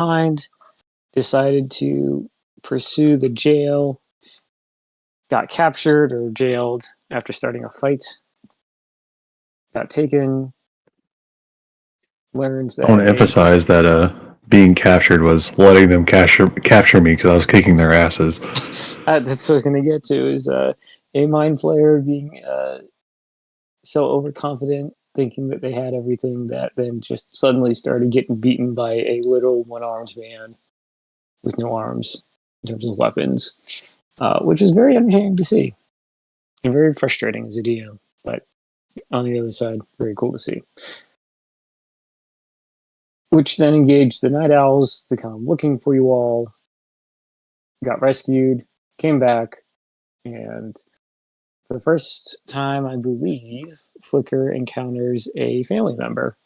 behind, decided to pursue the jail, got captured or jailed after starting a fight, got taken, learned that... I want to emphasize that being captured was letting them capture me because I was kicking their asses. That's what I was going to get to, is a mind flayer being so overconfident, thinking that they had everything, that then just suddenly started getting beaten by a little one-armed man with no arms in terms of weapons, which is very entertaining to see and very frustrating as a DM, but on the other side, very cool to see. Which then engaged the Night Owls to come looking for you all, got rescued, came back, and for the first time, I believe, Flicker encounters a family member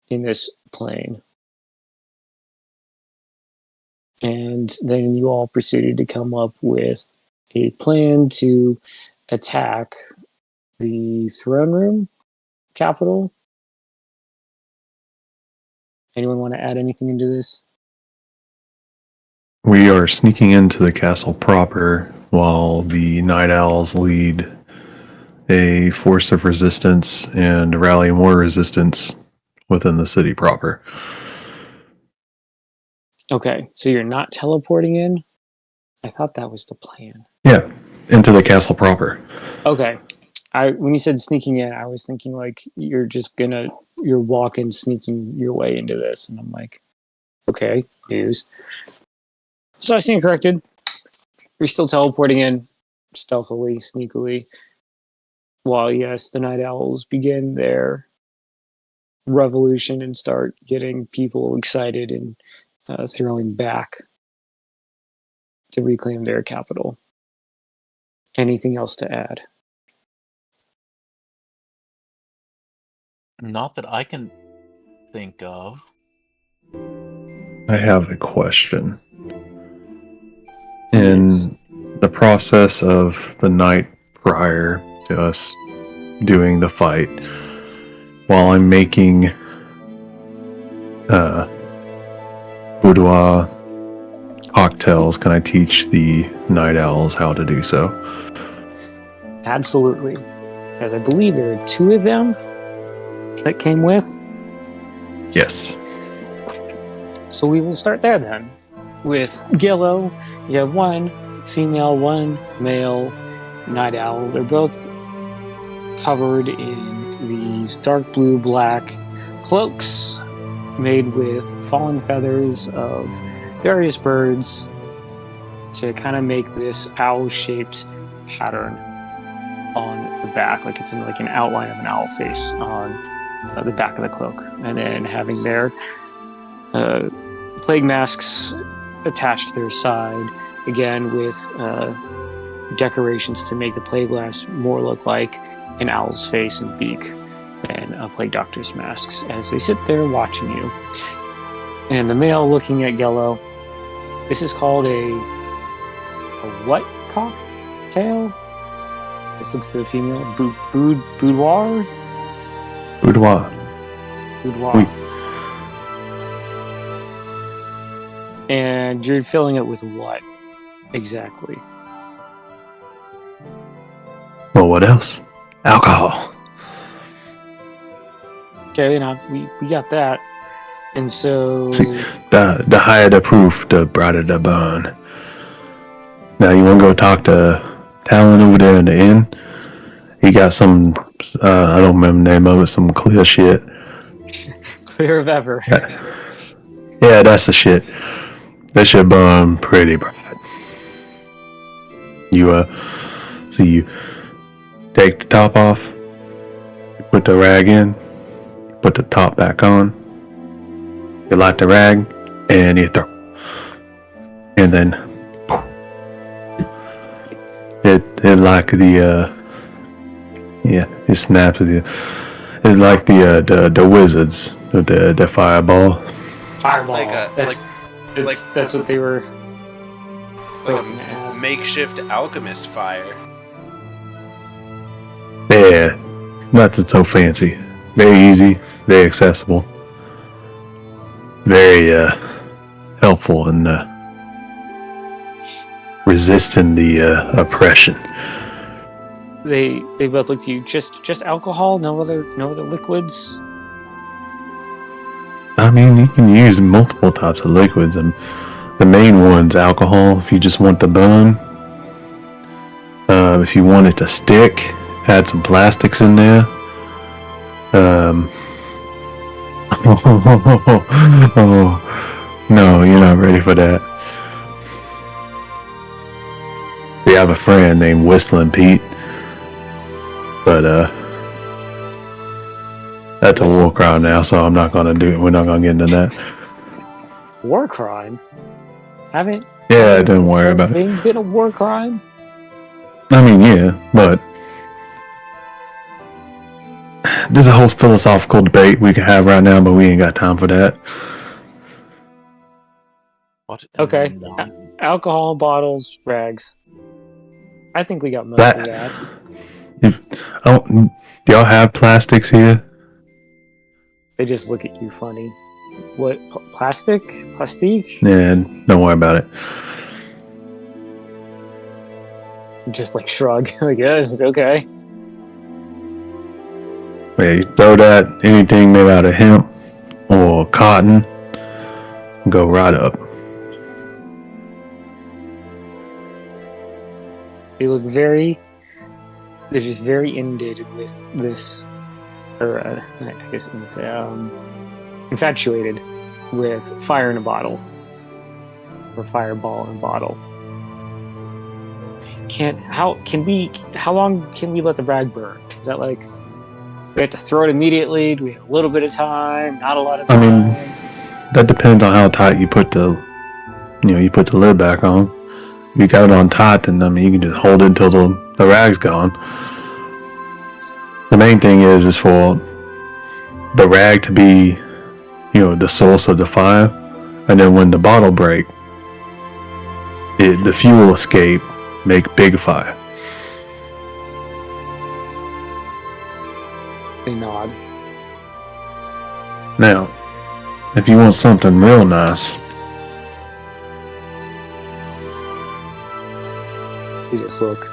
in this plane. And then you all proceeded to come up with a plan to attack the throne room capital. Anyone want to add anything into this? We are sneaking into the castle proper while the Night Owls lead a force of resistance and rally more resistance within the city proper. Okay, so you're not teleporting in? I thought that was the plan. Yeah, into the castle proper. Okay. When you said sneaking in, I was thinking like you're walking, sneaking your way into this, and I'm like, okay, news. So I stand corrected. You're still teleporting in, stealthily, sneakily, while yes, the Night Owls begin their revolution and start getting people excited and throwing back to reclaim their capital. Anything else to add? Not that I can think of. I have a question. In the process of the night prior to us doing the fight, while I'm making boudoir cocktails, can I teach the Night Owls how to do so? Absolutely. As I believe there are 2 of them that came with. Yes. So we will start there then. With Gillo, you have 1 female, 1 male Night Owl. They're both covered in these dark blue, black cloaks made with fallen feathers of various birds to kind of make this owl-shaped pattern on the back, like it's in like an outline of an owl face on the back of the cloak, and then having their plague masks attached to their side, again with decorations to make the plague mask more look like an owl's face and beak than a plague doctor's masks, as they sit there watching you. And the male looking at Gello, this is called a what cocktail? This looks to the female. Boudoir? Boudoir. Boudoir. Oui. And you're filling it with what exactly? Well, what else? Alcohol. Okay, we got that. And so... See, the higher the proof, the brighter the burn. Now, you want to go talk to Talon over there in the inn? He got some, I don't remember the name of it, some clear shit. Clear of ever. Yeah, that's the shit. That shit burn pretty bright. You, so you take the top off, you put the rag in, put the top back on, you light the rag, and you throw. And then, it like the, it snaps with you. It's like the wizards with the fireball. Fireball. Like that's what they were... Like a makeshift alchemist fire. Yeah, nothing so fancy. Very easy, very accessible. Very, helpful in resisting the oppression. They both look to you. Just alcohol, no other liquids. I mean, you can use multiple types of liquids, and the main one's alcohol. If you just want the burn, if you want it to stick, add some plastics in there. Oh, no, you're not ready for that. We have a friend named Whistling Pete, but that's a war crime now, so I'm not gonna do it. We're not gonna get into that. War crime? Haven't? Yeah, don't worry about it. Been a war crime? I mean, yeah, but there's a whole philosophical debate we can have right now, but we ain't got time for that. What? Okay. No. Alcohol, bottles, rags. I think we got most of that. Do y'all have plastics here? They just look at you funny. What? Plastic? Plastique? Yeah, don't worry about it. Just like shrug. Like, yeah, okay. Yeah, you throw that anything made out of hemp or cotton, go right up. They look they're just very inundated with this, or I guess I can say, infatuated with fire in a bottle, or fireball in a bottle. How long can we let the rag burn? Is that like, we have to throw it immediately? Do we have a little bit of time? Not a lot of time? I mean, that depends on how tight you put the lid back on. If you got it on tight, then I mean you can just hold it until the rag's gone. The main thing is for the rag to be, the source of the fire, and then when the bottle break, the fuel escape make big fire. They nod. Now, if you want something real nice, You just look.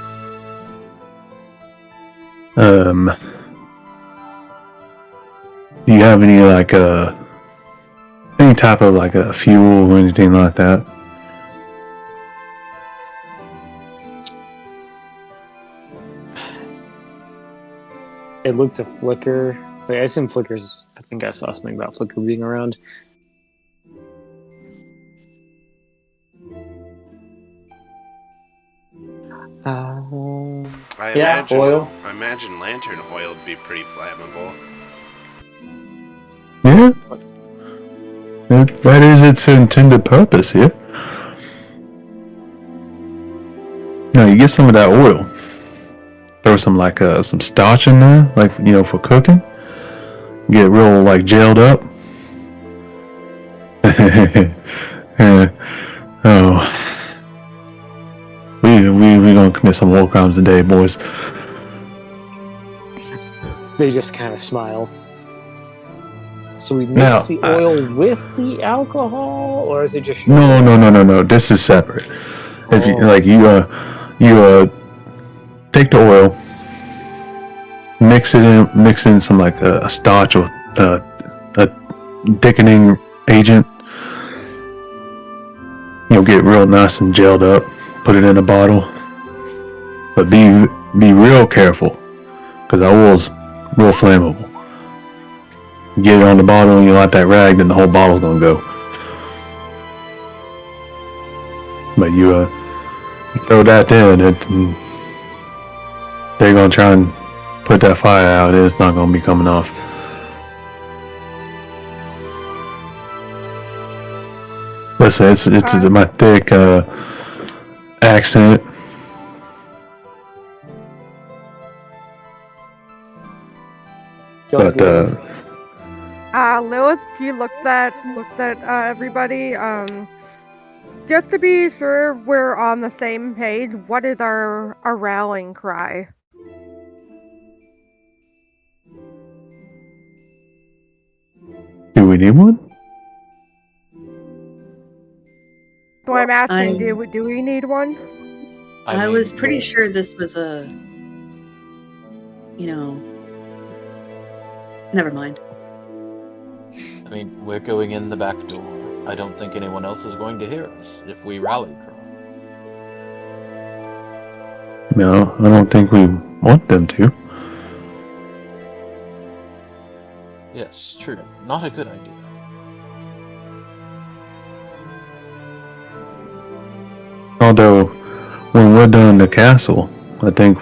do you have any any type of a fuel or anything like that? It looked to Flicker. Wait, I assume Flicker's. I think I saw something about Flicker being around. I imagine lantern oil would be pretty flammable. Yeah, that is its intended purpose here. Now you get some of that oil. Throw some some starch in there, for cooking. Get real gelled up. Oh, we gonna commit some war crimes today, boys. They just kind of smile. So we mix the oil with the alcohol, or is it just? No. This is separate. If you take the oil, mix in some a starch or a thickening agent. Get real nice and gelled up. Put it in a bottle, but be real careful because the oil's real flammable. You get it on the bottle and you light that rag, then the whole bottle's gonna go. But you throw that in, they're gonna try and put that fire out, and it's not gonna be coming off. Listen, it's my thick accent. But Lilith, he looked at everybody. Just to be sure we're on the same page, what is our rallying cry? Do we need one? So I'm asking, do we need one? I was pretty sure this was a... Never mind. I mean, we're going in the back door. I don't think anyone else is going to hear us if we rally cry. No, I don't think we want them to. Yes, true. Not a good idea. Although, when we're done in the castle, I think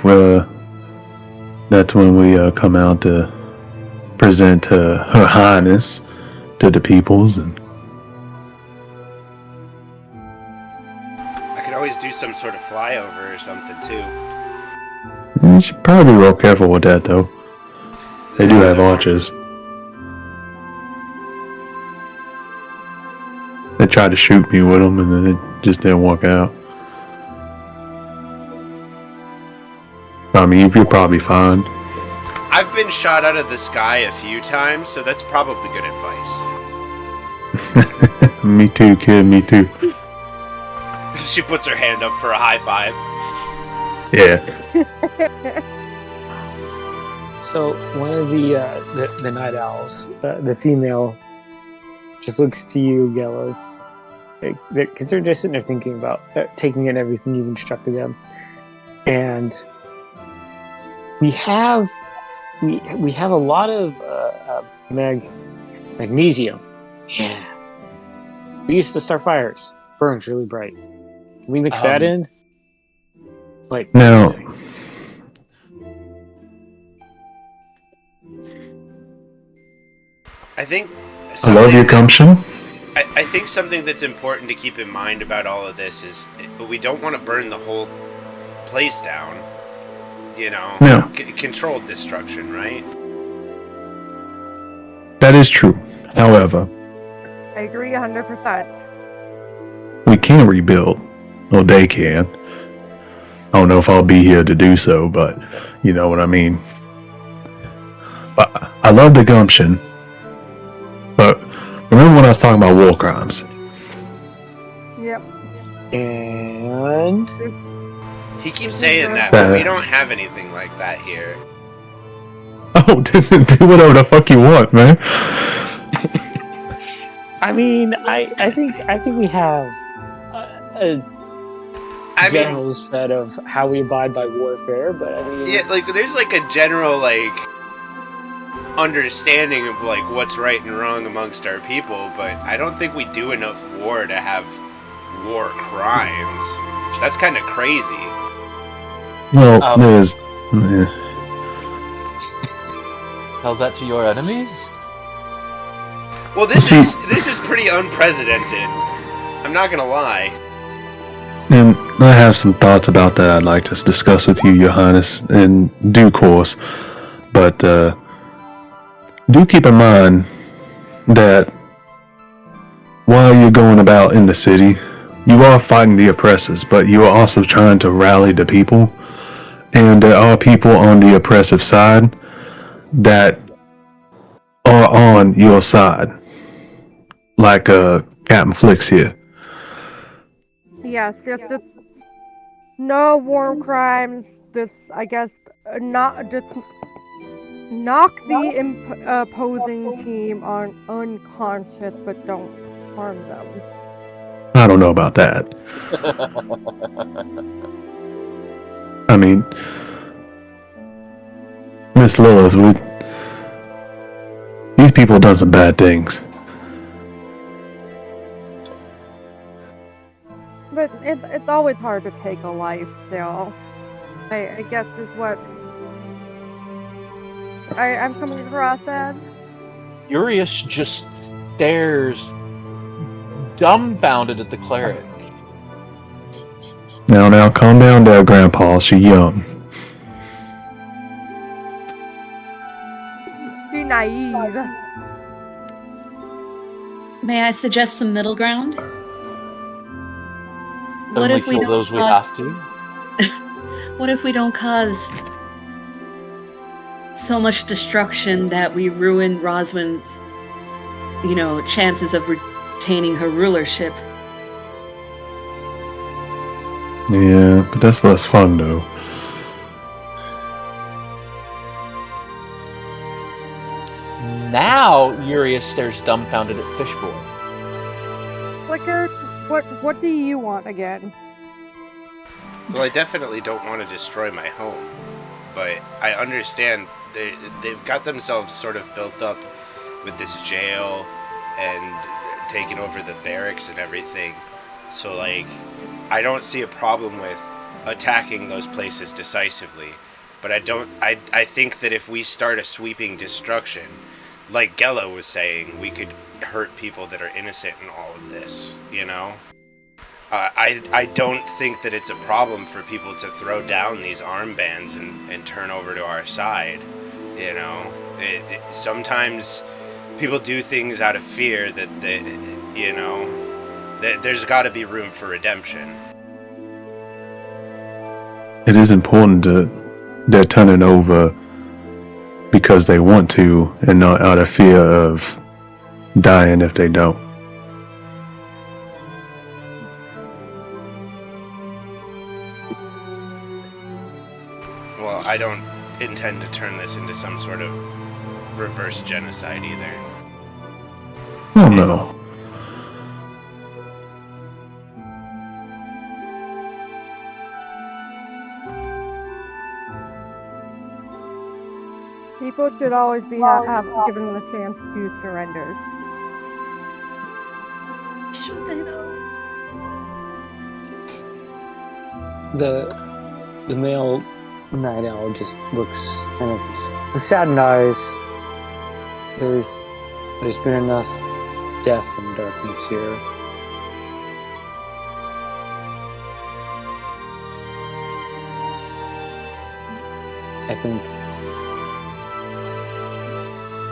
that's when we come out to present Her Highness to the peoples. And I could always do some sort of flyover or something too. you should probably be real careful with that, though. They do have archers. They tried to shoot me with them, and then it just didn't work out. I mean, you're probably fine. I've been shot out of the sky a few times, so that's probably good advice. Me too, kid, me too. She puts her hand up for a high five. Yeah. So one of the night owls, the female, just looks to you, Gello, because they're just sitting there thinking about taking in everything you've instructed them, and we have a lot of magnesium. Yeah. We used to start fires. Burns really bright. Can we mix that in? Like now. I think. I love your gumption. I think something that's important to keep in mind about all of this is we don't want to burn the whole place down. No. Controlled destruction, right? That is true. However, I agree 100%. we can rebuild. Well, they can. I don't know if I'll be here to do so, but you know what I mean. I love the gumption, but remember when I was talking about war crimes? Yep. And he keeps saying that, but we don't have anything like that here. Oh, do whatever the fuck you want, man. I mean, I think we have a general set of how we abide by warfare, but I mean, yeah, like there's like a general understanding of like what's right and wrong amongst our people, but I don't think we do enough war to have war crimes. That's kind of crazy. Well, there's. Tell that to your enemies? Well, this is pretty unprecedented. I'm not gonna lie. And I have some thoughts about that I'd like to discuss with you, Your Highness, in due course. But do keep in mind that while you're going about in the city, you are fighting the oppressors, but you are also trying to rally the people. And there are people on the oppressive side that are on your side. Like Captain Flicks here. Yes, just no war crimes. Just, I guess, not just knock the opposing team on unconscious, but don't harm them. I don't know about that. I mean, Miss Lilith, these people have done some bad things. But it's always hard to take a life still. I guess is what I'm coming across as. Urius just stares dumbfounded at the cleric. Now, calm down there, Grandpa. She's young. She's naive. May I suggest some middle ground? What if we don't we have to? What if we don't cause so much destruction that we ruin Roswin's, chances of retaining her rulership? Yeah, but that's less fun, though. Now Urius stares dumbfounded at Fishboy. Flicker, what do you want again? Well, I definitely don't want to destroy my home, but I understand they've got themselves sort of built up with this jail and taking over the barracks and everything. So, like, I don't see a problem with attacking those places decisively, but I think that if we start a sweeping destruction, like Gella was saying, we could hurt people that are innocent in all of this, you know? I don't think that it's a problem for people to throw down these armbands and turn over to our side, you know? Sometimes people do things out of fear that you know, there's got to be room for redemption. It is important that they're turning over because they want to and not out of fear of dying if they don't. Well, I don't intend to turn this into some sort of reverse genocide either. Oh no. People should always be have given the chance to surrender. Should they though? The male night owl just looks kind of with saddened eyes. There's been enough death and darkness here. I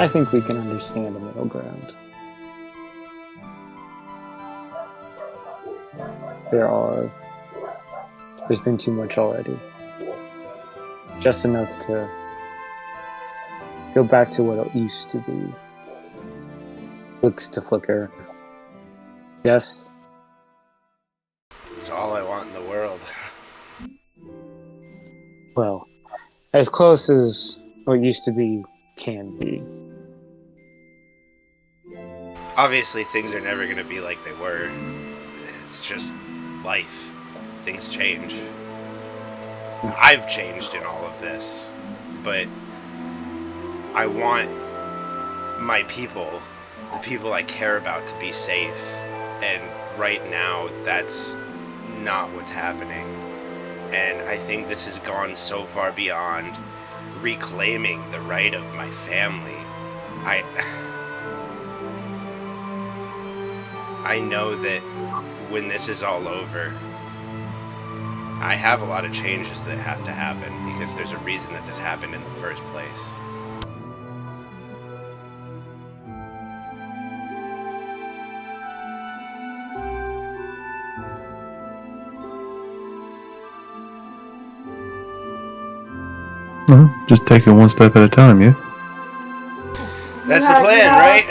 think we can understand a middle ground. There's been too much already. Just enough to go back to what it used to be. Looks to Flicker. Yes? It's all I want in the world. Well, as close as what used to be can be. Obviously, things are never going to be like they were. It's just life. Things change. I've changed in all of this, but I want my people, the people I care about, to be safe. And right now, that's not what's happening. And I think this has gone so far beyond reclaiming the right of my family. I know that when this is all over, I have a lot of changes that have to happen because there's a reason that this happened in the first place. Just take it one step at a time, yeah? That's the plan, right?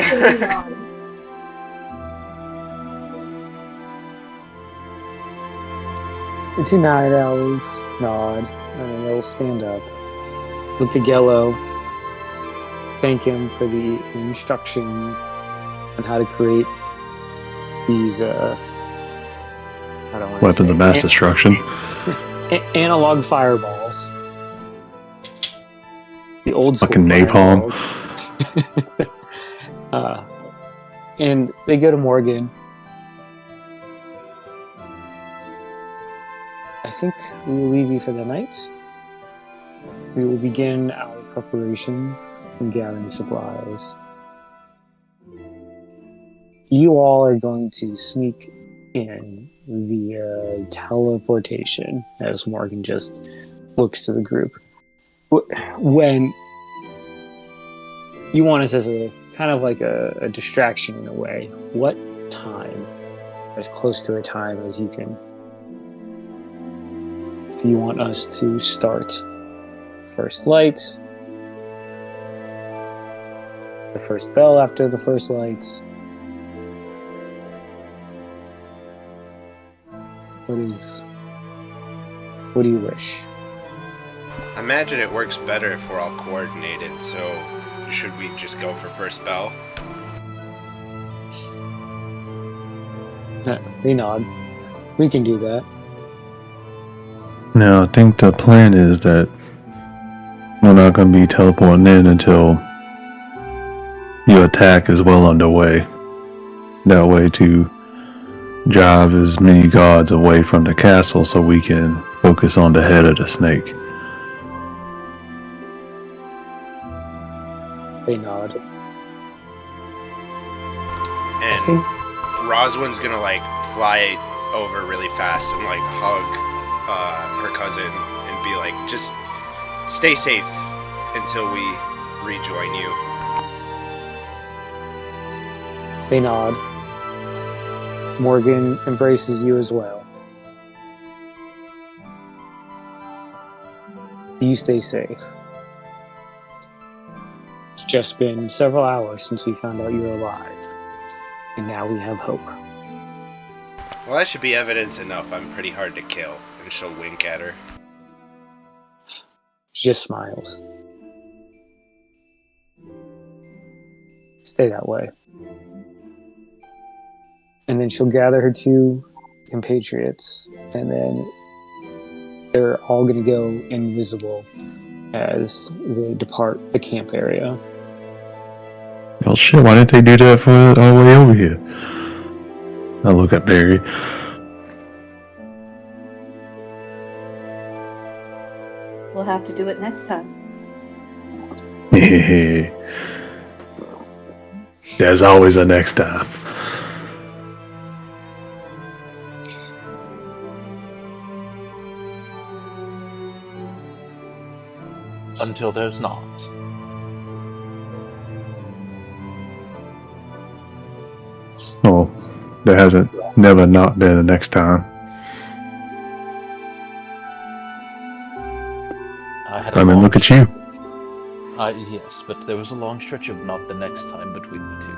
The two night owls nod, and they'll stand up. Look to Gello, thank him for the instruction on how to create these, Weapons of mass destruction. Analog fireballs. The old school Fucking napalm. fireballs. And they go to Morgan. I think we will leave you for the night. We will begin our preparations and gathering supplies. You all are going to sneak in via teleportation, as Morgan just looks to the group. When you want us as a kind of like a distraction in a way, what time, as close to a time as you can, do you want us to start? First light, the first bell after the first light. What do you wish? I imagine it works better if we're all coordinated, so should we just go for first bell? They nod. We can do that. Now, I think the plan is that we're not going to be teleporting in until your attack is well underway. That way to drive as many guards away from the castle so we can focus on the head of the snake. They nod. I And think Roswin's gonna like fly over really fast and like hug her cousin and be like, just stay safe until we rejoin you. they nod. Morgan embraces you as well. You stay safe. It's just been several hours since we found out you were alive, and now we have hope. Well, that should be evidence enough. I'm pretty hard to kill. And she'll wink at her. She just smiles. Stay that way. And then she'll gather her two compatriots, and then they're all going to go invisible as they depart the camp area. Well, shit, why didn't they do that for our way over here? I look at Barry. We'll have to do it next time. There's always a next time. Until there's not. Oh, there hasn't never not been a next time. I mean, look at you. Yes, but there was a long stretch of not the next time between the two.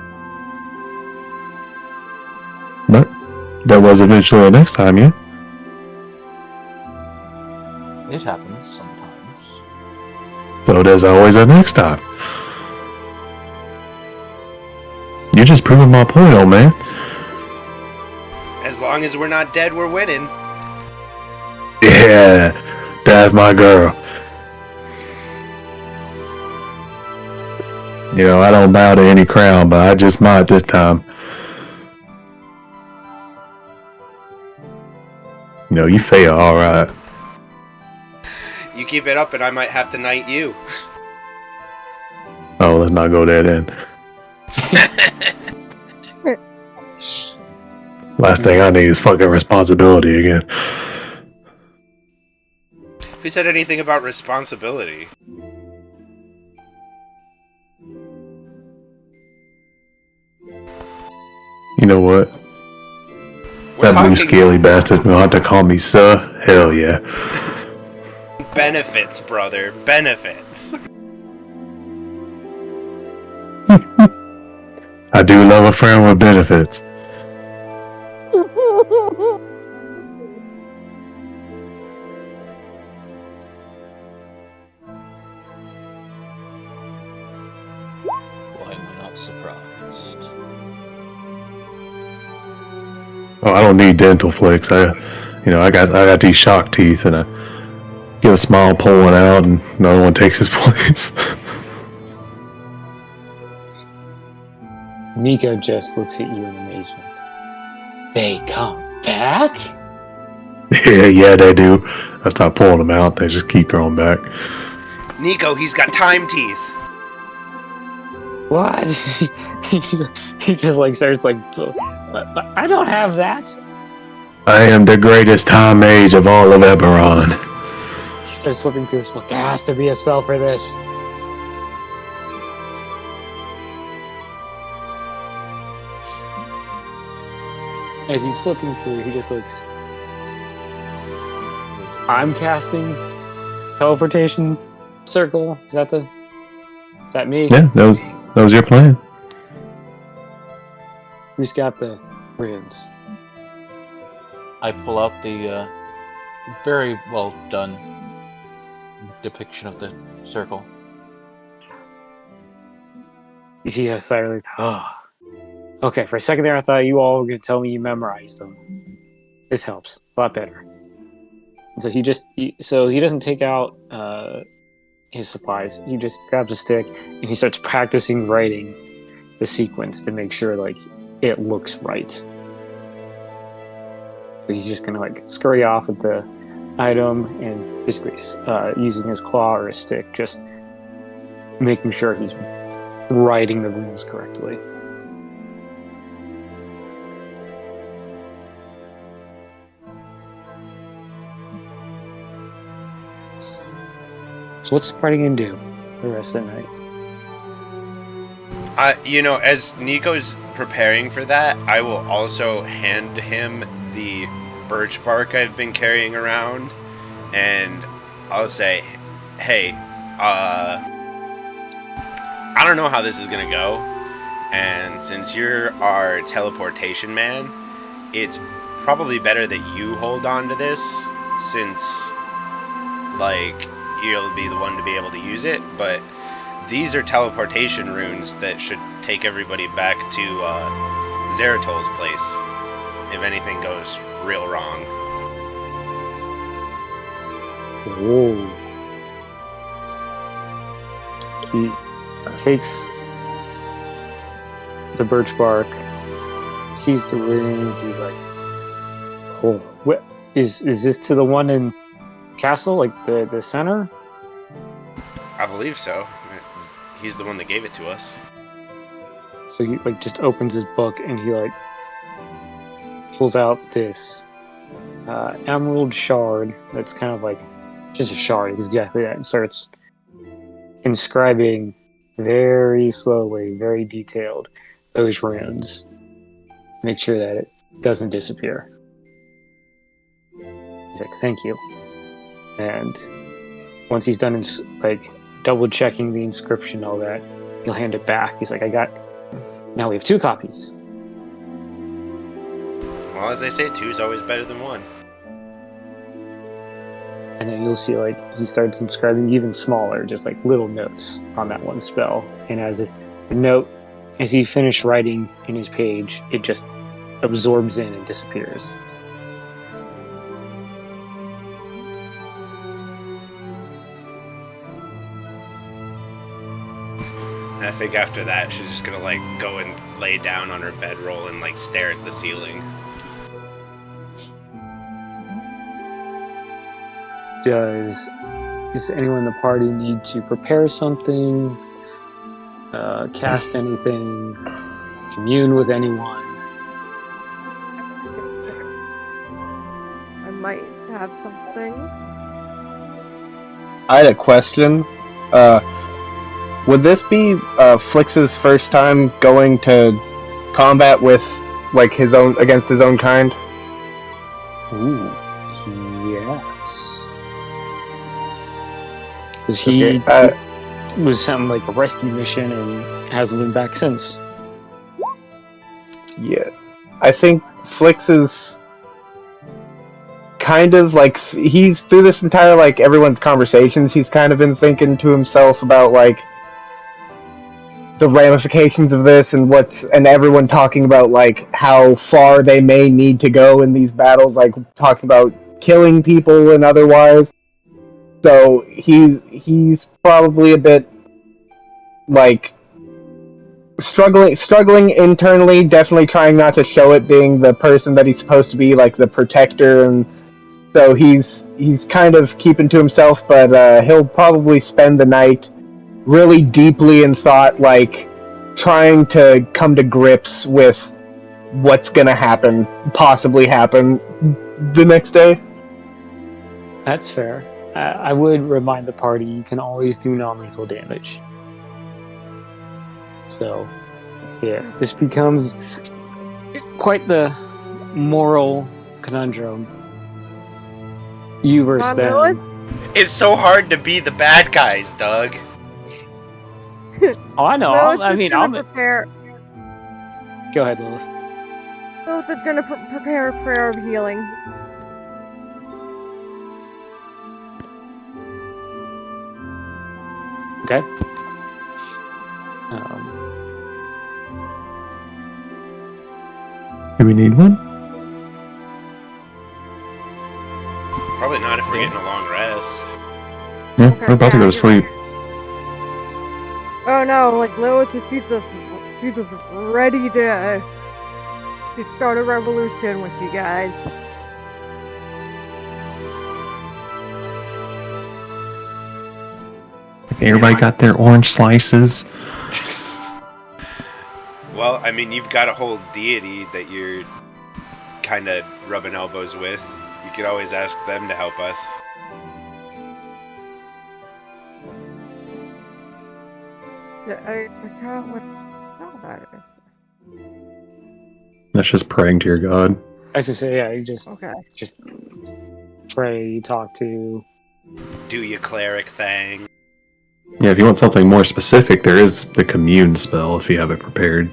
But there was eventually a next time, yeah? It happens sometimes. So there's always a next time. You're just proving my point, old man. As long as we're not dead, we're winning. Yeah, that's my girl. You know, I don't bow to any crown, but I just might this time. You know, you fail, alright. You keep it up and I might have to knight you. Oh, let's not go there then. Last thing I need is fucking responsibility again. Who said anything about responsibility? You know what? We're That blue talking scaly bastard will have to call me sir? Hell yeah. benefits, brother. Benefits. I do love a friend with benefits. Why am I not surprised? Oh, I don't need dental flicks. I got these shark teeth, and I get a smile pulling out, and another one takes his place. Nico just looks at you in amazement. They come back? yeah, they do. I start pulling them out. They just keep throwing back. Nico, he's got time teeth. What? he just like starts like, I don't have that. I am the greatest time mage of all of Eberron. He starts flipping through his book. There has to be a spell for this. As he's flipping through, he just looks. I'm casting teleportation circle. Is that me? Yeah, that was your plan. Who's got the runes? I pull out the Very well done depiction of the circle. You see how silently. Oh. Okay, for a second there, I thought you all were going to tell me you memorized them. This helps a lot better. And so he doesn't take out his supplies. He just grabs a stick and he starts practicing writing the sequence to make sure like it looks right. So he's just gonna like scurry off with the item and basically using his claw or his stick, just making sure he's writing the runes correctly. So what's the party gonna do the rest of the night? As Nico's preparing for that, I will also hand him the birch bark I've been carrying around, and I'll say, hey, I don't know how this is gonna go, and since you're our teleportation man, it's probably better that you hold on to this, since, like, you'll be the one to be able to use it, but these are teleportation runes that should take everybody back to Zeratol's place if anything goes real wrong. Whoa. He takes the birch bark, sees the runes, he's like, oh, what is this to the one in castle, like the center? I believe so. He's the one that gave it to us. So he like just opens his book and he like pulls out this emerald shard that's kind of like just a shard, exactly that, and starts inscribing very slowly, very detailed, those runes. Make sure that it doesn't disappear. He's like, thank you. And once he's done like double checking the inscription and all that, he'll hand it back. He's like, now we have 2 copies. Well, as they say, 2 is always better than 1. And then you'll see like he starts inscribing even smaller, just like little notes on that one spell. And as he finished writing in his page, it just absorbs in and disappears. I think after that, she's just gonna like go and lay down on her bedroll and like stare at the ceiling. Does anyone in the party need to prepare something, cast anything, commune with anyone? I might have something. I had a question. Would this be Flix's first time going to combat with like against his own kind? Ooh, yes. Because he was something like a rescue mission and hasn't been back since. Yeah, I think Flix is kind of like he's through this entire like everyone's conversations. He's kind of been thinking to himself about like the ramifications of this and everyone talking about like how far they may need to go in these battles, like talking about killing people and otherwise. So he's probably a bit like struggling internally, definitely trying not to show it, being the person that he's supposed to be, like the protector, and so he's kind of keeping to himself, but he'll probably spend the night really deeply in thought, like trying to come to grips with what's gonna possibly happen the next day. That's fair. I would remind the party you can always do non-lethal damage. So, yeah, this becomes quite the moral conundrum. You versus them. It's so hard to be the bad guys, Doug. Oh, I know. I'm prepare. Go ahead, Lilith. Lilith is gonna prepare a prayer of healing. Okay. Do we need one? Probably not if we're getting a long rest. Yeah, Okay, we're about to yeah, go to you're sleep. Oh no, like Lilith, she's just ready to start a revolution with you guys. Everybody got their orange slices. Well, I mean, you've got a whole deity that you're kind of rubbing elbows with. You could always ask them to help us. I forgot what spell that is. That's just praying to your god. I was gonna say, yeah, you just Okay. pray, talk to. Do your cleric thing. Yeah, if you want something more specific, there is the commune spell if you have it prepared.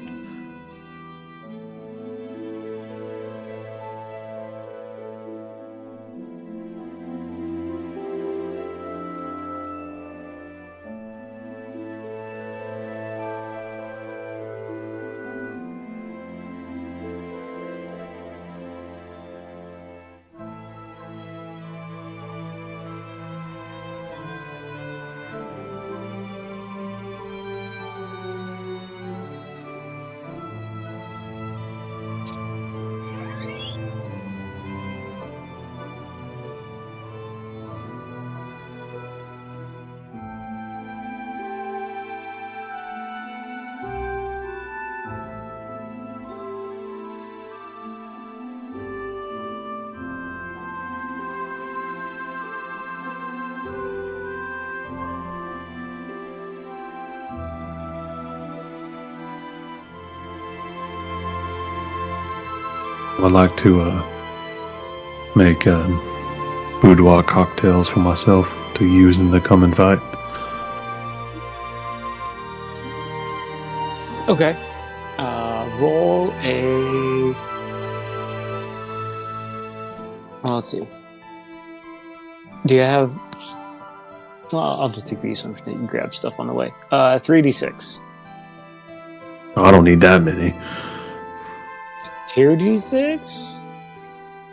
I would like to make boudoir cocktails for myself to use in the coming fight. Okay. Roll a. Well, let's see. Do you have? Well, I'll just take the assumption that you can grab stuff on the way. 3d6. I don't need that many. 2d6.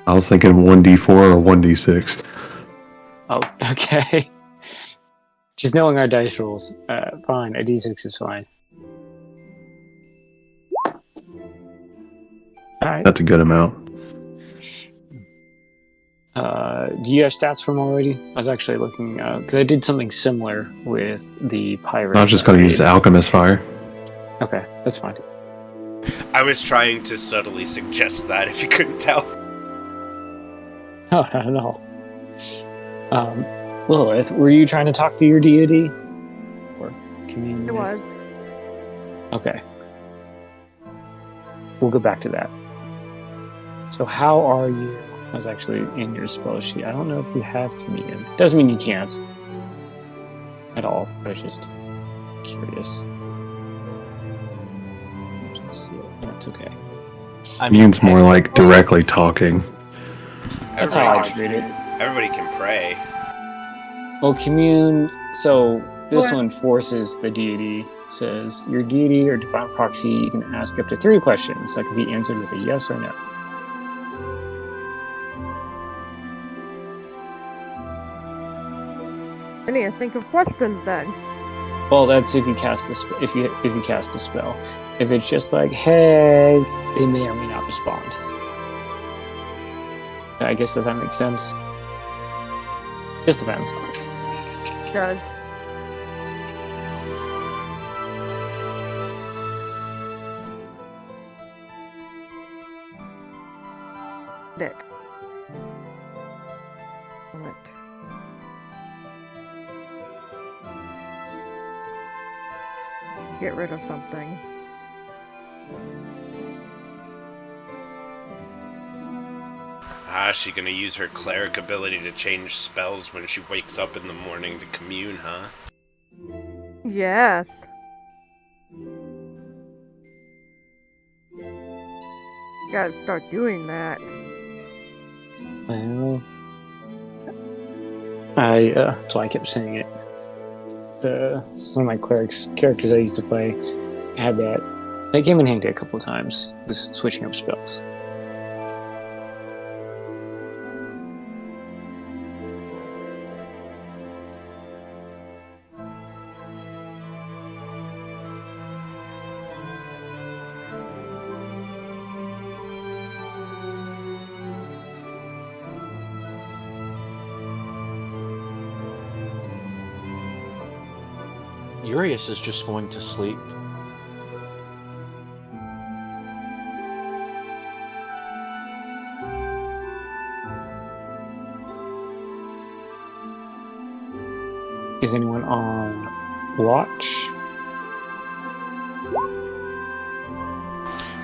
I was thinking 1d4 or 1d6. Oh, okay. Just knowing our dice rolls, fine. A d6 is fine. All right. That's a good amount. Do you have stats from already? I was actually looking because I did something similar with the pirates. I was just going to use the alchemist fire. Okay, that's fine. I was trying to subtly suggest that if you couldn't tell. Oh no. Lilith, were you trying to talk to your deity? Or communicate? It was. Okay. We'll go back to that. So how are you? I was actually in your spell sheet. I don't know if you have communion. Doesn't mean you can't. At all. I was just curious. That's okay. Commune's more like directly talking. That's how I treat it. Everybody can pray. Well, commune. So this one forces the deity. Says your deity or divine proxy. You can ask up to 3 questions that can be answered with a yes or no. I need to think of questions then. Well, that's if you cast the if you cast a spell. If it's just like, hey, they may or may not respond. I guess does that make sense? Just depends. Does. Dick. What? Get rid of something. Is she gonna use her cleric ability to change spells when she wakes up in the morning to commune, huh? Yes. Gotta start doing that. Well, that's why I kept saying it. one of my clerics characters I used to play had that. That came in handy a couple of times, just switching up spells. Urius is just going to sleep. Is anyone on watch?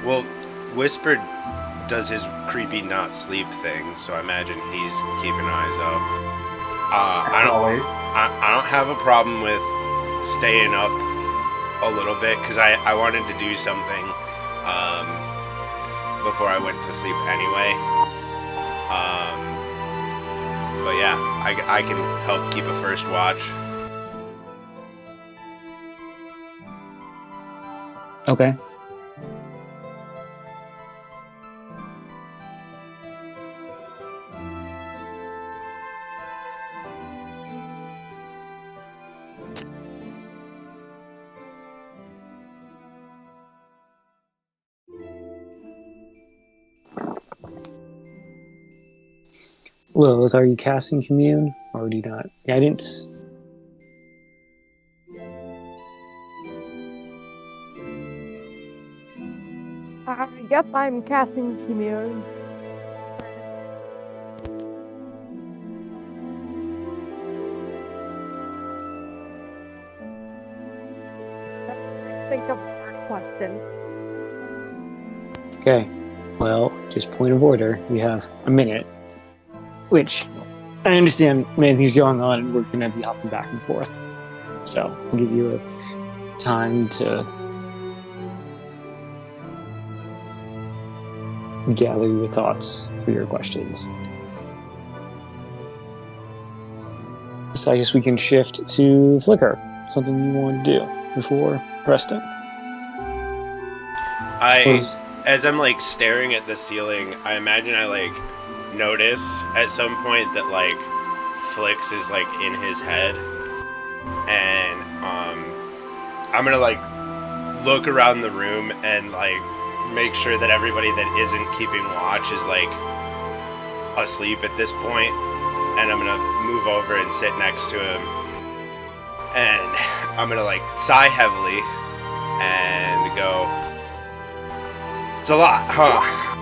Well, Whisper does his creepy not sleep thing, so I imagine he's keeping eyes up. I don't have a problem with staying up a little bit because I wanted to do something before I went to sleep anyway. But yeah, I can help keep a first watch. Okay. Lilith, are you casting Commune? Or do you not? Yeah, I didn't... Yes, I'm casting Commune. Think of a hard question. Okay. Well, just point of order. We have a minute. Which, I understand many things going on and we're going to be hopping back and forth. So, I'll give you a time to gather your thoughts for your questions. So I guess we can shift to Flicker. Something you want to do before resting. As I'm like staring at the ceiling, I imagine I like notice at some point that like Flix is like in his head, and I'm gonna like look around the room and like make sure that everybody that isn't keeping watch is like asleep at this point, and I'm gonna move over and sit next to him, and I'm gonna like sigh heavily and go, "It's a lot, huh?"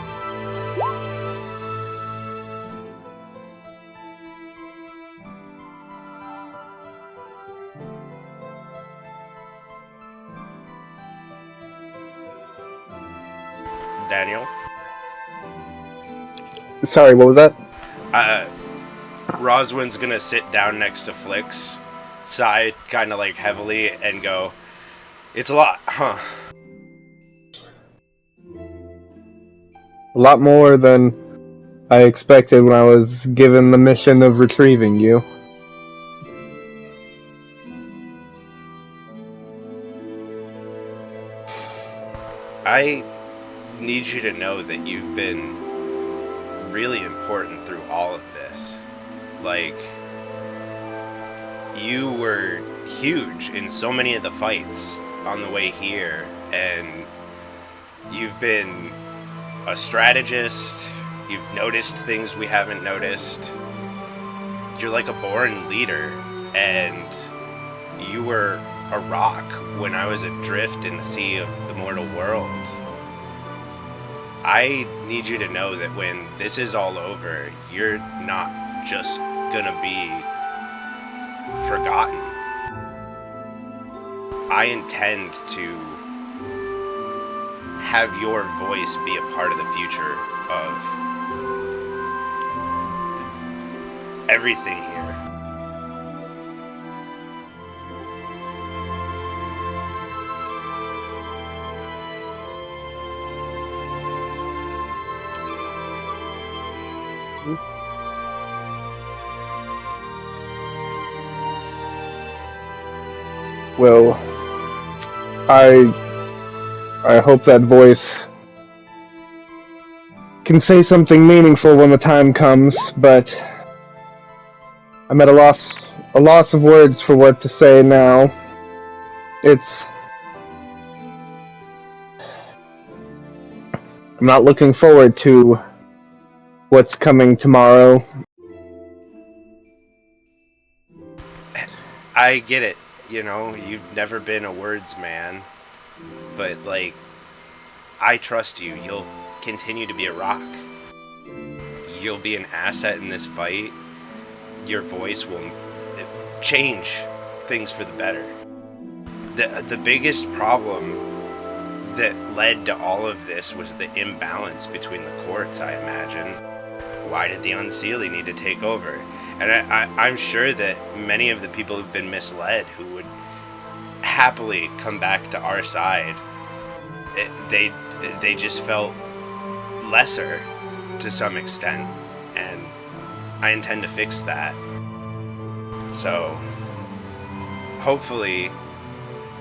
Daniel? Sorry, what was that? Roswin's gonna sit down next to Flix, sigh kind of like heavily, and go, "It's a lot, huh?" A lot more than I expected when I was given the mission of retrieving you. I need you to know that you've been really important through all of this. Like, you were huge in so many of the fights on the way here, and you've been a strategist. You've noticed things we haven't noticed. You're like a born leader, and you were a rock when I was adrift in the sea of the mortal world. I need you to know that when this is all over, you're not just gonna be forgotten. I intend to have your voice be a part of the future of everything here. Well, I hope that voice can say something meaningful when the time comes, but I'm at a loss of words for what to say now. I'm not looking forward to what's coming tomorrow. I get it. You know, you've never been a words man, but like, I trust you. You'll continue to be a rock. You'll be an asset in this fight. Your voice will change things for the better. The biggest problem that led to all of this was the imbalance between the courts, I imagine. Why did the Seelie need to take over? And I'm sure that many of the people who've been misled, who would happily come back to our side, they just felt lesser to some extent, and I intend to fix that. So, hopefully,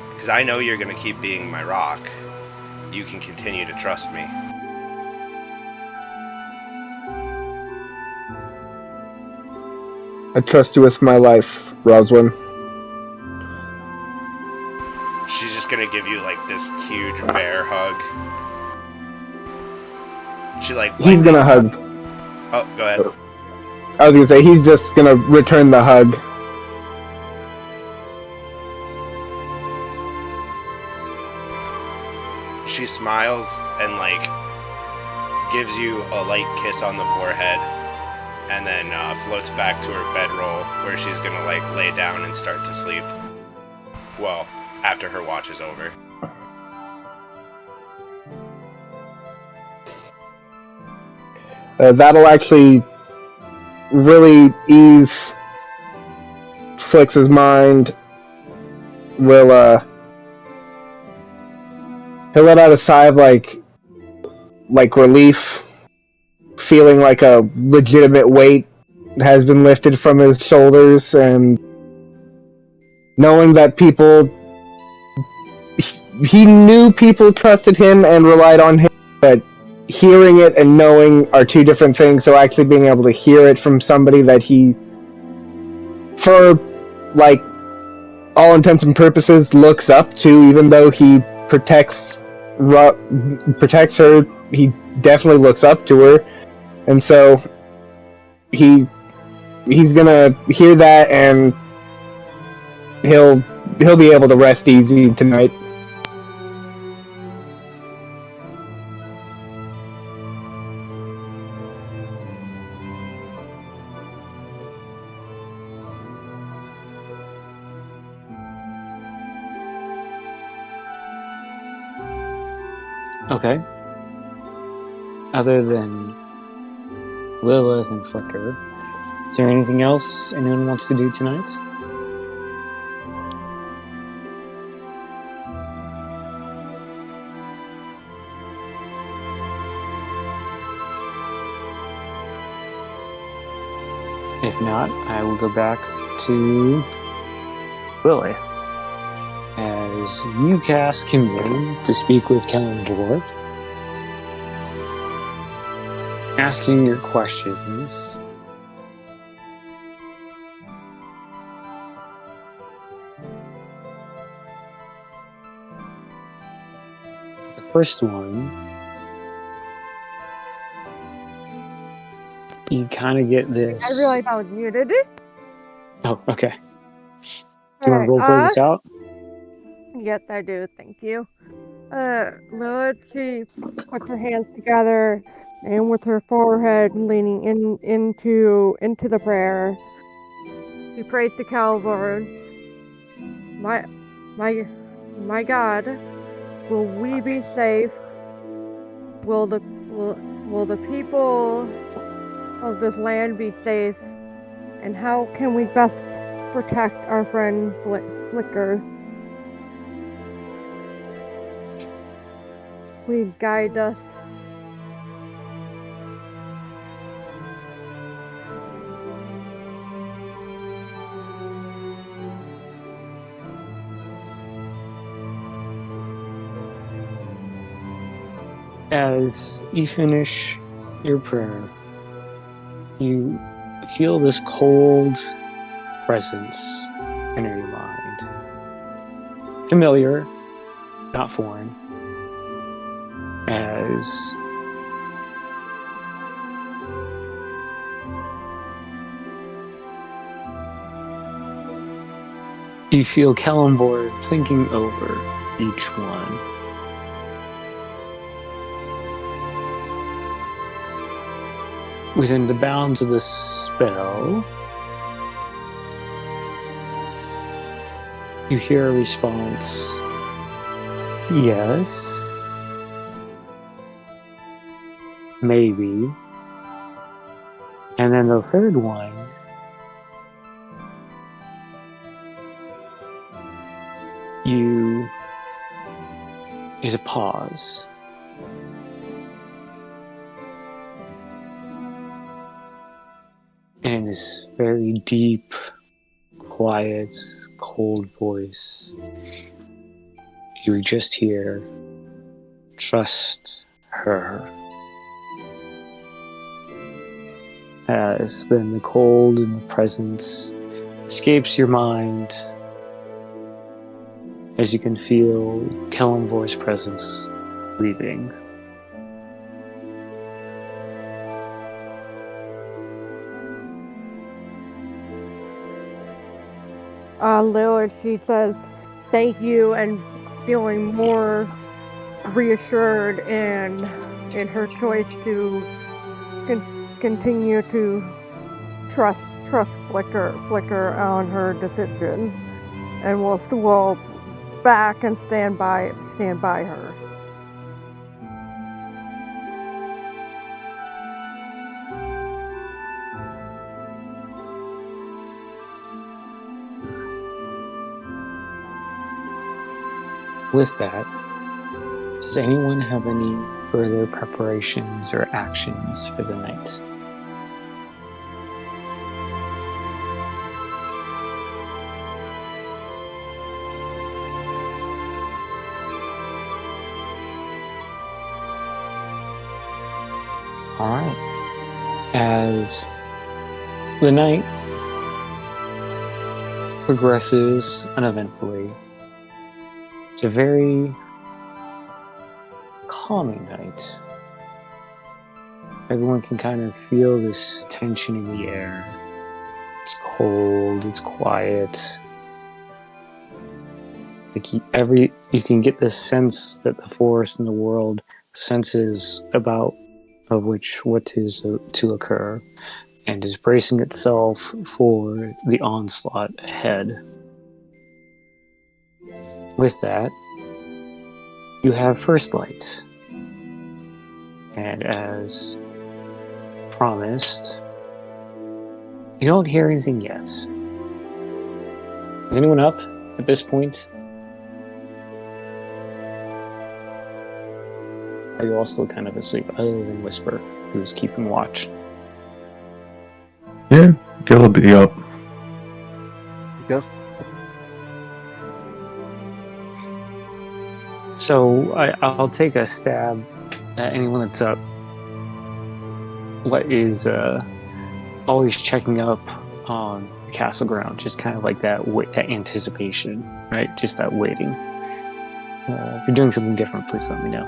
because I know you're going to keep being my rock, you can continue to trust me. I trust you with my life, Roswin. She's just gonna give you like this huge bear hug. She like He's gonna hug. Oh, go ahead. I was gonna say, he's just gonna return the hug. She smiles and like gives you a light kiss on the forehead, and then floats back to her bedroll where she's gonna like lay down and start to sleep. Well, after her watch is over. That'll actually really ease Flix's mind. He'll let out a sigh of like relief, feeling like a legitimate weight has been lifted from his shoulders, and knowing that he knew people trusted him and relied on him, but hearing it and knowing are two different things. So actually being able to hear it from somebody that he, for like all intents and purposes, looks up to, even though he protects her, he definitely looks up to her, and so he's gonna hear that, and he'll be able to rest easy tonight. Okay. Other than Lilith and Flicker, is there anything else anyone wants to do tonight? If not, I will go back to Lilith. As you cast Commune to speak with Kellen Dwarf, asking your questions. The first one, you kind of get this. I realized I was muted. Oh, okay. Do you want to Alright, roleplay this out? Yes, I do. Thank you. Lilith, she puts her hands together and with her forehead leaning into the prayer, she prays to Calvary. My God, will we be safe? Will the people of this land be safe? And how can we best protect our friend Flicker? Please guide us. As you finish your prayer, you feel this cold presence enter your mind. Familiar, not foreign. As you feel Kellenborg thinking over each one. Within the bounds of the spell, you hear a response. Yes. Maybe. And then the third one, is a pause. And in this very deep, quiet, cold voice, you just hear, trust her. As then the cold and the presence escapes your mind, as you can feel Kellenborg's presence leaving. Lilith, she says thank you and feeling more reassured in her choice to continue to trust Flicker on her decision, and we'll back and stand by her. With that, does anyone have any further preparations or actions for the night? Alright. As the night progresses uneventfully, it's a very calming night. Everyone can kind of feel this tension in the air. It's cold, it's quiet. You can get this sense that the forest and the world senses about of which what is to occur, and is bracing itself for the onslaught ahead. With that, you have first light. And as promised, you don't hear anything yet. Is anyone up at this point? Are you all still kind of asleep, other than Whisper, who's keeping watch? Yeah, Gil will be up. Go. So I'll take a stab at anyone that's up. What is always checking up on the castle ground, just kind of like that anticipation, right? Just that waiting. If you're doing something different, please let me know.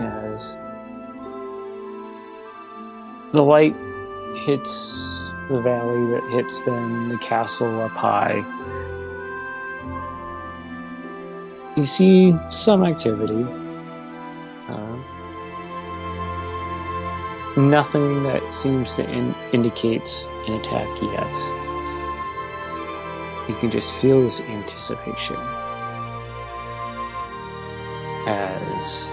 As the light hits the valley that hits then the castle up high, you see some activity. Nothing that seems to indicate an attack yet. You can just feel this anticipation as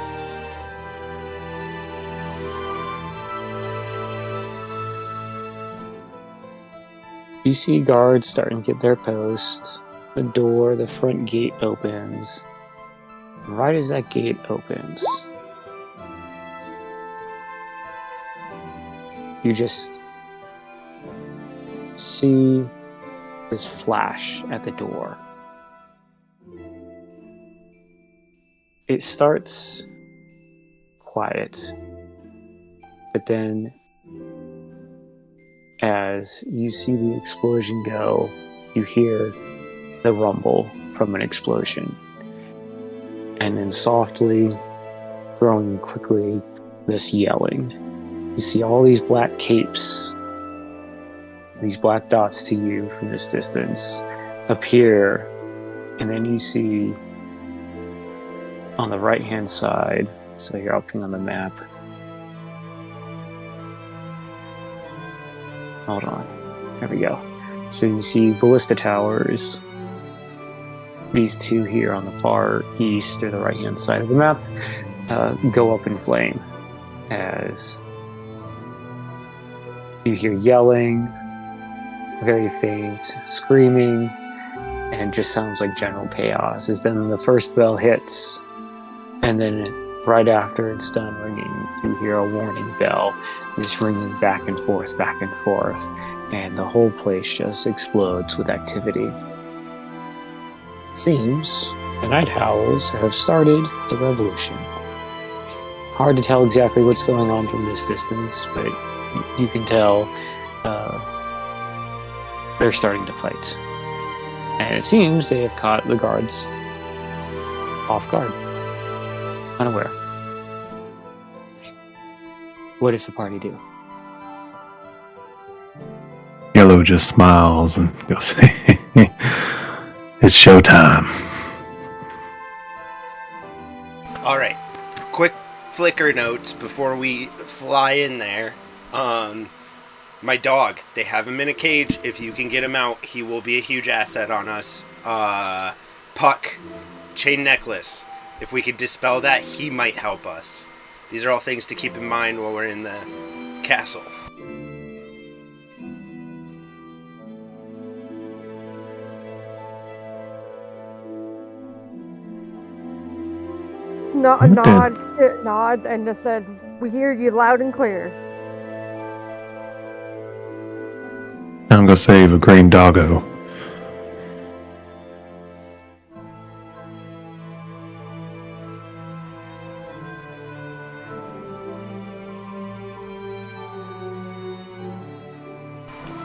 you see guards starting to get their post. The front gate opens. And right as that gate opens, you just see this flash at the door. It starts quiet. But then, as you see the explosion go, you hear the rumble from an explosion. And then softly, growing quickly, this yelling. You see all these black capes, these black dots to you from this distance, appear. And then you see on the right-hand side, so you're upping on the map. Hold on. There we go. So you see ballista towers. These two here on the far east or the right-hand side of the map go up in flame as you hear yelling, very faint, screaming, and it just sounds like general chaos. As then the first bell hits, and then right after it's done ringing, you hear a warning bell. It's ringing back and forth, and the whole place just explodes with activity. It seems the Night Owls have started a revolution. Hard to tell exactly what's going on from this distance, but you can tell they're starting to fight. And it seems they have caught the guards off guard, unaware. What does the party do? Yellow just smiles and goes, "It's showtime." All right. Quick flicker notes before we fly in there. My dog, they have him in a cage. If you can get him out, he will be a huge asset on us. Puck, chain necklace. If we could dispel that, he might help us. These are all things to keep in mind while we're in the castle. Nods and just said, "We hear you loud and clear." I'm gonna save a green doggo.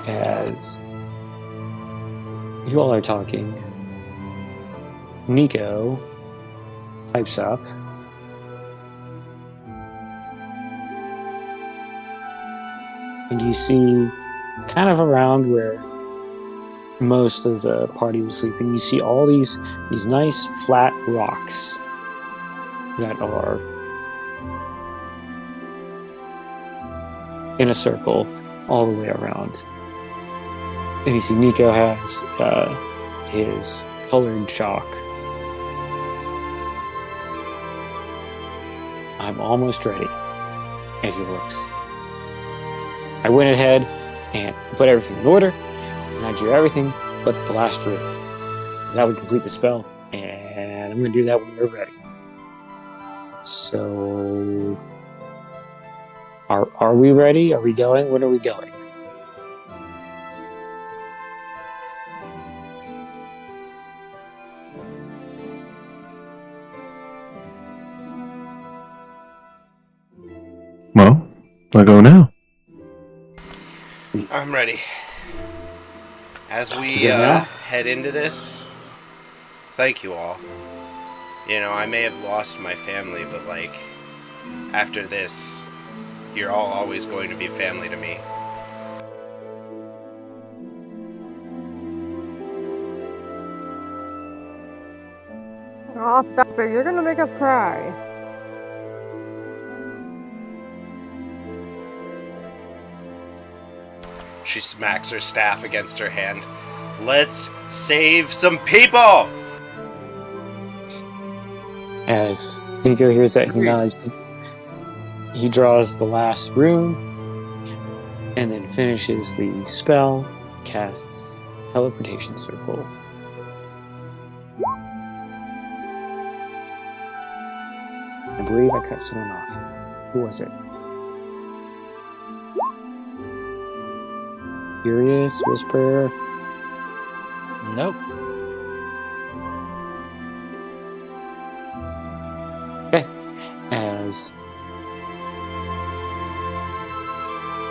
As you all are talking, Nico pipes up. And you see, kind of around where most of the party was sleeping, you see all these nice flat rocks that are in a circle all the way around. And you see Nico has his colored chalk. I'm almost ready, as he looks. I went ahead and put everything in order, and I drew everything but the last room. That would complete the spell, and I'm going to do that when we're ready. So, are we ready? Are we going? When are we going? Well, I go now. I'm ready. As we head into this, thank you all. You know, I may have lost my family, but like, after this, you're all always going to be family to me. Oh, stop it. You're gonna make us cry. She smacks her staff against her hand. Let's save some people! As Nico hears that, he nods. He draws the last rune, and then finishes the spell, casts teleportation circle. I believe I cut someone off. Who was it? Furious, Whisper. Nope. Okay. As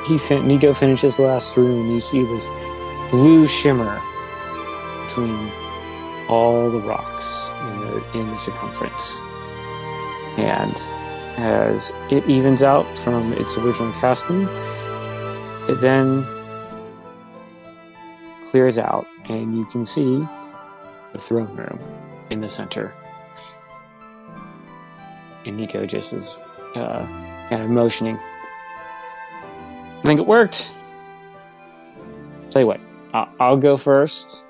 Nico finishes the last room, you see this blue shimmer between all the rocks in the circumference. And as it evens out from its original casting, it then clears out, and you can see the throne room in the center. And Nico just is kind of motioning. I think it worked. Tell you what, I'll go first,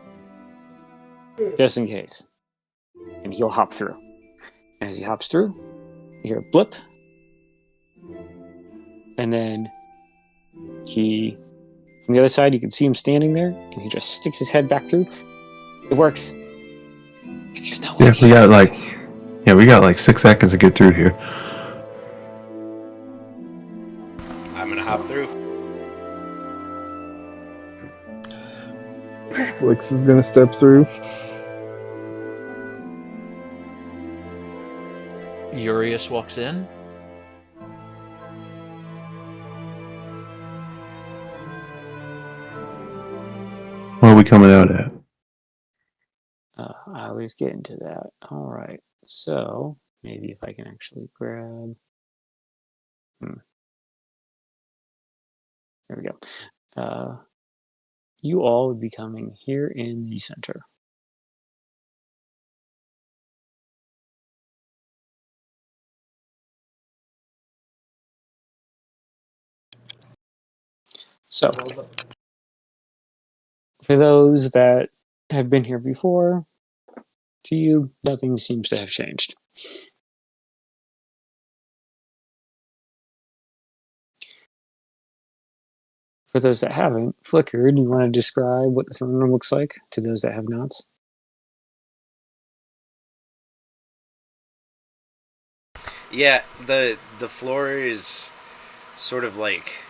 just in case. And he'll hop through. And as he hops through, you hear a blip. And then from the other side, you can see him standing there, and he just sticks his head back through. It works. There's no Yeah, we got like 6 seconds to get through here. I'm gonna hop through. Blix is gonna step through. Urius walks in. Where are we coming out at? I was getting to that. All right. So maybe if I can actually grab. There we go. You all would be coming here in the center. So, for those that have been here before, to you, nothing seems to have changed. For those that haven't, Flicker, do you want to describe what the throne room looks like to those that have not? Yeah, the floor is sort of like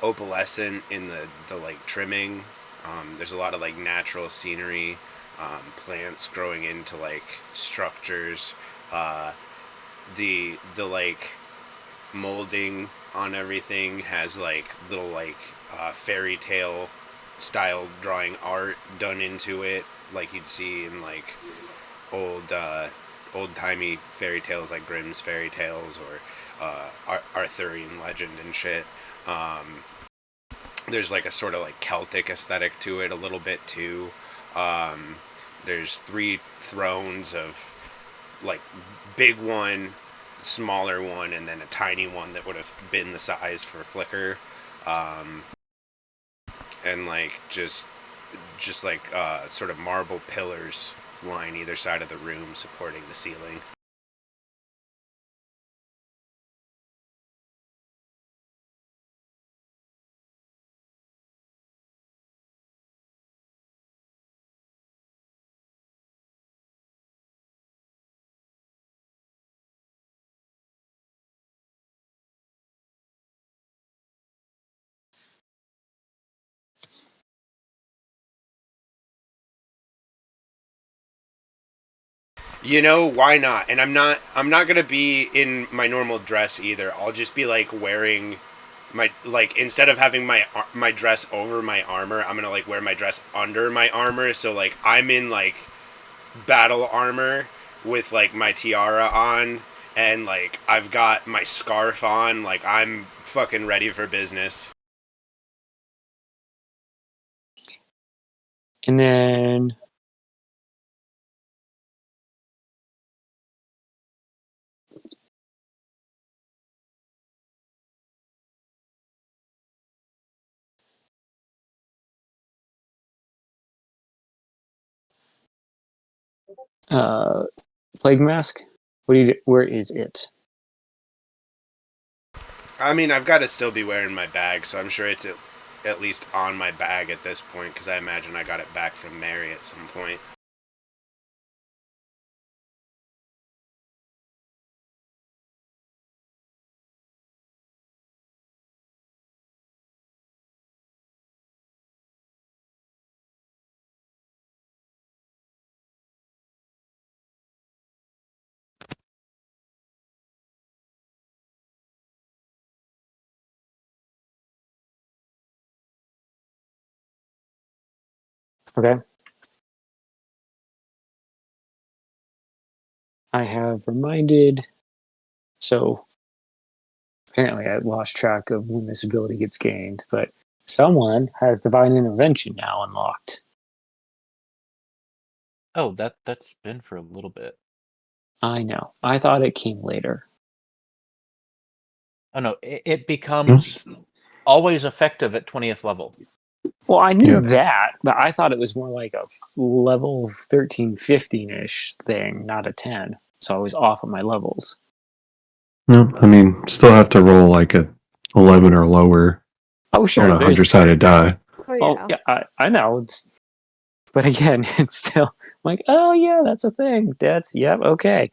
opalescent in the like trimming. There's a lot of like natural scenery, plants growing into like structures. The like molding on everything has like little like fairy tale style drawing art done into it, like you'd see in like old timey fairy tales like Grimm's fairy tales or Arthurian legend and shit. There's like a sort of like Celtic aesthetic to it a little bit too. There's 3 thrones of like big one, smaller one, and then a tiny one that would have been the size for Flicker. And like just like sort of marble pillars line either side of the room supporting the ceiling. You know, why not? And I'm not gonna be in my normal dress either. I'll just be like wearing my, like, instead of having my dress over my armor, I'm gonna like wear my dress under my armor. So like I'm in like battle armor with like my tiara on, and like I've got my scarf on. Like I'm fucking ready for business. And then Plague Mask. Where is it? I mean, I've got to still be wearing my bag, so I'm sure it's at least on my bag at this point, because I imagine I got it back from Mary at some point. Okay. I have reminded. So apparently, I lost track of when this ability gets gained, but someone has divine intervention now unlocked. Oh, that's been for a little bit. I know. I thought it came later. Oh no, it becomes always effective at 20th level. Well, I knew Yeah. that, but I thought it was more like a level 13, 15-ish thing, not a 10. So I was off of my levels. No, I mean, still have to roll like a 11 or lower Oh, on sure. a There's 100-sided die. Oh Oh, yeah. yeah, I know. But again, it's still like, oh, yeah, that's a thing. Yep, okay.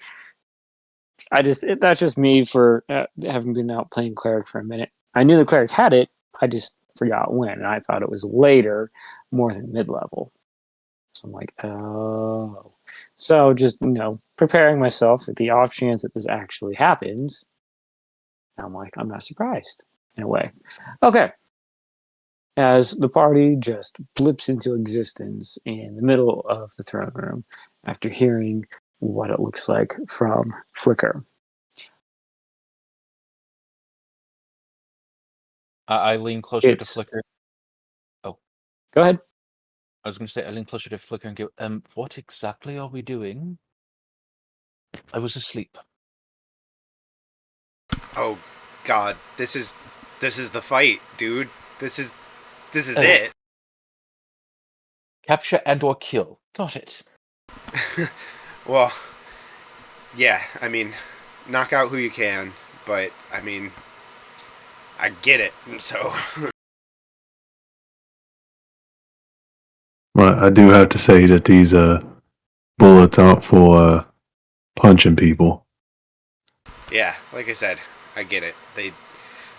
That's just me for having been out playing cleric for a minute. I knew the cleric had it. I just forgot when. And I thought it was later, more than mid-level. So I'm like, oh. So just, preparing myself for the off chance that this actually happens. I'm like, I'm not surprised in a way. Okay. As the party just blips into existence in the middle of the throne room after hearing what it looks like from Flicker. I lean closer to It's. Flicker. Go ahead. I was going to say I lean closer to Flicker and go, what exactly are we doing? I was asleep. Oh, God, this is the fight, dude. This is Oh. it. Capture and/or kill. Got it. Well, yeah. I mean, knock out who you can, but I mean, I get it. So Well, I do have to say that these bullets aren't for punching people. yeah, like I said, I get it.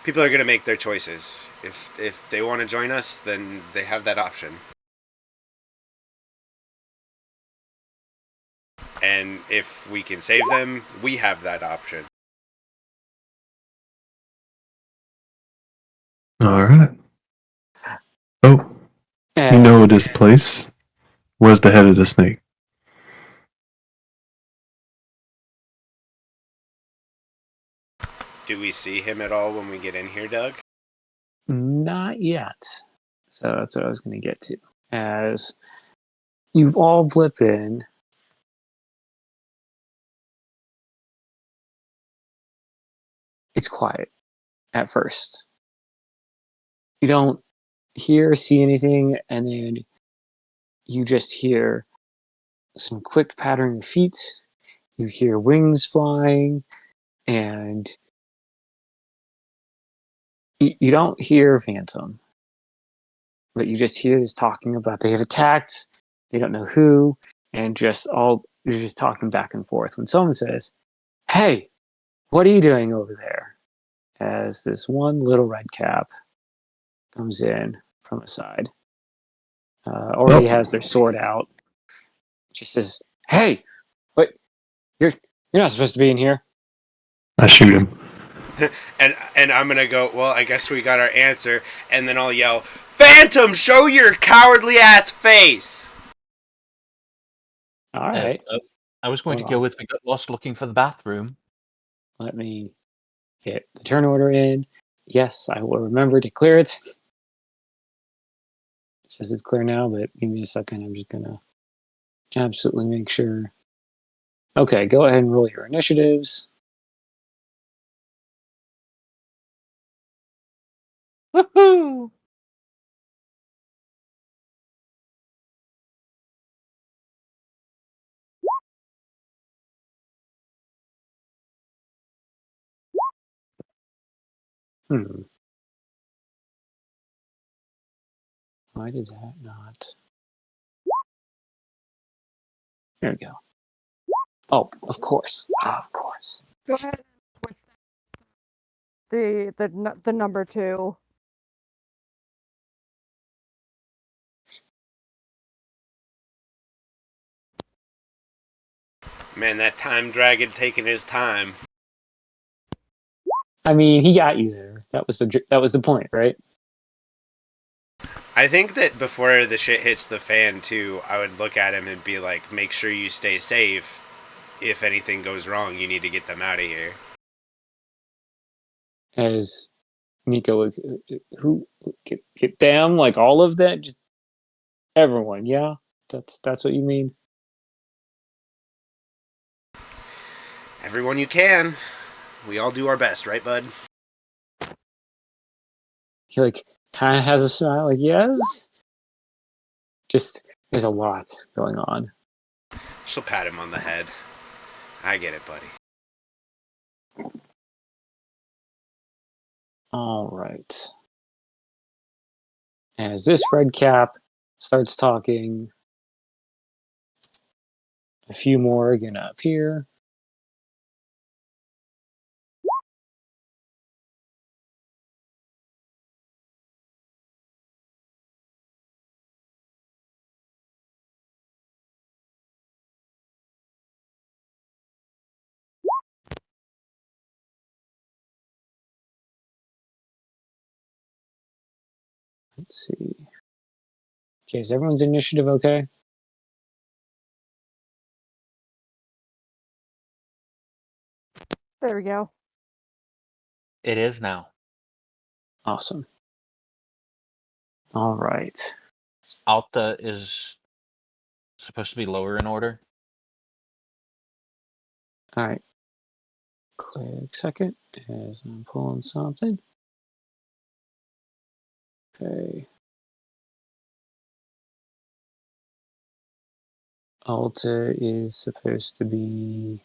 People are gonna make their choices. If they want to join us, then they have that option. And if we can save them, we have that option. All right. Oh, you know this place. Where's the head of the snake? Do we see him at all when we get in here, Doug? Not yet. So that's what I was going to get to. As you all blip in, it's quiet at first. You don't hear, see anything, and then you just hear some quick pattering of feet. You hear wings flying, and you don't hear Phantom, but you just hear this talking about they have attacked, they don't know who, and you're just talking back and forth. When someone says, "Hey, what are you doing over there?" As this one little red cap comes in from the side, already has their sword out. She says, "Hey, what? You're not supposed to be in here." I shoot him. and I'm gonna go, well, I guess we got our answer, and then I'll yell, Phantom, show your cowardly ass face! All right, I was going Hold to go on. with we got lost looking for the bathroom. Let me get the turn order in. Yes, I will remember to clear it. It says it's clear now, but give me a second. I'm just gonna absolutely make sure. Okay, go ahead and roll your initiatives. Woohoo! Why did that not? There we go. Oh, of course. Of course. Go ahead with the number 2. Man, that time dragon taking his time. I mean, he got you there. That was the point, right? I think that before the shit hits the fan, too, I would look at him and be like, make sure you stay safe. If anything goes wrong, you need to get them out of here. As Nico, like, who get them? Like all of that? Just everyone? Yeah, that's what you mean. Everyone you can. We all do our best, right, bud? He like kind of has a smile, like yes. Just there's a lot going on. She'll pat him on the head. I get it, buddy. All right. As this red cap starts talking, a few more are gonna appear. Let's see. Okay, is everyone's initiative okay? There we go. It is now. Awesome. All right. Alta is supposed to be lower in order. All right. Quick second as I'm pulling something. Okay. Alta is supposed to be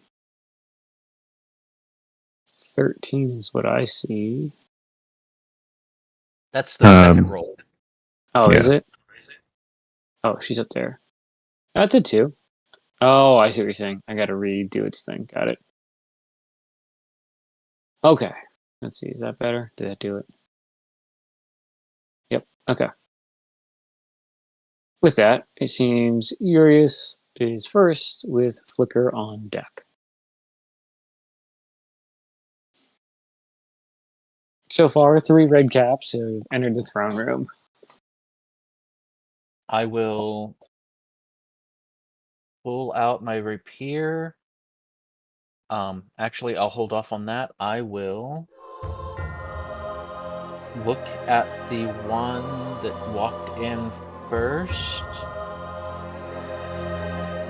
13 is what I see. That's the second roll. Oh, is Yeah. it? Oh, she's up there. That's a 2. Oh, I see what you're saying. I gotta redo its thing. Got it. Okay. Let's see. Is that better? Did that do it? Yep. Okay. With that, it seems Urius is first with Flicker on deck. So far, 3 red caps have entered the throne room. I will pull out my rapier. Actually, I'll hold off on that. I will look at the one that walked in first.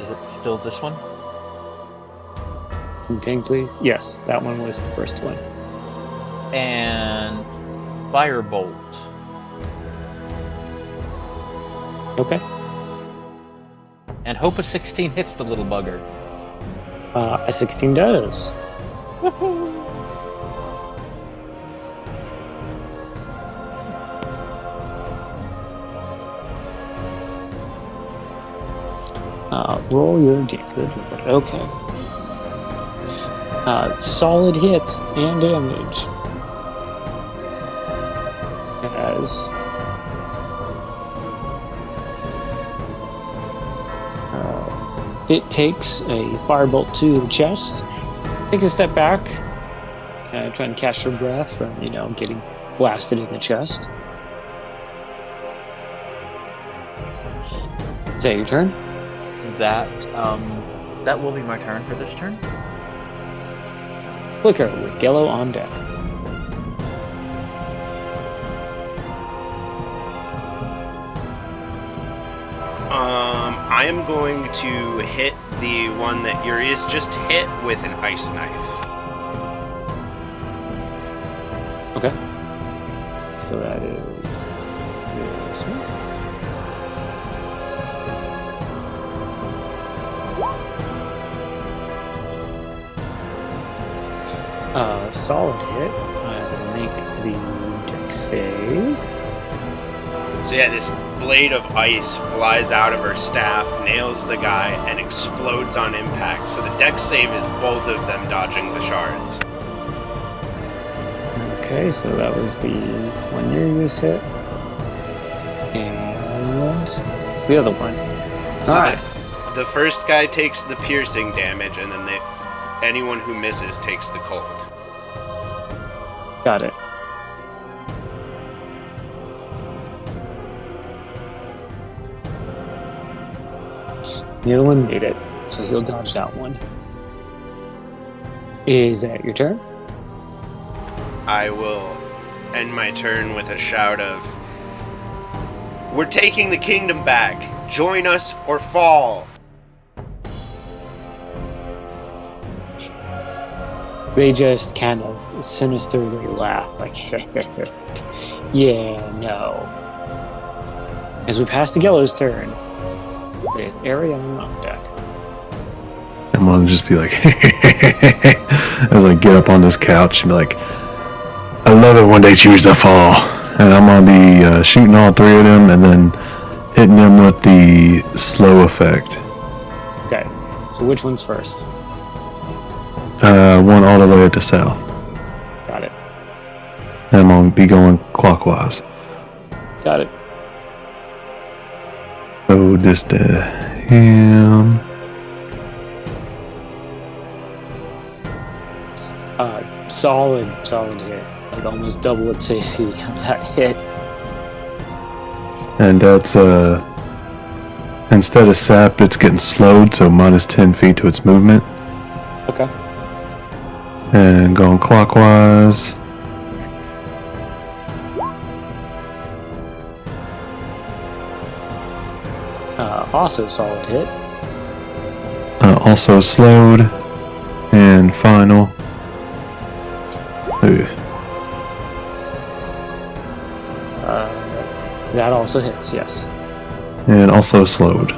Is it still this one? Can you ping, please? Yes, that one was the first one. And Firebolt. Okay. And hope a 16 hits the little bugger. A 16 does. Roll your good lord. Okay. Solid hits and damage. As it takes a firebolt to the chest, takes a step back, kind of trying to catch her breath from, getting blasted in the chest. Is that your turn? That will be my turn for this turn. Flicker with Gello on deck. I am going to hit the one that Urius just hit with an ice knife. Okay. So that is this one. Solid hit. I will make the deck save. So yeah, this blade of ice flies out of her staff, nails the guy, and explodes on impact. So the deck save is both of them dodging the shards. Okay, so that was the one Urius hit. And the other one. So Alright. the first guy takes the piercing damage, and then anyone who misses takes the cold. Got it. The other one made it, so he'll dodge that one. Is that your turn? I will end my turn with a shout of, "We're taking the kingdom back! Join us or fall!" They just kind of sinisterly laugh, like, yeah, no. As we pass to Geller's turn, with Ariana on deck. I'm gonna just be like, as I get up on this couch and be like, I love it when they choose to fall. And I'm gonna be shooting all three of them and then hitting them with the slow effect. Okay, so which one's first? One all the way to south. Got it. And I'm gonna be going clockwise. Got it. So this to him. Solid hit. Like almost double its AC on that hit. And that's instead of sap, it's getting slowed, so minus 10 feet to its movement. Okay. And going clockwise. Also solid hit. Also slowed. And final. Ooh. That also hits, yes. And also slowed.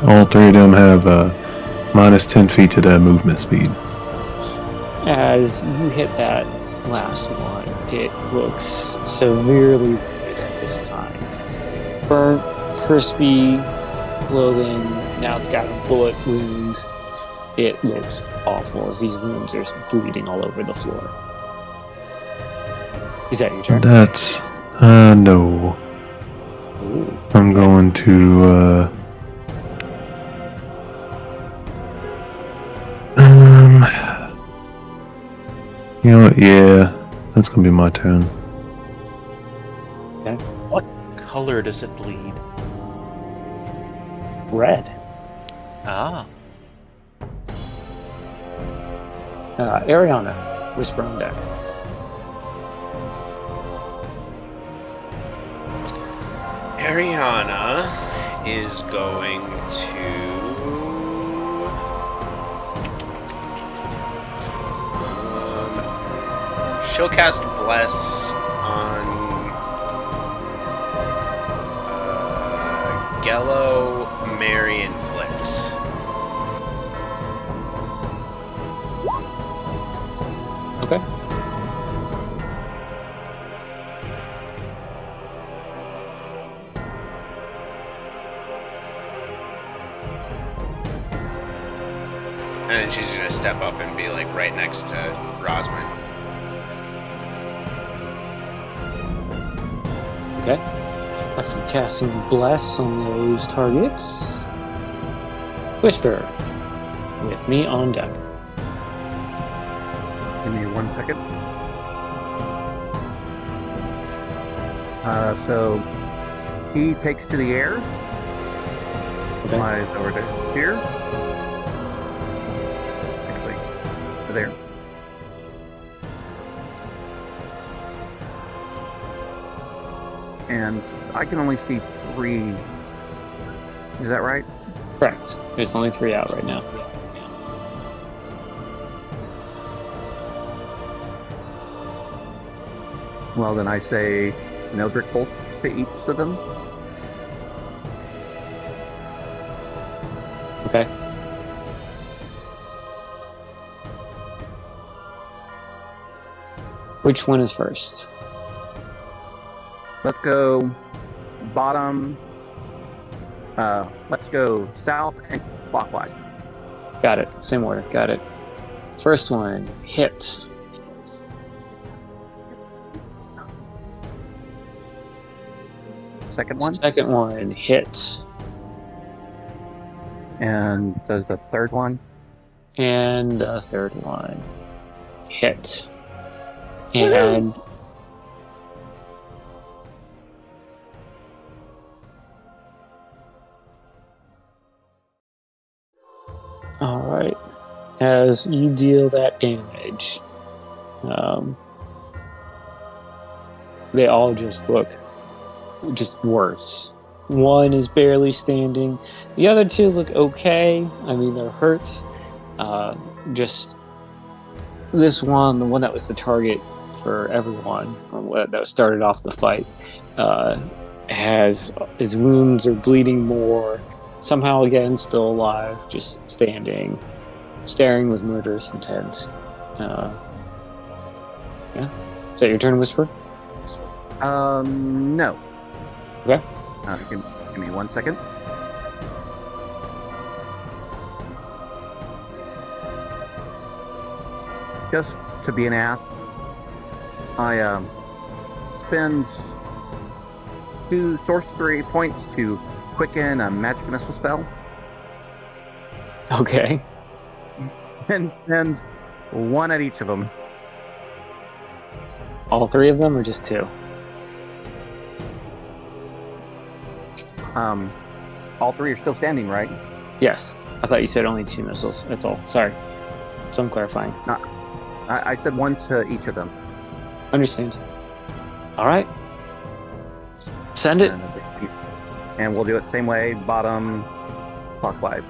All three of them have minus 10 feet to their movement speed. As you hit that last one, it looks severely wounded at this time. Burnt, crispy clothing, now it's got a bullet wound. It looks awful as these wounds are bleeding all over the floor. Is that your turn? That's no. Ooh, I'm going to you know what, yeah, that's gonna be my turn. okay. What color does it bleed? Red. Ah. Ariana, Whisper on deck. Ariana is going to she'll cast Bless on Gello, Mary, and Flix. Okay. And then she's gonna step up and be like right next to Rosman. Okay. After casting Bless on those targets, Whisper with me on deck. Give me 1 second. So he takes to the air. Okay. Flies over to here. Actually, to there. And I can only see 3. Is that right? Correct. There's only 3 out right now. Well, then I say an Eldritch Pulse to each of them. Okay. Which one is first? Let's go bottom. Let's go south and clockwise. Got it. Same order. Got it. First one, hit. Second one. Second one, hit. And does the third one? And the third one, hit. And All right. As you deal that damage, they all just look just worse. One is barely standing. The other two look okay. I mean, they're hurt. Just this one, the one that was the target for everyone, that started off the fight, has his wounds are bleeding more. Somehow, again, still alive, just standing, staring with murderous intent. Yeah. Is that your turn, Whisper? No. Okay. Give me 1 second. Just to be an ass, I spend 2 sorcery points to quicken a magic missile spell, Okay. and spend 1 at each of them. All 3 of them, or just 2? All 3 are still standing, right? Yes. I thought you said only 2 missiles. That's all. Sorry. So I'm clarifying. I said 1 to each of them. Understand. All right. Send it. And we'll do it the same way, bottom, clockwise.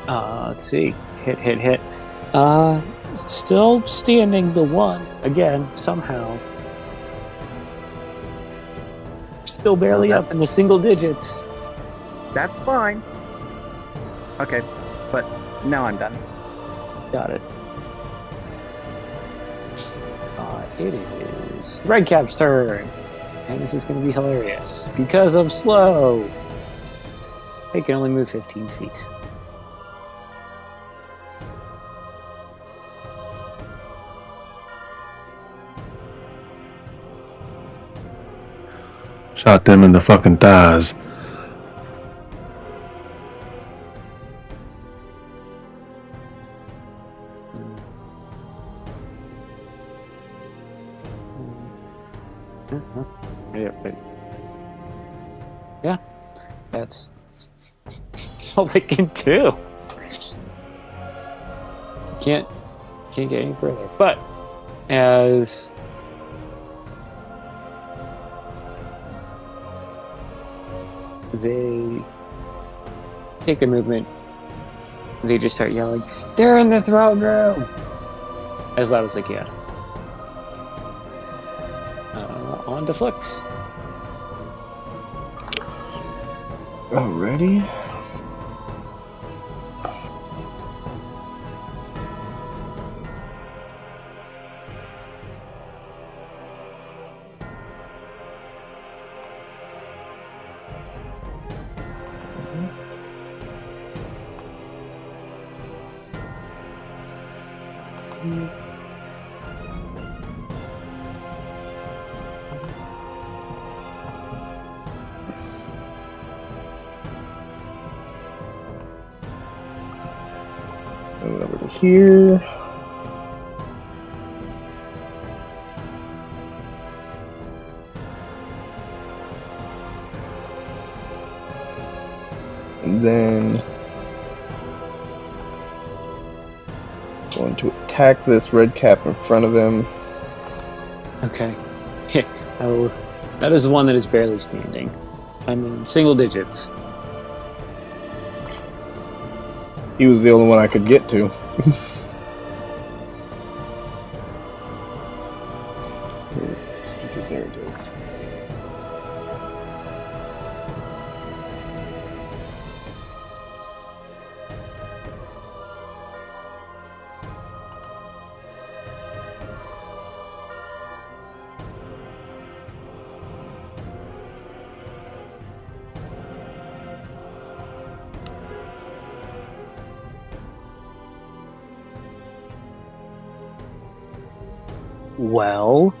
Let's see. Hit. Still standing, the one again somehow. Still barely up in the single digits. That's fine. Okay, but now I'm done. Got it. It is Redcap's turn, and this is going to be hilarious because of slow. They can only move 15 feet. Shot them in the fucking thighs. Yeah, that's all they can do. Can't get any further. But as they take the movement, they just start yelling, "They're in the throne room!" as loud as they can. On to Flix. Alrighty. Move over to here. And then going to attack this red cap in front of him. Okay. Oh, that is the one that is barely standing. I mean, single digits. He was the only one I could get to. There it is. Well,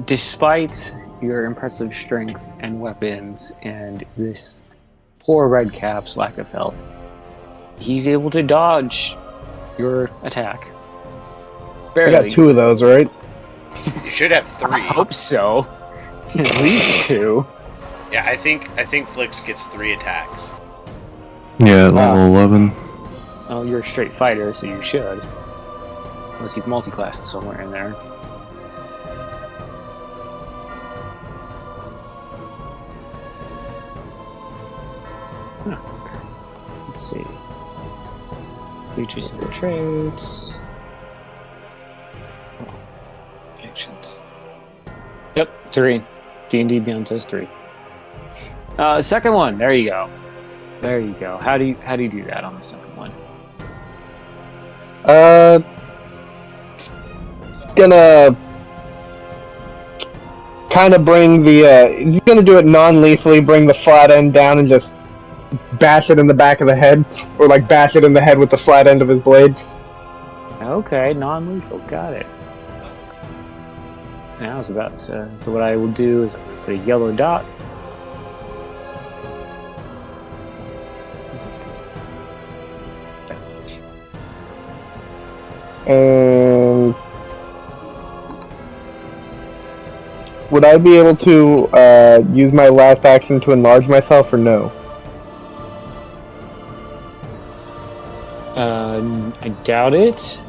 despite your impressive strength and weapons and this poor red cap's lack of health, he's able to dodge your attack. Barely. I got 2 of those, right? You should have 3. I hope so. At least 2. Yeah, I think Flix gets 3 attacks. Yeah, at level 11. Oh, you're a straight fighter, so you should. Unless you've multi-classed somewhere in there. Huh. Let's see. Features and traits. Oh, actions. Yep, 3. D&D Beyond says 3. Second one. There you go. There you go. How do you do that on the second one? Gonna kind of bring the. He's gonna do it non-lethally. Bring the flat end down and just bash it in the back of the head, or like bash it in the head with the flat end of his blade. Okay, non-lethal. Got it. Now I was about to. So what I will do is I'm going to put a yellow dot. And would I be able to use my last action to enlarge myself, or no? I doubt it.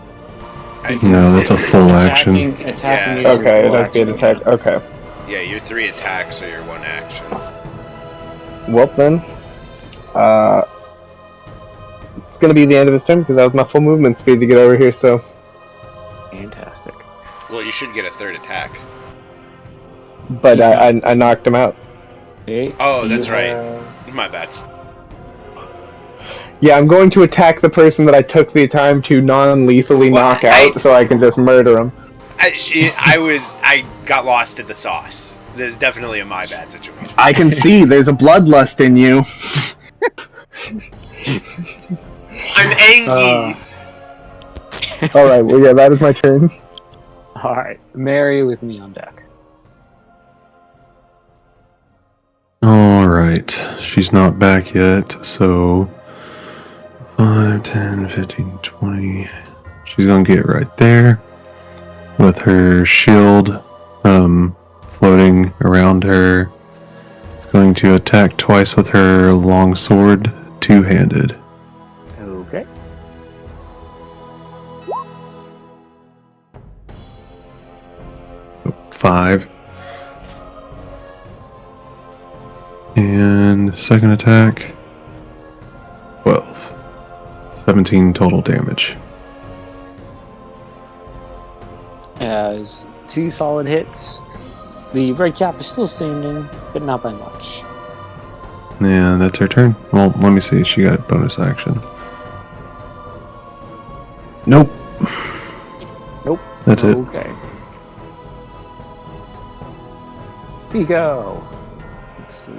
No, that's a full action. Attacking Yeah. is your Okay, full it'd be an action. attack. Okay. Yeah, your 3 attacks are your 1 action. Well then, it's gonna be the end of his turn because that was my full movement speed to get over here. So Fantastic. Well, you should get a 3rd attack. but I knocked him out. Okay, Oh, do that's you right. have- My bad. Yeah, I'm going to attack the person that I took the time to non-lethally Well, knock out, so I can just murder him. I got lost in the sauce. There's definitely a my bad situation. I can see there's a bloodlust in you. I'm angry. All right, well, yeah, that is my turn. All right, Mary with me on deck. All right. She's not back yet, so 5, 10, 15, 20. She's going to get right there with her shield floating around her. She's going to attack twice with her long sword, two-handed. Okay. Five. And second attack, 12. 17 total damage. As 2 solid hits, the red cap is still standing, but not by much. And that's her turn. Well, let me see. She got bonus action. Nope. Nope. That's it. Okay. Here you go. Let's see.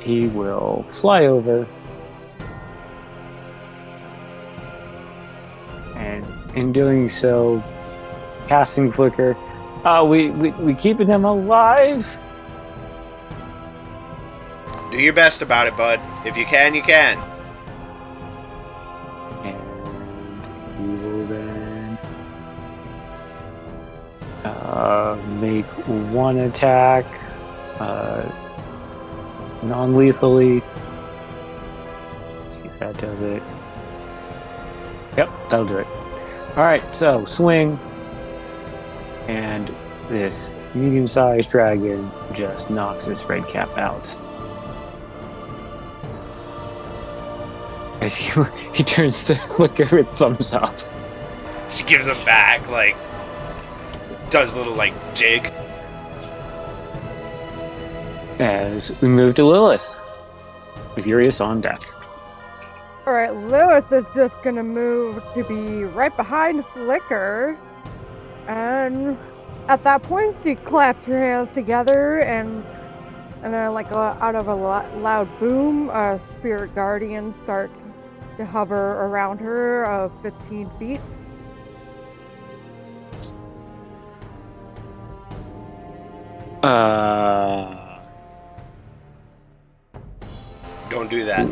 He will fly over, and in doing so, casting flicker. We keeping him alive. Do your best about it, bud. If you can, you can. And he will then make 1 attack, non-lethally. Let's see if that does it. Yep, that'll do it. Alright, so swing. And this medium-sized dragon just knocks this red cap out. As he turns to Flicker with thumbs up. She gives him back, like, does a little, like, jig. As we move to Lilith, with Urias on deck. Alright, Lilith is just gonna move to be right behind Flicker. And at that point, she claps her hands together and then, like, out of a loud boom, a spirit guardian starts to hover around her 15 feet. Don't do that.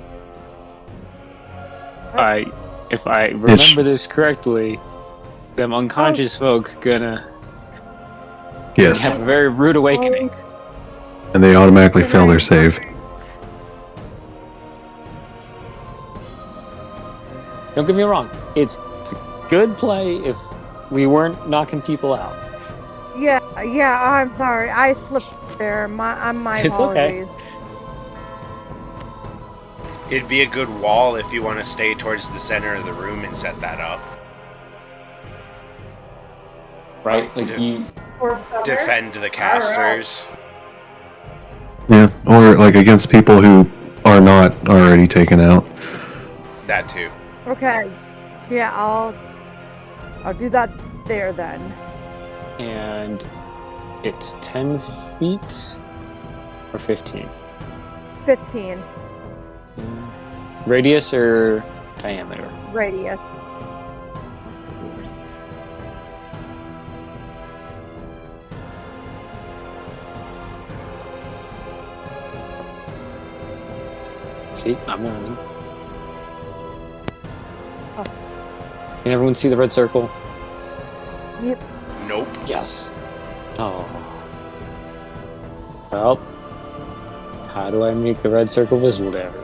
If I remember this correctly, them unconscious folk gonna Yes. have a very rude awakening. And they automatically fail their save. Don't get me wrong. It's a good play if we weren't knocking people out. Yeah, I'm sorry. I slipped there. My It's okay. apologies. It'd be a good wall if you want to stay towards the center of the room and set that up. Right? Like you Defend the casters. Yeah, or like against people who are not already taken out. That too. Okay. Yeah, I'll do that there then. and it's 10 feet or 15? 15 Radius or diameter? radius. See, I'm learning. Oh. Can everyone see the red circle? Yep. Nope. Yes. Oh. Well, how do I make the red circle visible to everyone?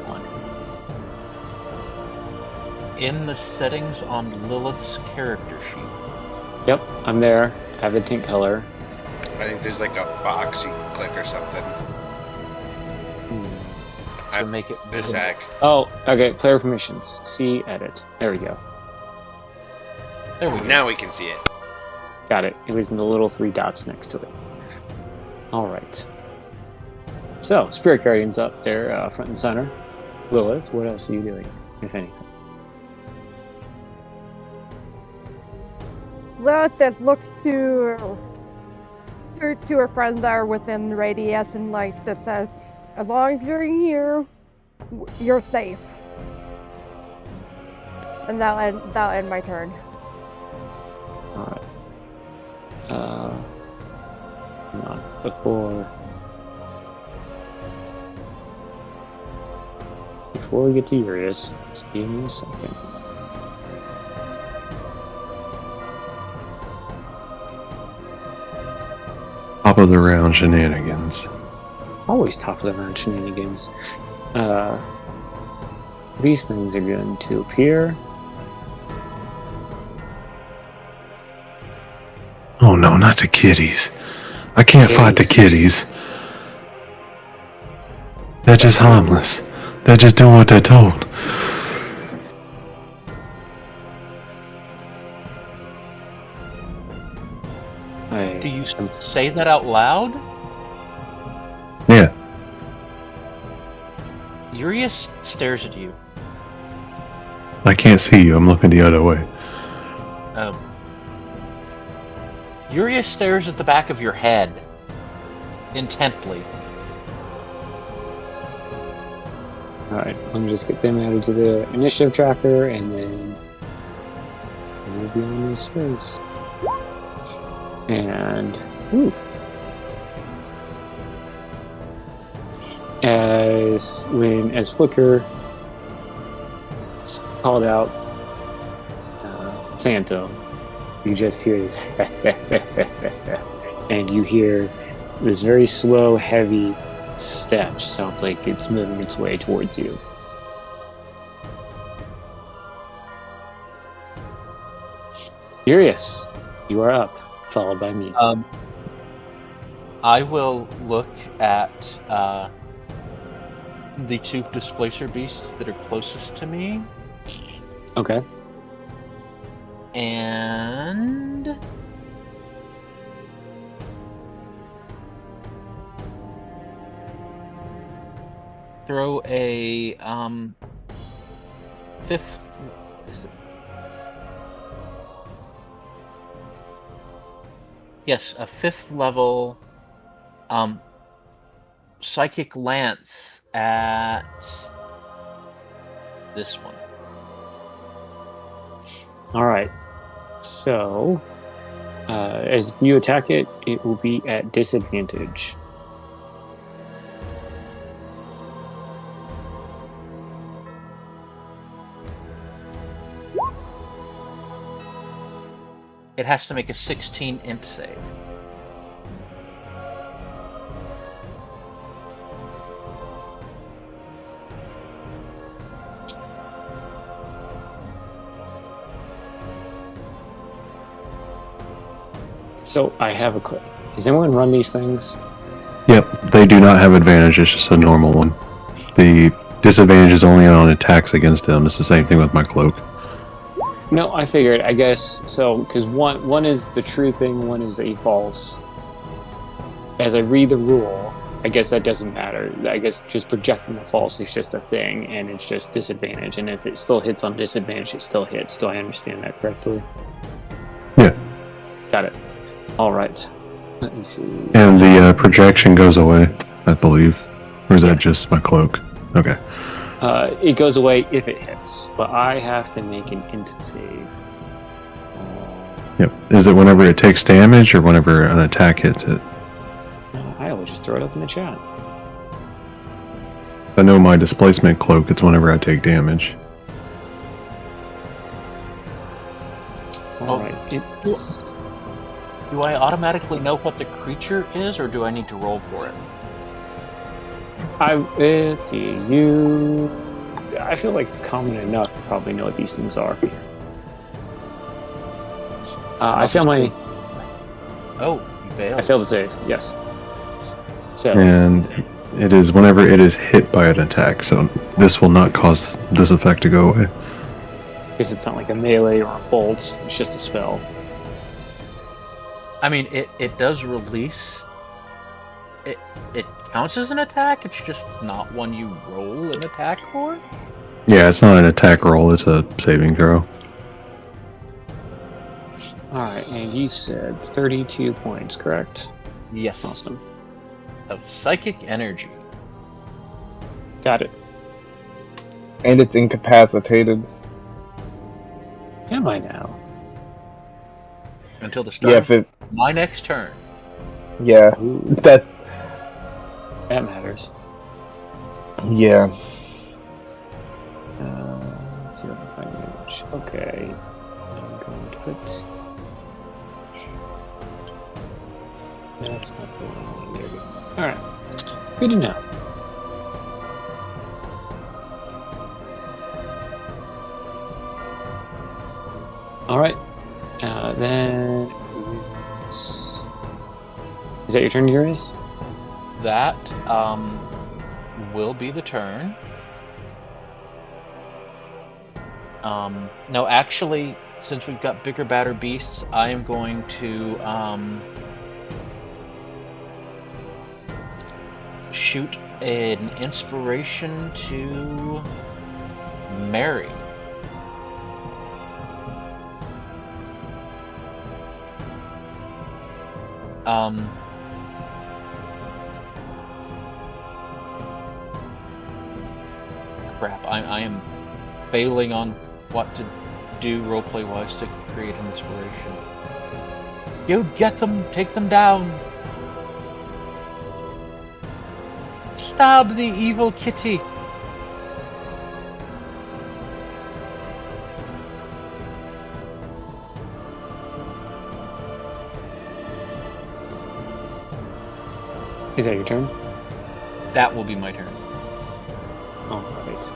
In the settings on Lilith's character sheet. Yep, I'm there. I have a tint color. I think there's like a box you can click or something. To make it This visible. hack. Oh, okay. Player permissions. See, edit. There we go. There we go. Now we can see it. Got it. It was in the little 3 dots next to it. All right. So, Spirit Guardian's up there, front and center. Lilith, what else are you doing, if anything? Lilith just looks to her friends that are within radius and like just says, as long as you're here, you're safe. And that'll end my turn. All right. Hang on. Before we get to Urius, just give me a second. Top of the round shenanigans. Always top of the round shenanigans. These things are going to appear. Oh no, not the kitties. I can't fight the kitties. They're just harmless. They're just doing what they're told. Do you say that out loud? Yeah. Urius stares at you. I can't see you. I'm looking the other way. Urius stares at the back of your head. Intently. Alright, let me just get them added to the initiative tracker, and then we'll be on this space. And ooh. As Flicker called out Phantom, you just hear this and you hear this very slow, heavy steps. Sounds like it's moving its way towards you. Urius, you are up, followed by me. I will look at the 2 displacer beasts that are closest to me. Okay. And throw a 5th. Is it? Yes, a 5th level psychic lance at this one. All right. So, as you attack it, it will be at disadvantage. has to make a 16 int save. So I have a question. Does anyone run these things? Yep, they do not have advantage. It's just a normal one. The disadvantage is only on attacks against them. It's the same thing with my cloak. No, I figured. I guess so because one is the true thing, one is a false. As I read the rule, I guess that doesn't matter. I guess just projecting the false is just a thing, and it's just disadvantage. And if it still hits on disadvantage, it still hits. Do I understand that correctly? Yeah. Got it. All right. Let me see. And the projection goes away, I believe. Or is that just my cloak? Okay. It goes away if it hits, but I have to make an int save. Yep. Is it whenever it takes damage or whenever an attack hits it? I will just throw it up in the chat. I know my displacement cloak, it's whenever I take damage. All right. Do I automatically know what the creature is, or do I need to roll for it? Let's see. I feel like it's common enough to probably know what these things are. I failed my. Oh, you failed. I failed the save. Yes. So. And it is whenever it is hit by an attack, so this will not cause this effect to go away. Because it's not like a melee or a bolt. It's just a spell. I mean, it does release. It counts as an attack. It's just not one you roll an attack for. Yeah, it's not an attack roll. It's a saving throw. All right, and you said 32 points, correct? Yes. Awesome. Of psychic energy. Got it. And it's incapacitated. Am I now? Until the start of my next turn. Yeah, Ooh, that matters. Yeah. Let's see if I can find damage. Okay. I'm going to put. That's not the one. There we go. Alright. Good to know. Alright. Then. Is that your turn, Urias? That will be the turn. No, actually, since we've got bigger, badder beasts, I am going to shoot an inspiration to Mary. Crap, I am failing on what to do roleplay wise to create an inspiration. You get them, take them down. Stab the evil kitty. Is that your turn? That will be my turn. Alright.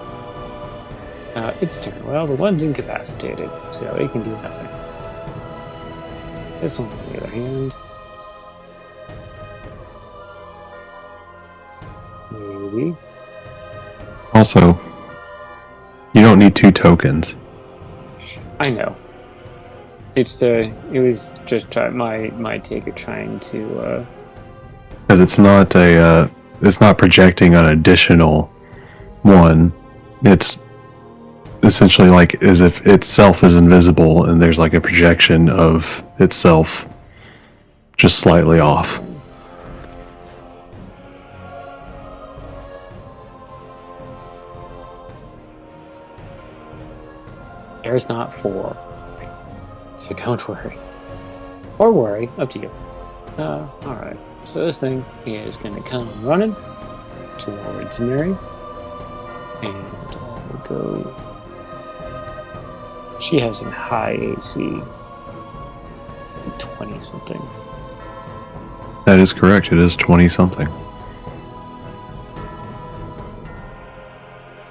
Its turn. Well, the one's incapacitated, so it can do nothing. This one, on the other hand. Maybe. Also, you don't need 2 tokens. I know. It was just my take of trying to. Because it's not projecting an additional one. It's essentially like as if itself is invisible and there's like a projection of itself just slightly off. There's not 4. So don't worry. Or worry, up to you. Alright. So this thing is going to come running towards Mary. And I'll go. She has a high AC. like 20 something. That is correct. It is 20 something.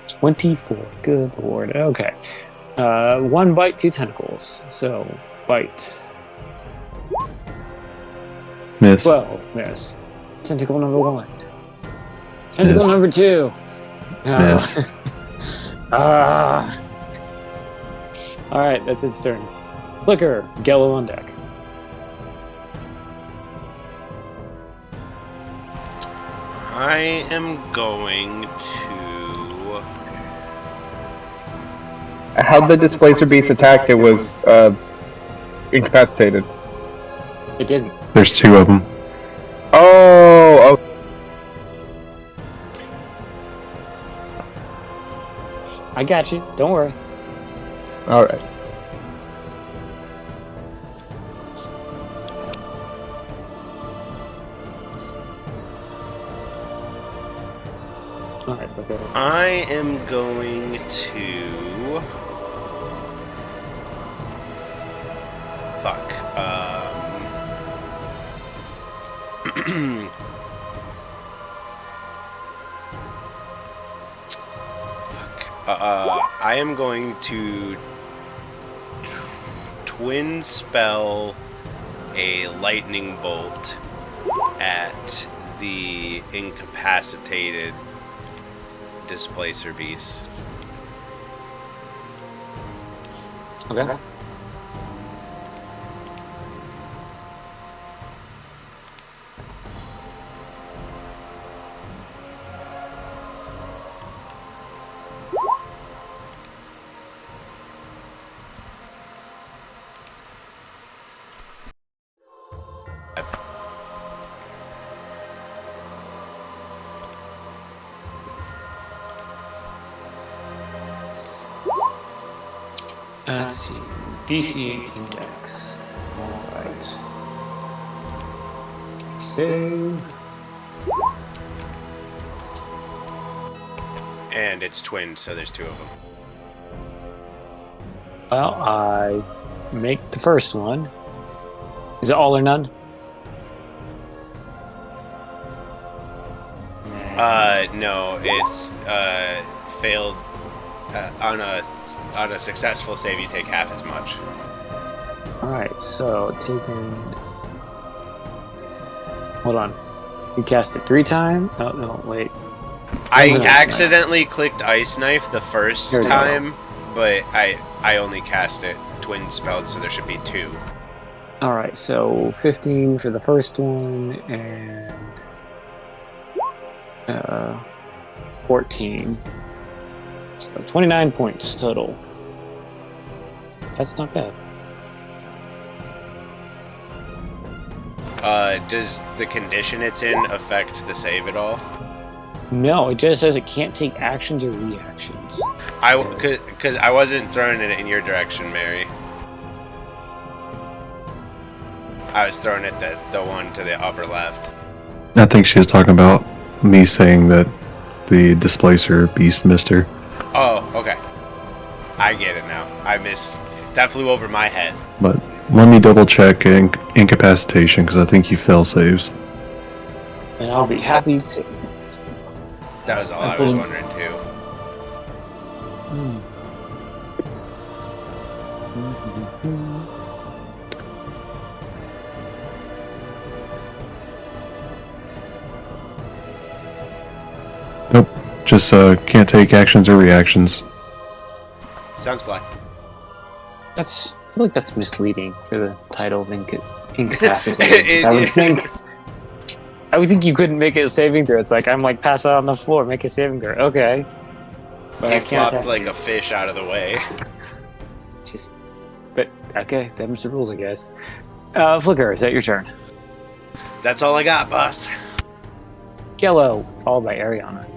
24. Good lord. Okay. 1 bite, 2 tentacles. So, bite. Miss. 12. Miss. Tentacle number 1. Tentacle Miss. number 2. Miss. Alright, that's its turn. Flicker. Gello on deck. I am going to. How'd the displacer beast attack? It was incapacitated. It didn't. There's 2 of them. Oh. I got you. Don't worry. All right. Alright, Flicker. I am going to. Fuck. I am going to twin spell a lightning bolt at the incapacitated displacer beast. Okay. Let's see. DC 18 dex. Alright. Save. And it's twin, so there's 2 of them. Well, I make the first one. Is it all or none? No, it's failed. On a successful save, you take half as much. Alright, so taking. Hold on. You cast it 3 times? Oh, no, wait. I Ice accidentally clicked Ice Knife the first There you time, but I only cast it twin spelled, so there should be 2. Alright, so 15 for the first one, and 14. So 29 points total. That's not bad. Does the condition it's in affect the save at all? No, it just says it can't take actions or reactions. Because I wasn't throwing it in your direction, Mary. I was throwing it the one to the upper left. I think she was talking about me saying that the displacer beast missed her. Oh, okay. I get it now. I missed. That flew over my head. But let me double check incapacitation because I think you fail saves. And I'll be happy to. That was all I was wondering too. Nope. Just can't take actions or reactions. Sounds fly. I feel like that's misleading for the title of incapacitated. I would think you couldn't make it a saving throw. It's like I'm like pass out on the floor, make a saving throw. Okay. But He I can't flopped like a fish out of the way. But okay, them's the rules, I guess. Flicker, is that your turn? That's all I got, boss. Gello, followed by Ariana.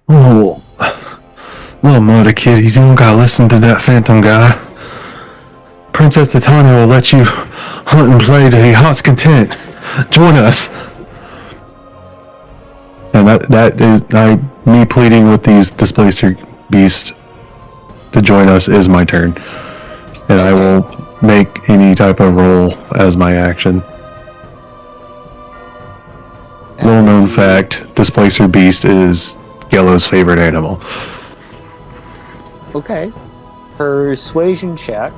Oh, little mother kitties, you don't gotta listen to that phantom guy. Princess Titania will let you hunt and play to your heart's content. Join us. And that is me pleading with these displacer beasts to join us is my turn. And I will make any type of roll as my action. Little known fact, Displacer Beast is Yellow's favorite animal. Okay. Persuasion check.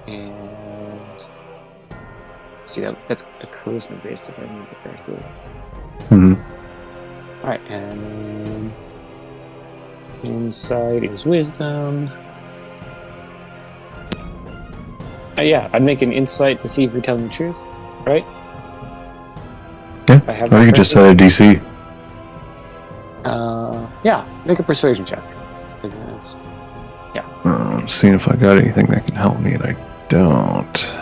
And see that's a charisma based if I remember correctly. Alright, and insight is wisdom. Yeah, I'd make an insight to see if you're telling the truth, right? Yeah, I have or you could just set a DC. Yeah, make a persuasion check. I'm seeing if I got anything that can help me, and I don't.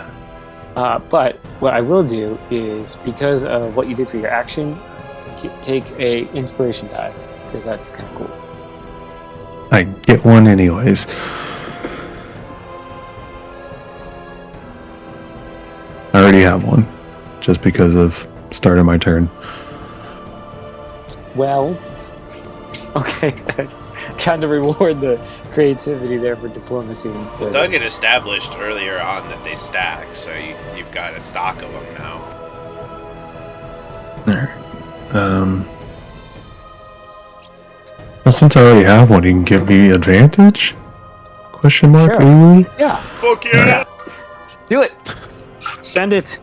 But what I will do is, because of what you did for your action, take a inspiration die, because that's kind of cool. I get one anyways. I already have one, just because of starting my turn. Well, okay. Trying to reward the creativity there for diplomacy instead. Well, Doug had established earlier on that they stack, so you've got a stock of them now. Alright. Well, since I already have one, you can give me advantage? Question mark? Sure. Ooh. Yeah. Fuck yeah! Do it. Send it.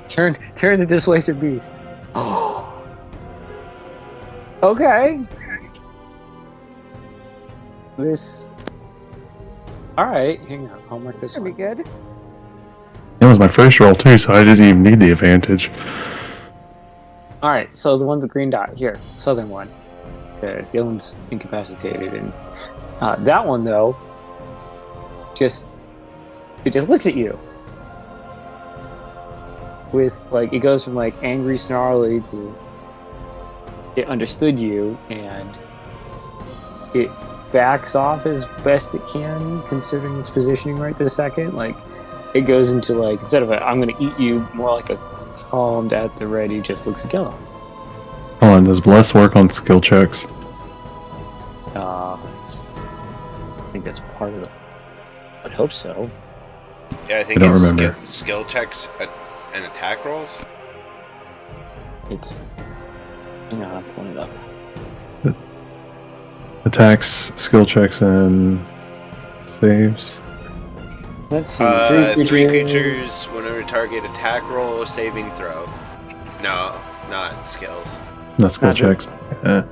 Turn the Displacer Beast. Oh. Okay. This. All right. Hang on. I'll mark this That'd be one. good. It was my first roll too, so I didn't even need the advantage. All right. So the one with the green dot here, southern one, because the other one's incapacitated, and that one though, just looks at you with like, it goes from like angry, snarly to it understood you, and it backs off as best it can, considering its positioning right this second. Like, it goes into like, instead of a "I'm gonna eat you," more like a calmed, at the ready, just looks at Yellow. Hold on, does Bless work on skill checks? I think that's part of it. I'd hope so. Yeah, I think I don't it's remember. skill checks and attack rolls. It's, hang on, I'm pulling it up. Attacks, skill checks, and saves. Let's see. Three creatures, whenever target attack roll, saving throw. No, not skills. Not skill Not good. checks. Yeah.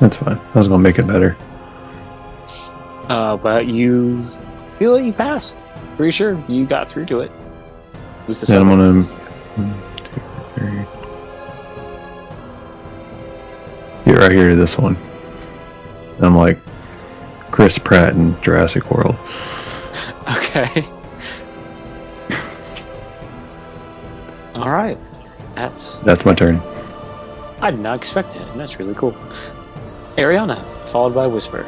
That's fine. I was gonna make it better. But you feel like you passed. Pretty sure you got through to it. It was the Then I'm southern. gonna 1, 2, 3. Get right here to this one. I'm like Chris Pratt in Jurassic World. Okay. All right. That's my turn. I did not expect it, and that's really cool. Ariana, followed by Whisper.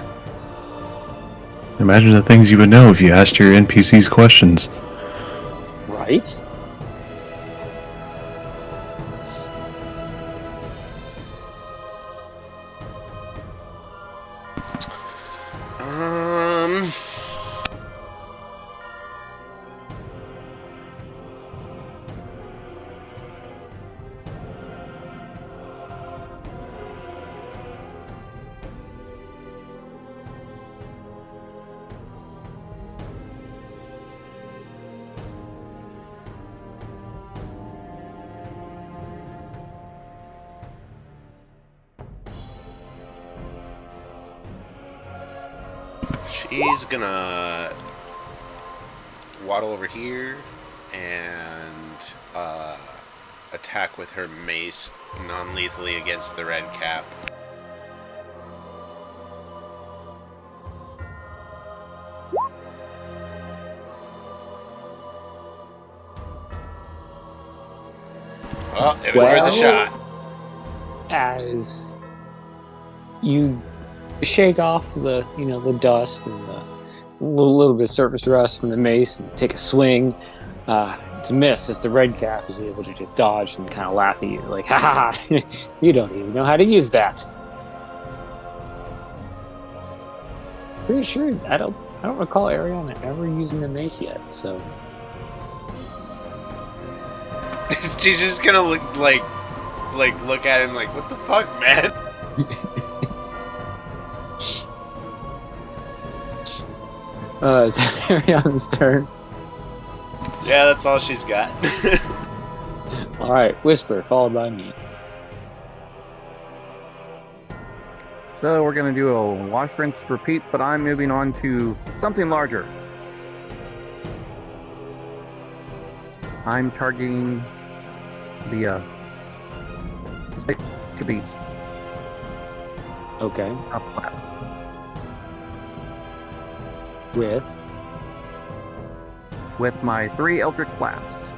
Imagine the things you would know if you asked your NPCs questions. Right? She's gonna waddle over here and attack with her mace non-lethally against the red cap. Well, it was worth a shot. As you shake off the the dust and the little bit of surface rust from the mace and take a swing, it's a miss as the red cap is able to just dodge and kind of laugh at you like, ha ha ha, you don't even know how to use that. pretty sure I don't recall Ariana ever using the mace yet. So She's just gonna look look at him like, what the fuck, man? it's Ariana's turn. Yeah, that's all she's got. All right, Whisper, followed by me. So we're going to do a wash, rinse, repeat, but I'm moving on to something larger. I'm targeting the Spectre Beast. Okay. Up left. With my 3 Eldritch Blasts.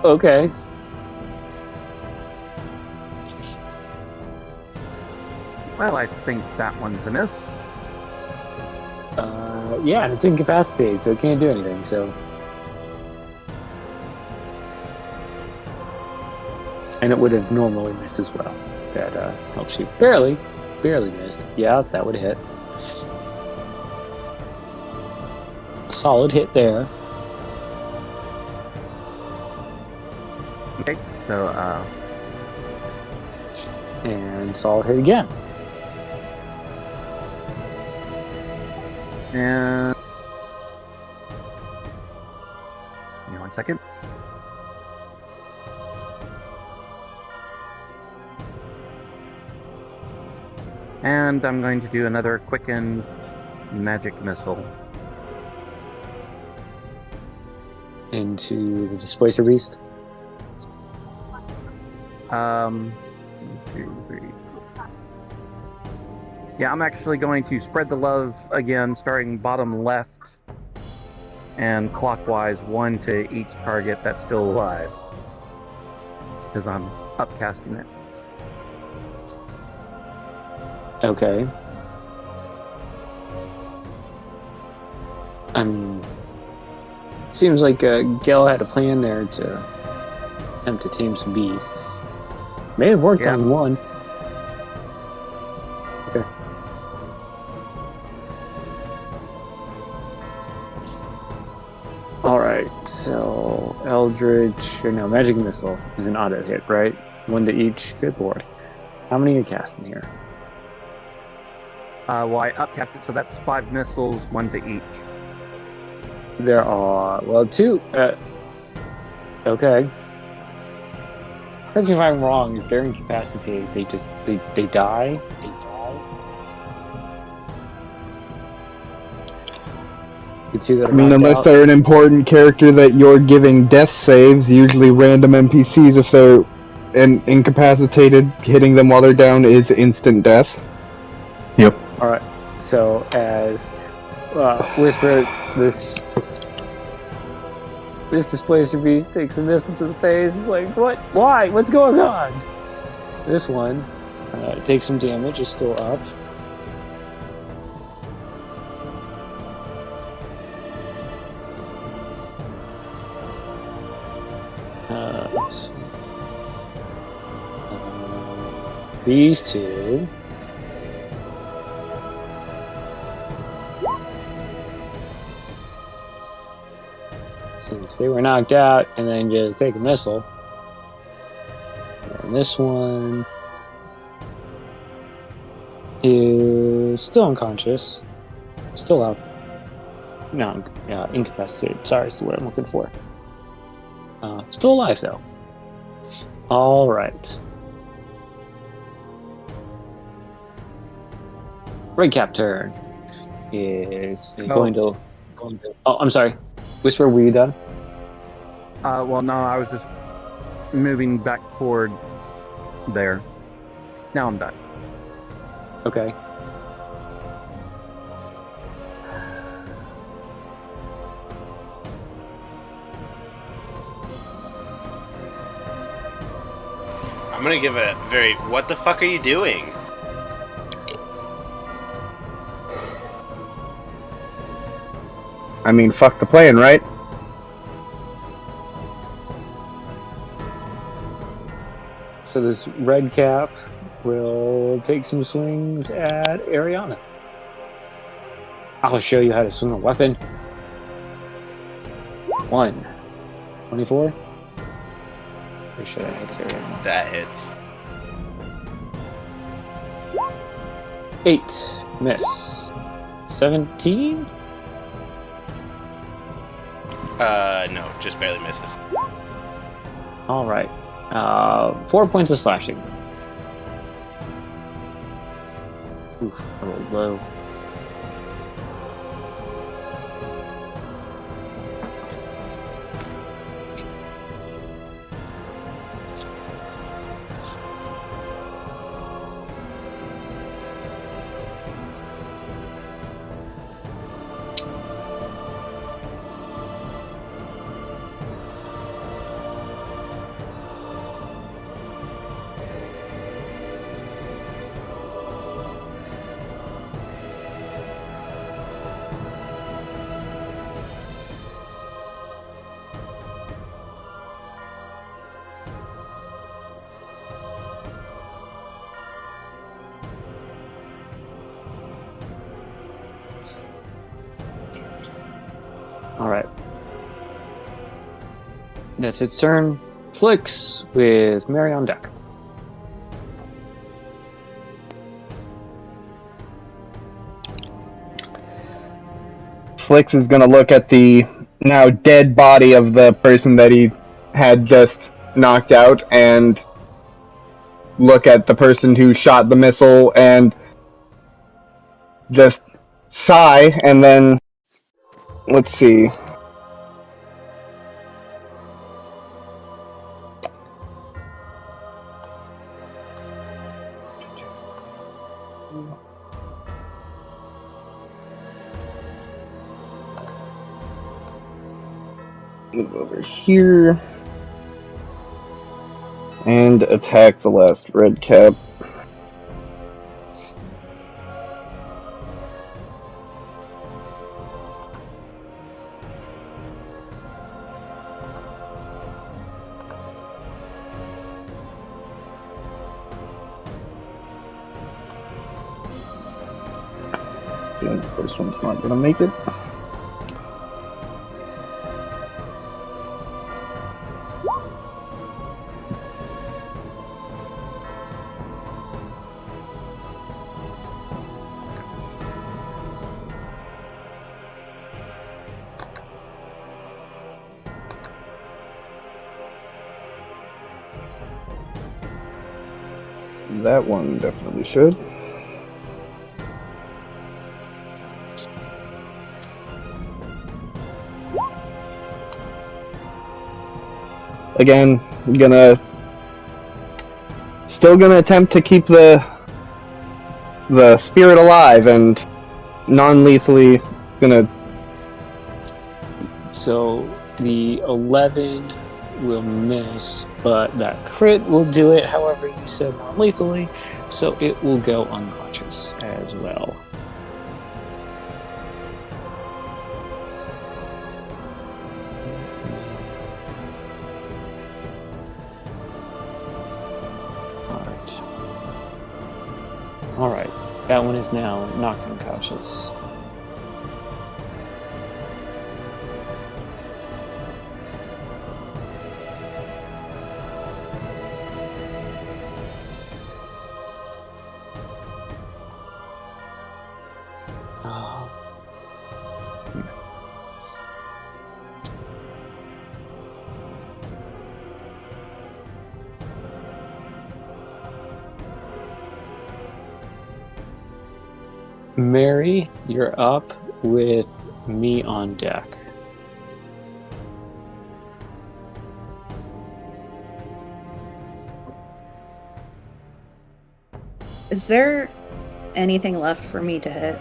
Okay. Well, I think that one's a miss. Yeah, and it's incapacitated, so it can't do anything. So, and it would have normally missed as well. That helps you. Barely missed. Yeah, that would hit. Solid hit there. Okay, so And solid hit again. and give me 1 second. And I'm going to do another quickened magic missile. Into the Displacer Beast. 1, 2, 3, 4. Yeah, I'm actually going to spread the love again, starting bottom left and clockwise, 1 to each target that's still alive, because I'm upcasting it. Okay. Seems like Gale had a plan there to attempt to tame some beasts. May have worked on one. Okay. Alright, so Magic Missile is an auto hit, right? 1 to each. Good lord. How many are you casting here? Well, I upcast it, so that's 5 missiles, 1 to each. There are, 2. Okay. Correct me if I'm wrong. If they're incapacitated, they die. They die. You see that? I mean, unless they're an important character that you're giving death saves, usually random NPCs, if they're incapacitated, hitting them while they're down is instant death. Yep. All right. So as Whisper, this Displacer Beast takes a missile to the face. It's like, what? Why? What's going on? This one takes some damage. Is still up. Let's see. These two. Since they were knocked out, and then just take a missile. And this one is still unconscious. Still up. No, incapacitated. Sorry, is the word I'm looking for. Still alive, though. All right. Red Cap turn is going to. Oh, I'm sorry. Whisper, were you done? Well, no, I was just moving back toward there. Now I'm done. Okay. I'm gonna give a very, what the fuck are you doing? I mean, fuck the plan, right? So this Red Cap will take some swings at Ariana. I'll show you how to swing a weapon. 1. 24? Pretty sure that hits it right now. That hits. 8. Miss. 17? No, just barely misses. Alright. 4 points of slashing. Oof, a little low. Alright. That's its turn. Flix with Mary on deck. Flix is gonna look at the now dead body of the person that he had just knocked out and look at the person who shot the missile and just sigh, and then let's see. Move over here and attack the last red cap. I think the first one's not gonna make it. That one definitely should. Again, still gonna attempt to keep the spirit alive and non-lethally gonna. So the 11 will miss, but that crit will do it. However, you said non-lethally, so it will go unconscious as well. Alright, that one is now knocked unconscious. Mary, you're up with me on deck. Is there anything left for me to hit?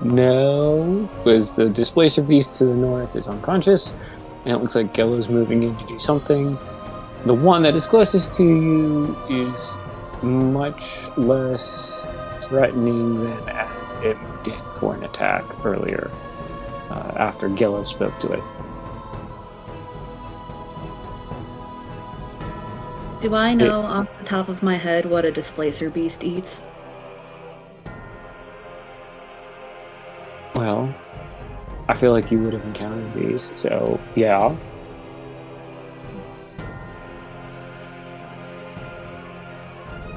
No, was the displacer beast to the north is unconscious, and it looks like Gello's moving in to do something. The one that is closest to you is much less threatening than as it moved in for an attack earlier, after Gello spoke to it. Do I know off the top of my head what a displacer beast eats? Well, I feel like you would have encountered these, so yeah.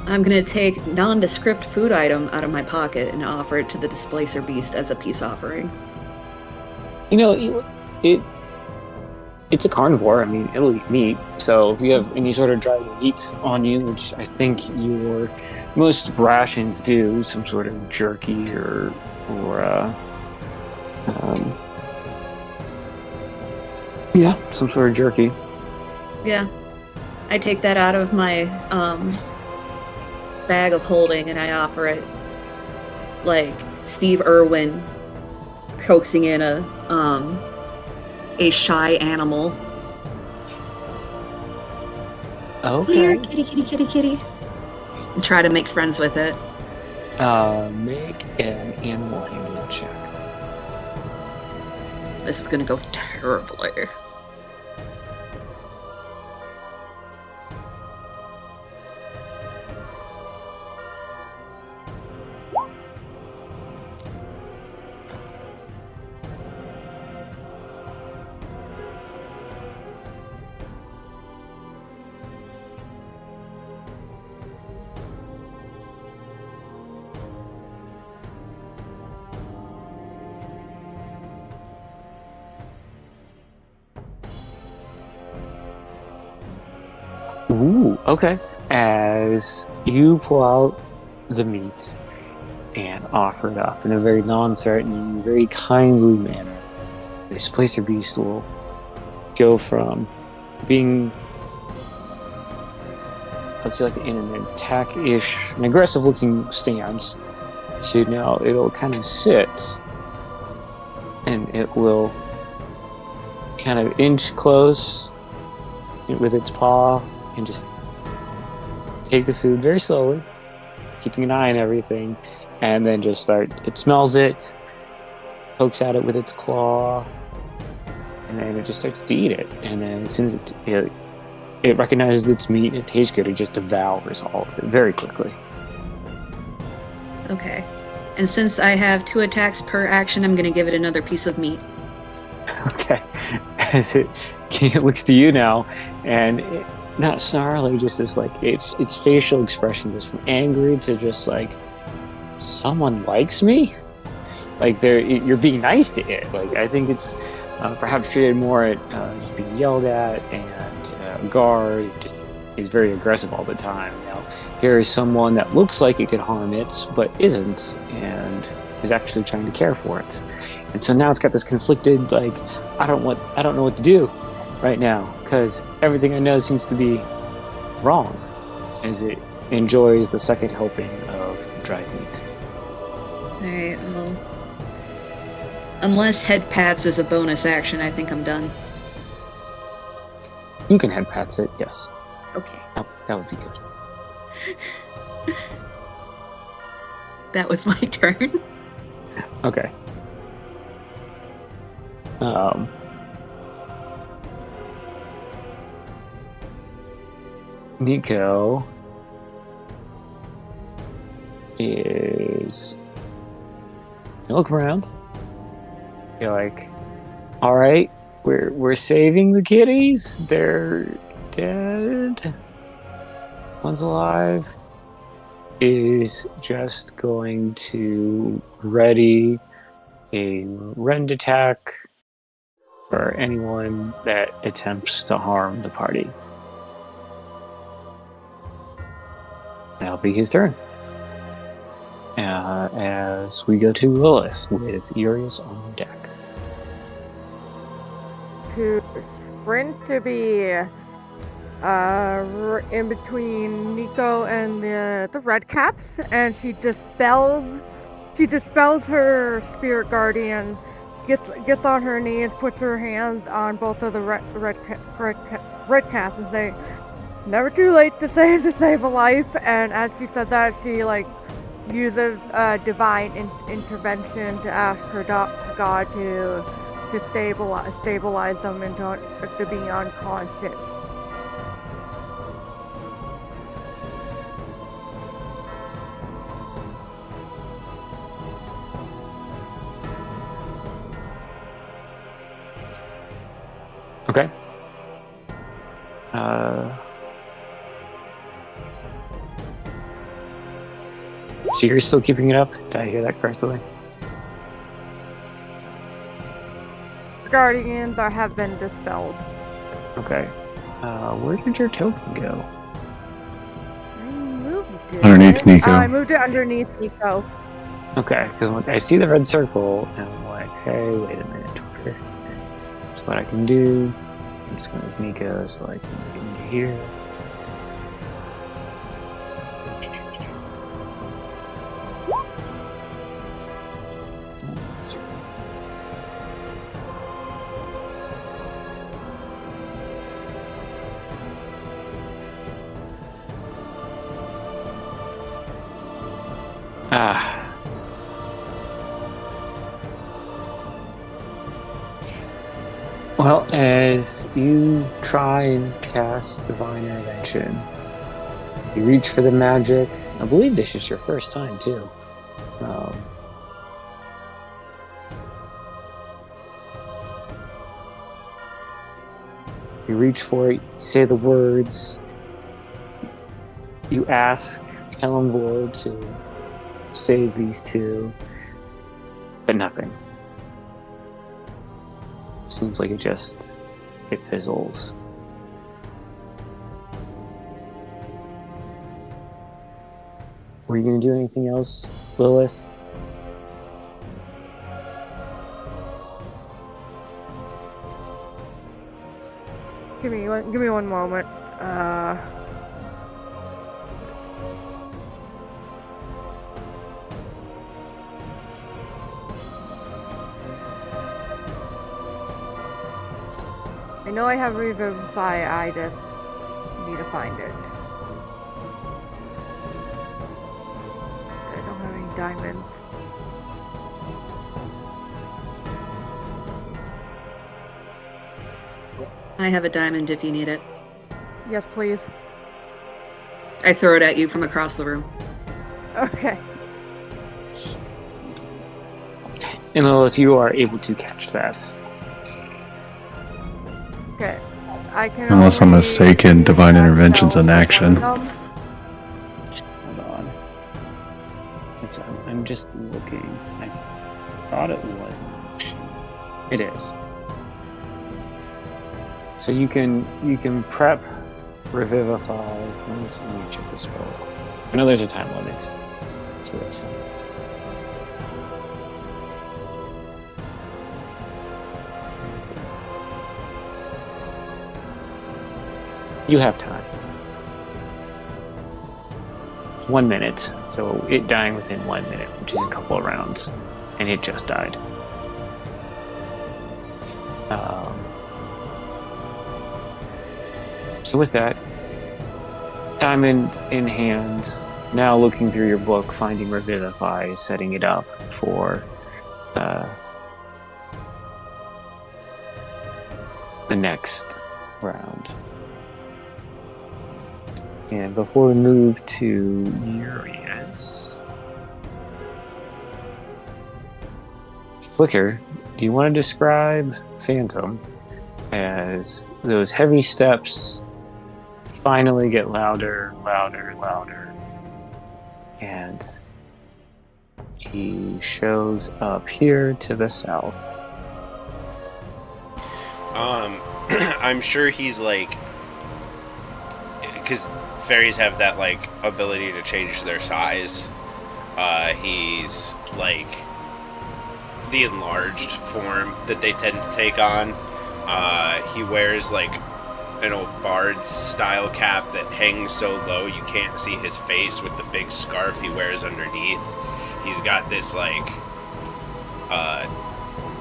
I'm gonna take nondescript food item out of my pocket and offer it to the displacer beast as a peace offering. You know, it's a carnivore. I mean, it'll eat meat. So if you have any sort of dried meat on you, which I think your most rations do, some sort of jerky or yeah, some sort of jerky. Yeah. I take that out of my bag of holding and I offer it like Steve Irwin coaxing in a shy animal. Okay. Here, kitty, kitty, kitty, kitty. And try to make friends with it. Make an animal handling check. This is gonna go terribly. Ooh, okay. As you pull out the meat and offer it up in a very non-threatening, very kindly manner, the displacer beast will go from being, let's say, like in an attack-ish, an aggressive-looking stance, to now it'll kind of sit, and it will kind of inch close with its paw and just take the food very slowly, keeping an eye on everything, and then just start. It smells it, pokes at it with its claw, and then it just starts to eat it. And then as soon as it recognizes its meat and it tastes good, it just devours all of it very quickly. Okay. And since I have 2 attacks per action, I'm gonna give it another piece of meat. Okay. As it looks to you now, and not snarly, just this like its facial expression goes from angry to just like, someone likes me. Like you're being nice to it. Like I think it's perhaps treated more at just being yelled at and guard. Just is very aggressive all the time. Now here is someone that looks like it could harm it, but isn't, and is actually trying to care for it. And so now it's got this conflicted like, I don't know what to do right now, because everything I know seems to be wrong, as it enjoys the second helping of dried meat. Alright, well, unless head pats is a bonus action, I think I'm done. You can head pats it, yes. Okay. That would be good. That was my turn. Okay. Nico is you look around. You're like, all right, we're saving the kitties. They're dead. One's alive. Is just going to ready a rend attack for anyone that attempts to harm the party. That'll be his turn. As we go to Lilith with Urius on deck. To sprint to be in between Nico and the red caps, and she dispels her spirit guardian, gets on her knees, puts her hands on both of the red caps, and say, "Never too late to save a life." And as she said that, she like uses divine intervention to ask her god to stabilize them into being unconscious. Okay. So you're still keeping it up? Did I hear that correctly? Guardians have been dispelled. Okay. Where did your token go? I moved it. Underneath Nico. I moved it underneath Nico. Okay, because I see the red circle, and I'm like, hey, wait a minute. That's what I can do. I'm just going to make Nico so I can get into here. Ah. Well, as you try and cast Divine Intervention, you reach for the magic. I believe this is your first time, too. You reach for it, you say the words, you ask Kellenvor to save these two, but nothing. Seems like it fizzles. Were you going to do anything else, Lilith? Give me one moment. I know I have Revivify, I just need to find it. I don't have any diamonds. I have a diamond if you need it. Yes, please. I throw it at you from across the room. Okay. And Lilith, you are able to catch that. Okay. I can Unless I'm only mistaken, use Divine that Intervention's spell an for action. one of them. Hold on. I'm just looking. I thought it was an action. It is. So you can prep Revivify. Let me check this spell. I know there's a time limit to it. You have time. It's 1 minute, so it dying within 1 minute, which is a couple of rounds, and it just died. So with that, diamond in hand, now looking through your book, finding Revivify, setting it up for the next round. And before we move to Urias, Flicker, do you want to describe Phantom as those heavy steps finally get louder, and he shows up here to the south? I'm sure he's like, because fairies have that like ability to change their size. He's like the enlarged form that they tend to take on. He wears like an old bard's style cap that hangs so low you can't see his face with the big scarf he wears underneath. He's got this like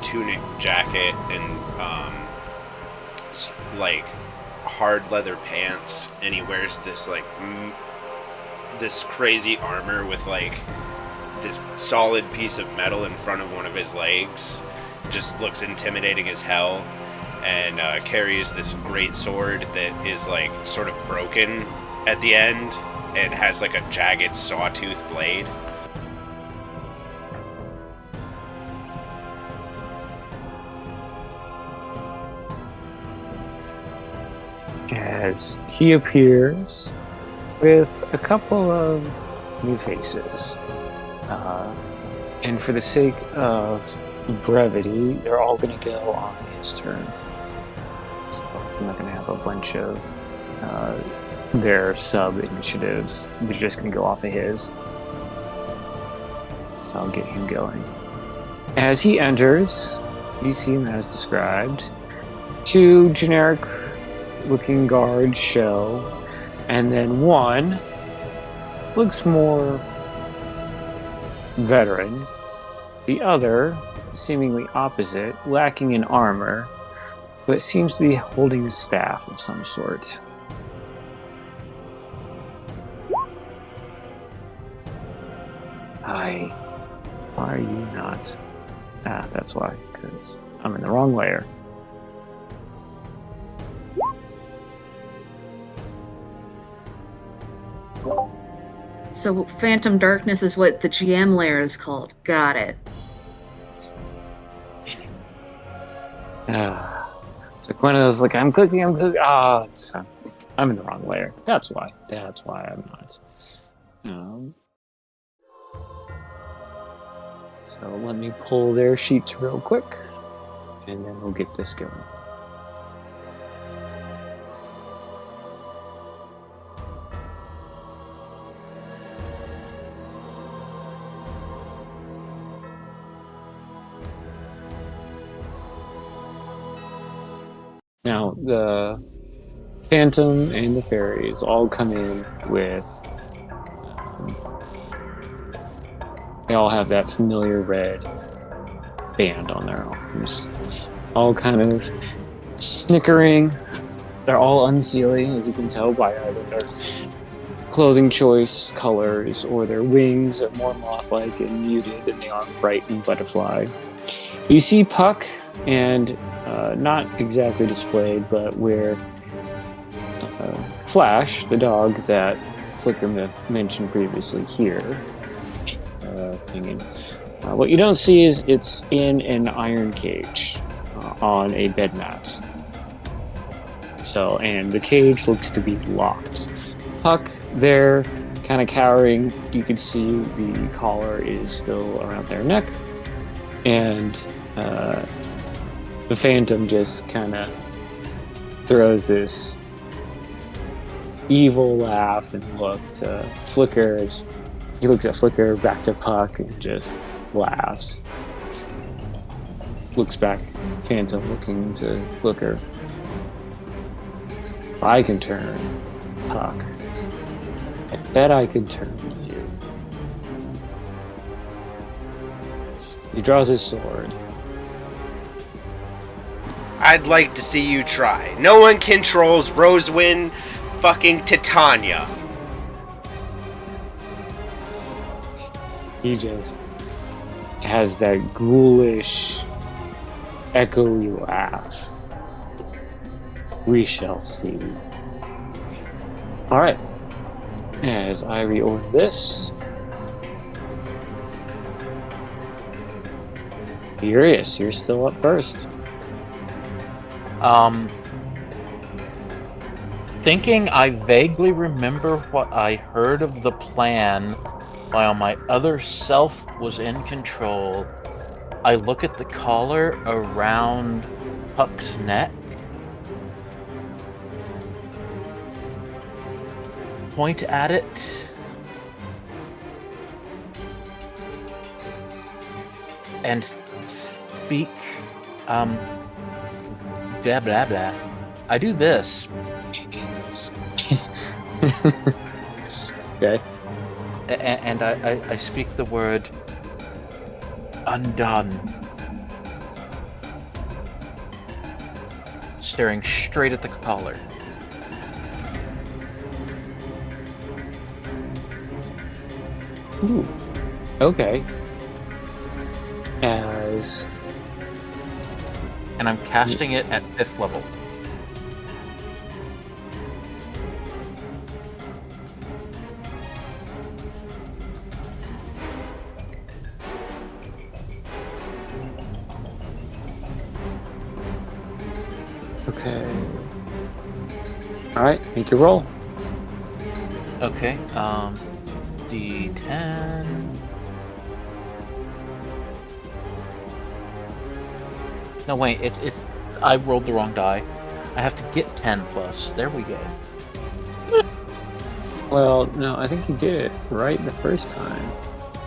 tunic jacket and like hard leather pants, and he wears this like this crazy armor with like this solid piece of metal in front of one of his legs. Just looks intimidating as hell, and carries this great sword that is like sort of broken at the end and has like a jagged sawtooth blade. as he appears with a couple of new faces. And for the sake of brevity, they're all going to go on his turn. So I'm not going to have a bunch of their sub-initiatives. They're just going to go off of his. So I'll get him going. As he enters, you see him as described. 2 generic-looking guards show, and then one looks more veteran. The other, seemingly opposite, lacking in armor, but seems to be holding a staff of some sort. Why are you not? That's why, because I'm in the wrong layer. So Phantom Darkness is what the GM layer is called. Got it. It's like one of those, like, I'm cooking. So I'm in the wrong layer. That's why I'm not. So let me pull their sheets real quick, and then we'll get this going. Now, the Phantom and the Fairies all come in with... they all have that familiar red band on their arms. All kind of snickering. They're all unseelie, as you can tell by either their clothing choice, colors, or their wings are more moth-like and muted, and they aren't bright and butterfly. You see Puck, and not exactly displayed, but where Flash, the dog that Flicker mentioned previously here, what you don't see is it's in an iron cage on a bed mat. So, and the cage looks to be locked. Puck there, kind of cowering. You can see the collar is still around their neck, and the Phantom just kind of throws this evil laugh and look to Flicker as he looks at Flicker, back to Puck, and just laughs. Looks back, Phantom looking to Flicker. If I can turn Puck, I bet I could turn you. He draws his sword. I'd like to see you try. No one controls Rosewind fucking Titania. He just has that ghoulish, echoey laugh. We shall see. Alright. As I reorder this, Furious, you're still up first. Thinking I vaguely remember what I heard of the plan while my other self was in control, I look at the collar around Puck's neck, point at it, and speak, blah blah blah. I do this. Okay. And I speak the word undone. Staring straight at the collar. Ooh. Okay. As... and I'm casting it at 5th level. Okay. All right, make your roll. Okay. D10. No, wait. It's. I rolled the wrong die. I have to get 10 plus. There we go. Well, no, I think you did it right the first time.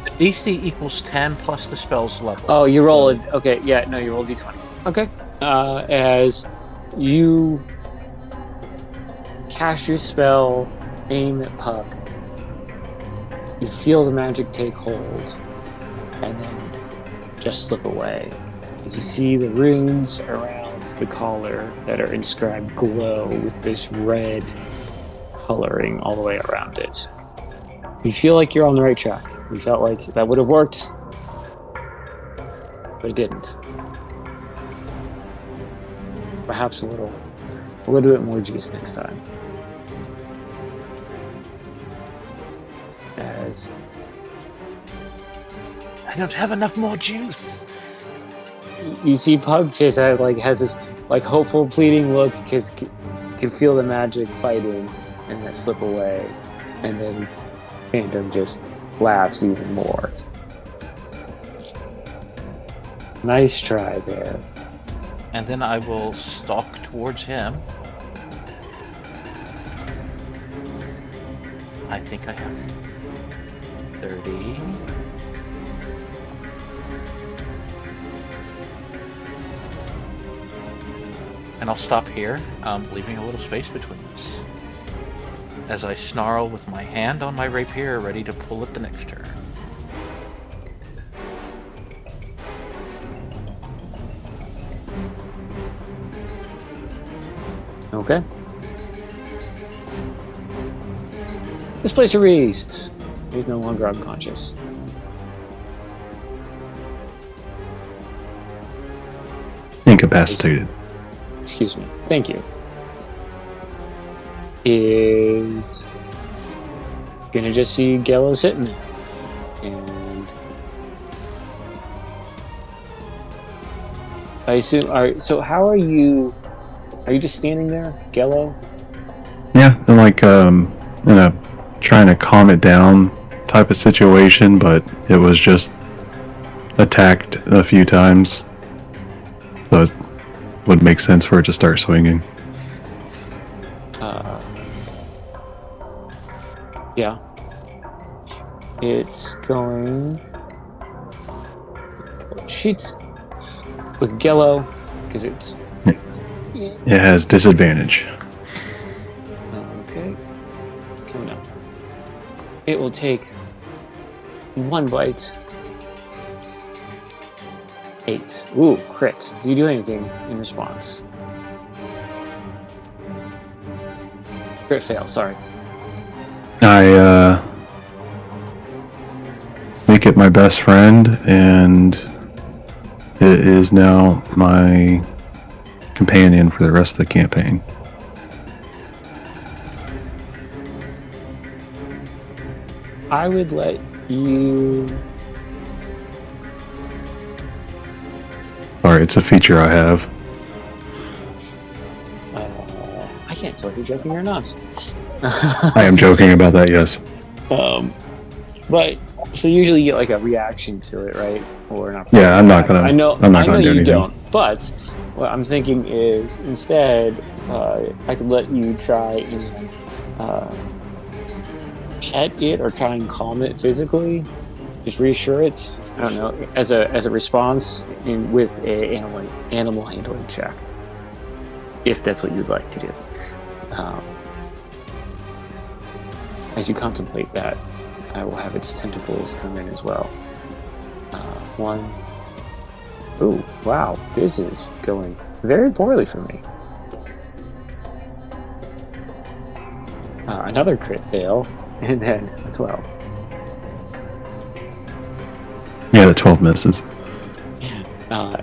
The DC equals 10 plus the spell's level. Oh, you roll it. Okay, yeah, no, you roll d20. Okay. As you cast your spell, aim at Puck, you feel the magic take hold, and then just slip away. As you see the runes around the collar that are inscribed glow with this red coloring all the way around it. You feel like you're on the right track. You felt like that would have worked, but it didn't. Perhaps a little bit more juice next time. As I don't have enough more juice. you see Pug has this like hopeful, pleading look, because can feel the magic fighting, and then slip away, and then Phantom just laughs even more. Nice try there. And then I will stalk towards him. I think I have 30. And I'll stop here, leaving a little space between us, as I snarl with my hand on my rapier, ready to pull it the next turn. Okay. Displacer Beast. He's no longer unconscious. Incapacitated. Excuse me. Thank you. Is gonna just see Gello sitting there. And I assume, so how are you just standing there, Gello? Yeah, and like in a trying to calm it down type of situation, but it was just attacked a few times, so it would make sense for it to start swinging. Yeah. It's going. Sheets with Gello, because it's. It has disadvantage. Okay. Coming up. It will take one bite. 8. Ooh, crit. Do you do anything in response? Crit fail, sorry. I make it my best friend, and it is now my companion for the rest of the campaign. I would let you. Sorry, it's a feature I have. I can't tell if you're joking or not. I am joking about that, yes. But so usually you get like a reaction to it, right? Or not? Yeah, I'm not gonna. I know. I'm not I know gonna do you anything. don't. But what I'm thinking is instead, I could let you try and pet it or try and calm it physically. Just reassure it. I don't know, as a response with a animal handling check, if that's what you'd like to do. As you contemplate that, I will have its tentacles come in as well. 1. Ooh, wow, this is going very poorly for me. Another crit fail, and then a 12. Yeah, the 12 misses.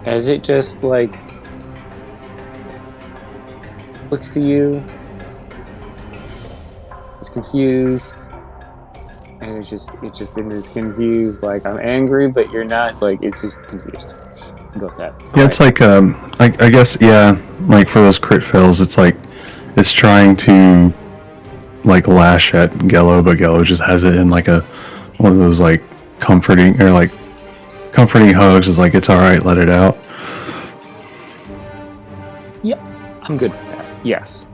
As it just like looks to you, it's confused, and it's just in this confused, like, I'm angry, but you're not, like, it's just confused. Go with that. Yeah, it's like I guess, yeah, like for those crit fails, it's like It's trying to like lash at Gello, but Gello just has it in like one of those like comforting hugs. Is like, it's all right, let it out. Yep, I'm good with that. Yes,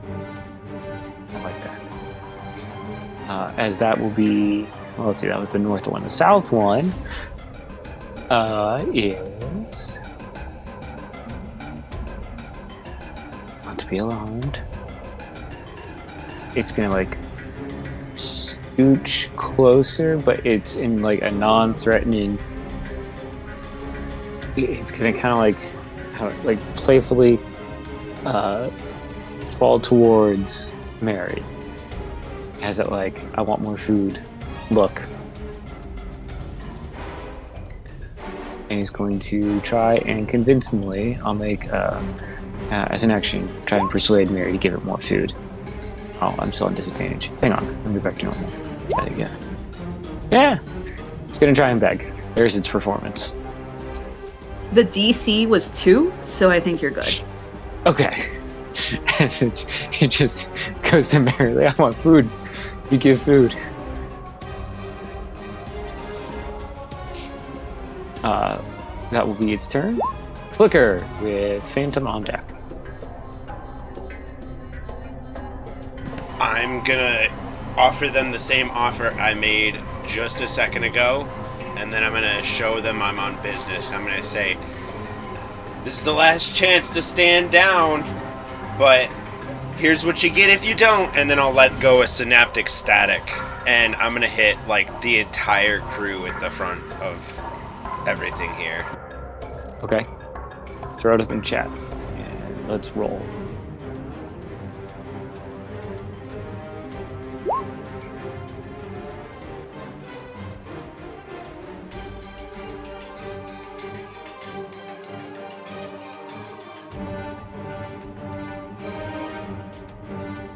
I like that. As that will be. Well, let's see. That was the north one. The south one is not to be alarmed. It's gonna like scooch closer, but it's in like a non-threatening. It's gonna kind of like playfully fall towards Mary. As it like, I want more food. Look. And he's going to try and convincingly, I'll make as an action, try and persuade Mary to give it more food. Oh, I'm still on disadvantage. Hang on, let me go back to normal. Yeah. It's gonna try and beg. There's its performance. The DC was 2, so I think you're good. Okay. It just goes to Mary, like, I want food. You give food. That will be its turn. Flicker with Phantom on deck. I'm gonna offer them the same offer I made just a second ago, and then I'm gonna show them I'm on business. I'm gonna say, this is the last chance to stand down, but here's what you get if you don't, and then I'll let go of Synaptic Static, and I'm gonna hit like the entire crew at the front of everything here. Okay. Throw it up in chat. And let's roll.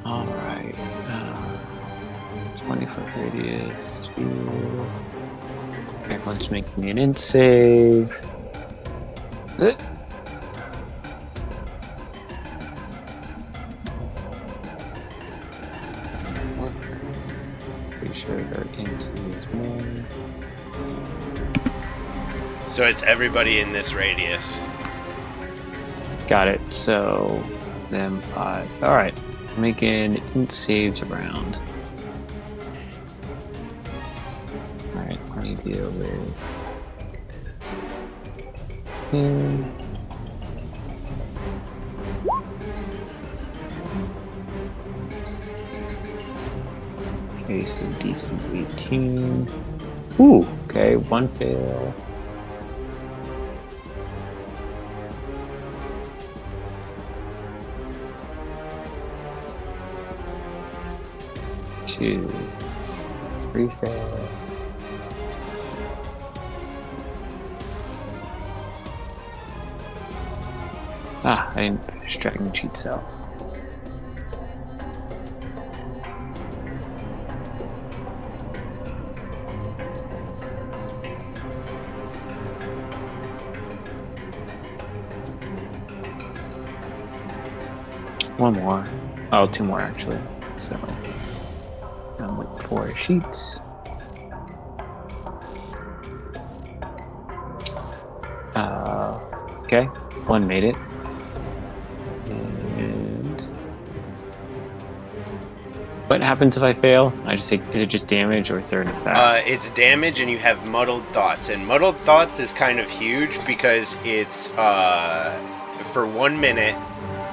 Alright. 20-foot radius. Everyone's making an int save. Pretty sure their int is more. So it's everybody in this radius. Got it. So them 5. Alright. Making int saves around. Alright, let me deal with him. Okay, so DC's 18. Ooh, okay, 1 fail. Two, 3 fail. Ah, I didn't finish dragging the cheats out. One more. Oh, 2 more actually. So I'm looking for sheets. Okay, 1 made it. And what happens if I fail? I just take. Is it just damage or is there an effect? It's damage, and you have Muddled Thoughts. And Muddled Thoughts is kind of huge because it's for 1 minute.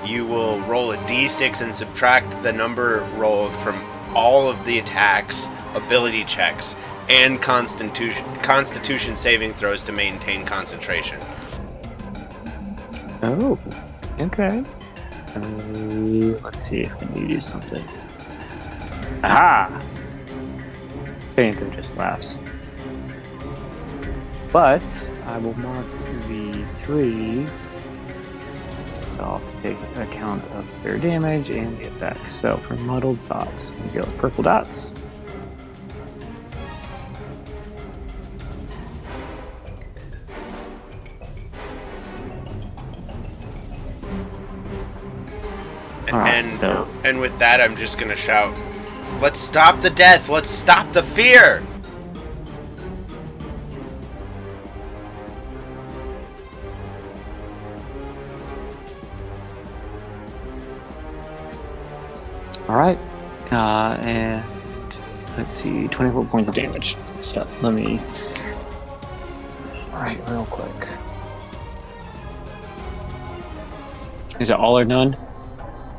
You will roll a d6 and subtract the number rolled from all of the attacks, ability checks, and constitution saving throws to maintain concentration. Oh, okay. Let's see if I need to do something. Aha! Phantom just laughs. But I will mark the 3. So I'll have to take account of their damage and the effects. So for Muddled Thoughts, we go with purple dots. Alright, so And with that, I'm just gonna shout, "Let's stop the death! Let's stop the fear!" alright. And let's see, 24 points of damage. So let me. Alright, real quick. Is it all or none?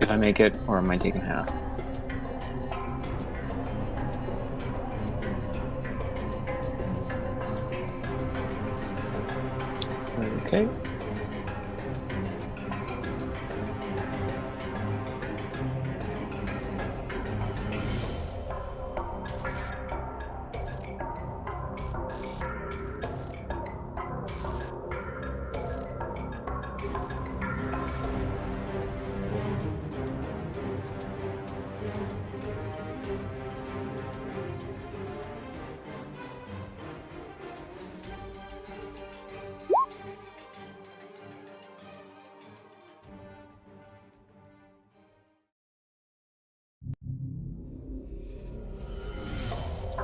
If I make it, or am I taking half? Okay.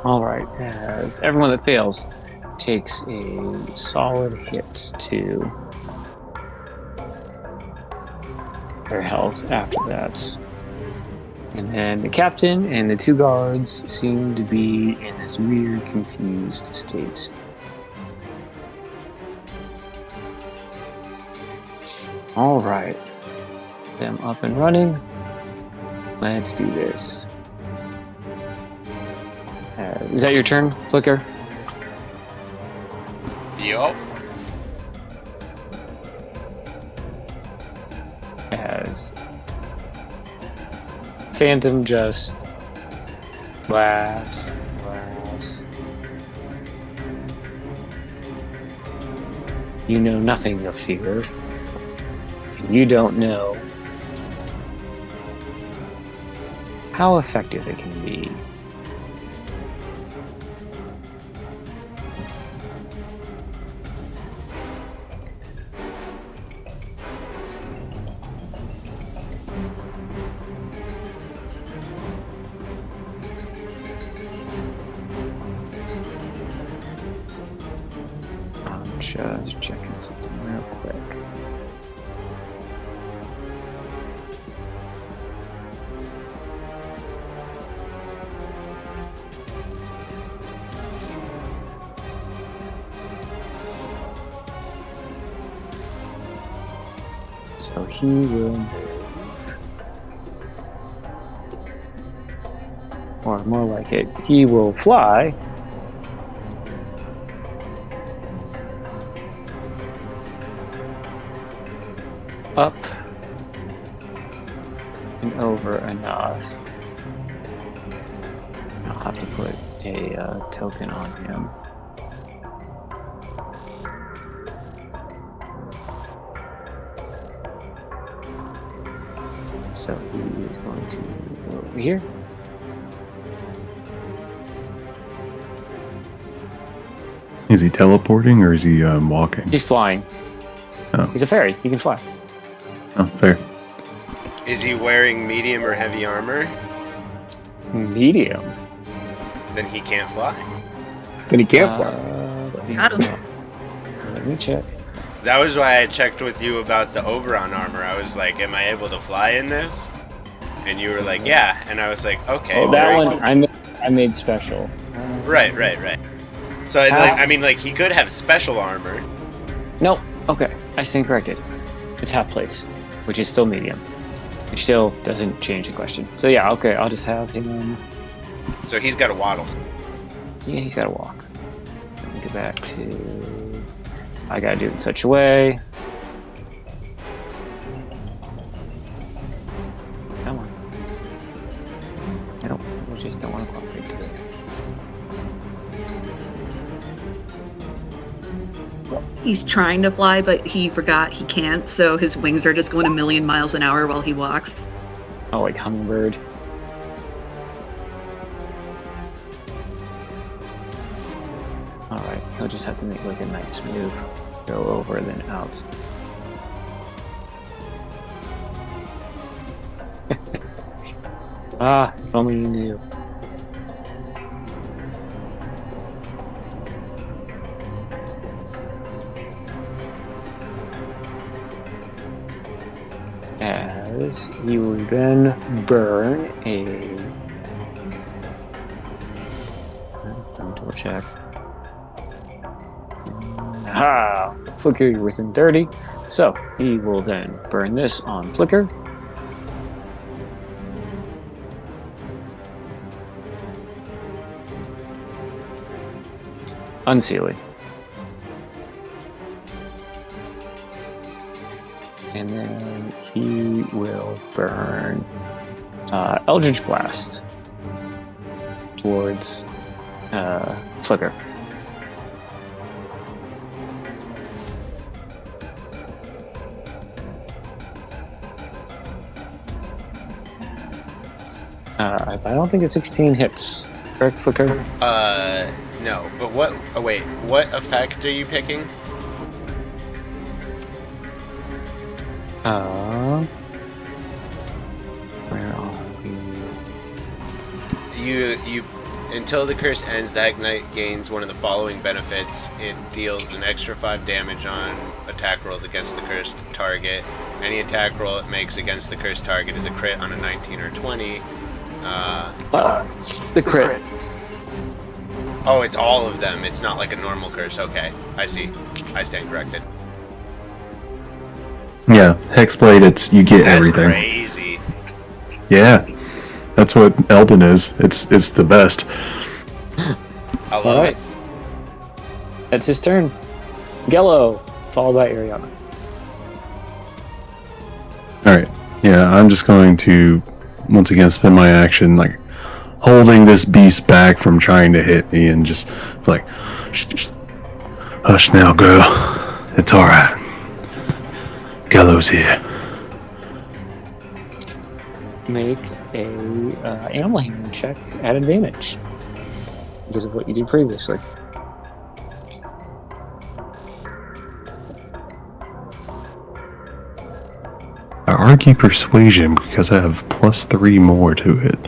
Alright, as everyone that fails takes a solid hit to their health after that. And then the captain and the 2 guards seem to be in this weird, confused state. Alright, them up and running. Let's do this. Is that your turn, Flicker? Yup. As Phantom just laughs. You know nothing of fear. And you don't know how effective it can be. Just checking something real quick. So he will move. Or more like it, he will fly. Up and over enough. I'll have to put a token on him. So he is going to go over here. Is he teleporting or is he walking? He's flying. Oh. He's a fairy. He can fly. Oh, fair. Is he wearing medium or heavy armor? Medium. Then he can't fly. Then he can't fly. Let me check. That was why I checked with you about the Oberon armor. I was like, am I able to fly in this? And you were like, yeah. And I was like, okay. Oh, that one I made special. Right. So, he could have special armor. No. Okay. I stand corrected. It's half plates, which is still medium. Which still doesn't change the question. So yeah, okay, I'll just have him. So he's got to waddle. Yeah, he's got to walk. Let me get back to. I gotta do it in such a way. Come on. No, we just don't want to cooperate today. He's trying to fly, but he forgot he can't, so his wings are just going a million miles an hour while he walks. Oh, like hummingbird. Alright, he'll just have to make like a nice move. Go over, then out. Ah, if only you knew. As you will then burn a. Let me double check. Ah, Flicker, you're within 30. So he will then burn this on Flicker. Unseelie. And then he will burn Eldritch Blast towards Flicker. I don't think a 16 hits. Correct, Flicker? No. But what? Oh wait, what effect are you picking? Where are we? You until the curse ends, the Ignite gains one of the following benefits. It deals an extra 5 damage on attack rolls against the cursed target. Any attack roll it makes against the cursed target is a crit on a 19 or 20. The crit. Oh, it's all of them. It's not like a normal curse. Okay, I see. I stand corrected. Yeah, Hexblade, it's you get That's everything. crazy. Yeah, that's what Elden is. It's the best. I love All right. it. That's his turn. Gello, followed by Ariana. Alright, yeah, I'm just going to, once again, spend my action, like, holding this beast back from trying to hit me and just, like, shh, hush now, girl. It's alright. Gello's here. Make a animal handling check at advantage because of what you did previously. I argue persuasion because I have +3 more to it.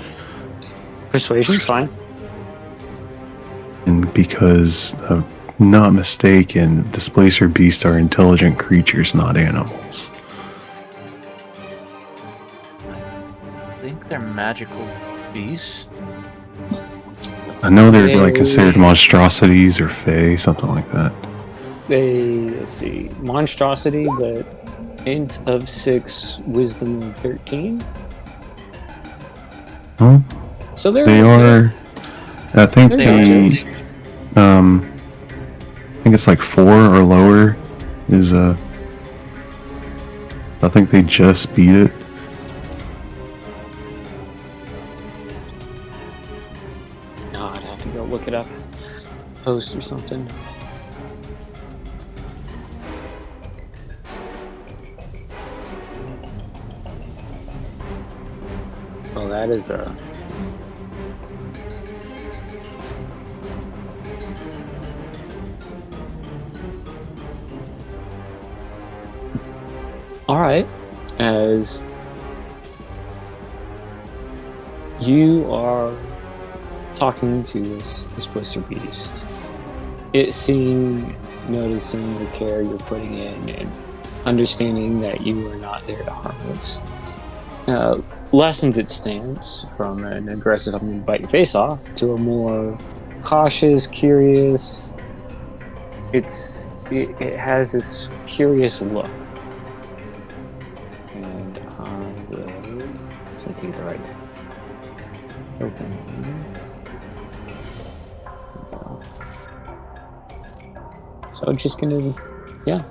Persuasion's fine. And because I'm not mistaken, Displacer beasts are intelligent creatures, not animals. I think they're magical beasts. I know they're like considered monstrosities or fae, something like that. Let's see, monstrosity, but int of 6, wisdom of 13. Huh? So They are. I think They're they. gotchas. I think it's like 4 or lower. Is I think they just beat it. No, I'd have to go look it up. Post or something. Well, that is a. All right, as you are talking to this Displacer beast, it seeing, noticing the care you're putting in, and understanding that you are not there to harm it, lessens its stance from an aggressive, I'm going to bite your face off, to a more cautious, curious. It has this curious look. And I will take the right open. So just gonna, yeah.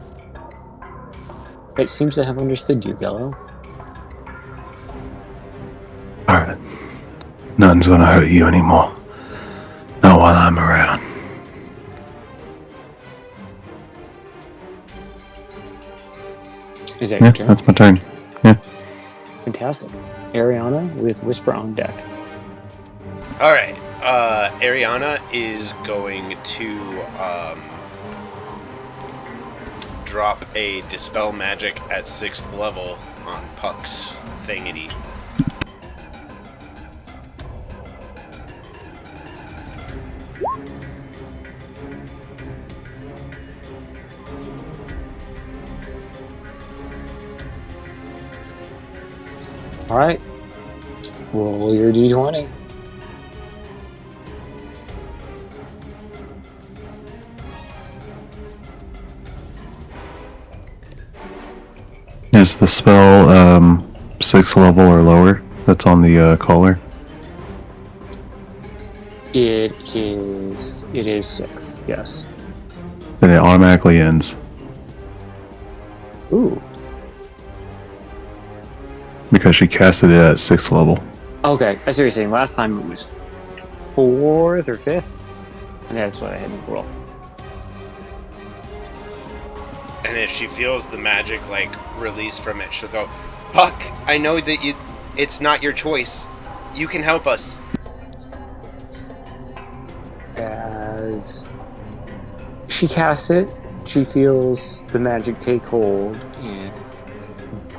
It seems to have understood you, Gello. Alright. Nothing's gonna hurt you anymore. Not while I'm around. Is that Yeah, your turn? that's my turn. Yeah. Fantastic. Ariana with Whisper on deck. All right. Ariana is going to drop a Dispel Magic at 6th level on Puck's thingity. All right. Roll your d20. Is the spell 6th level or lower? That's on the collar. It is 6. Yes. Then it automatically ends Ooh. because she casted it at 6th level. Okay. I see what you're saying. Last time it was 4th or 5th. And that's what I had to roll. And if she feels the magic like release from it, she'll go, "Puck, I know that it's not your choice. You can help us." As she casts it, she feels the magic take hold and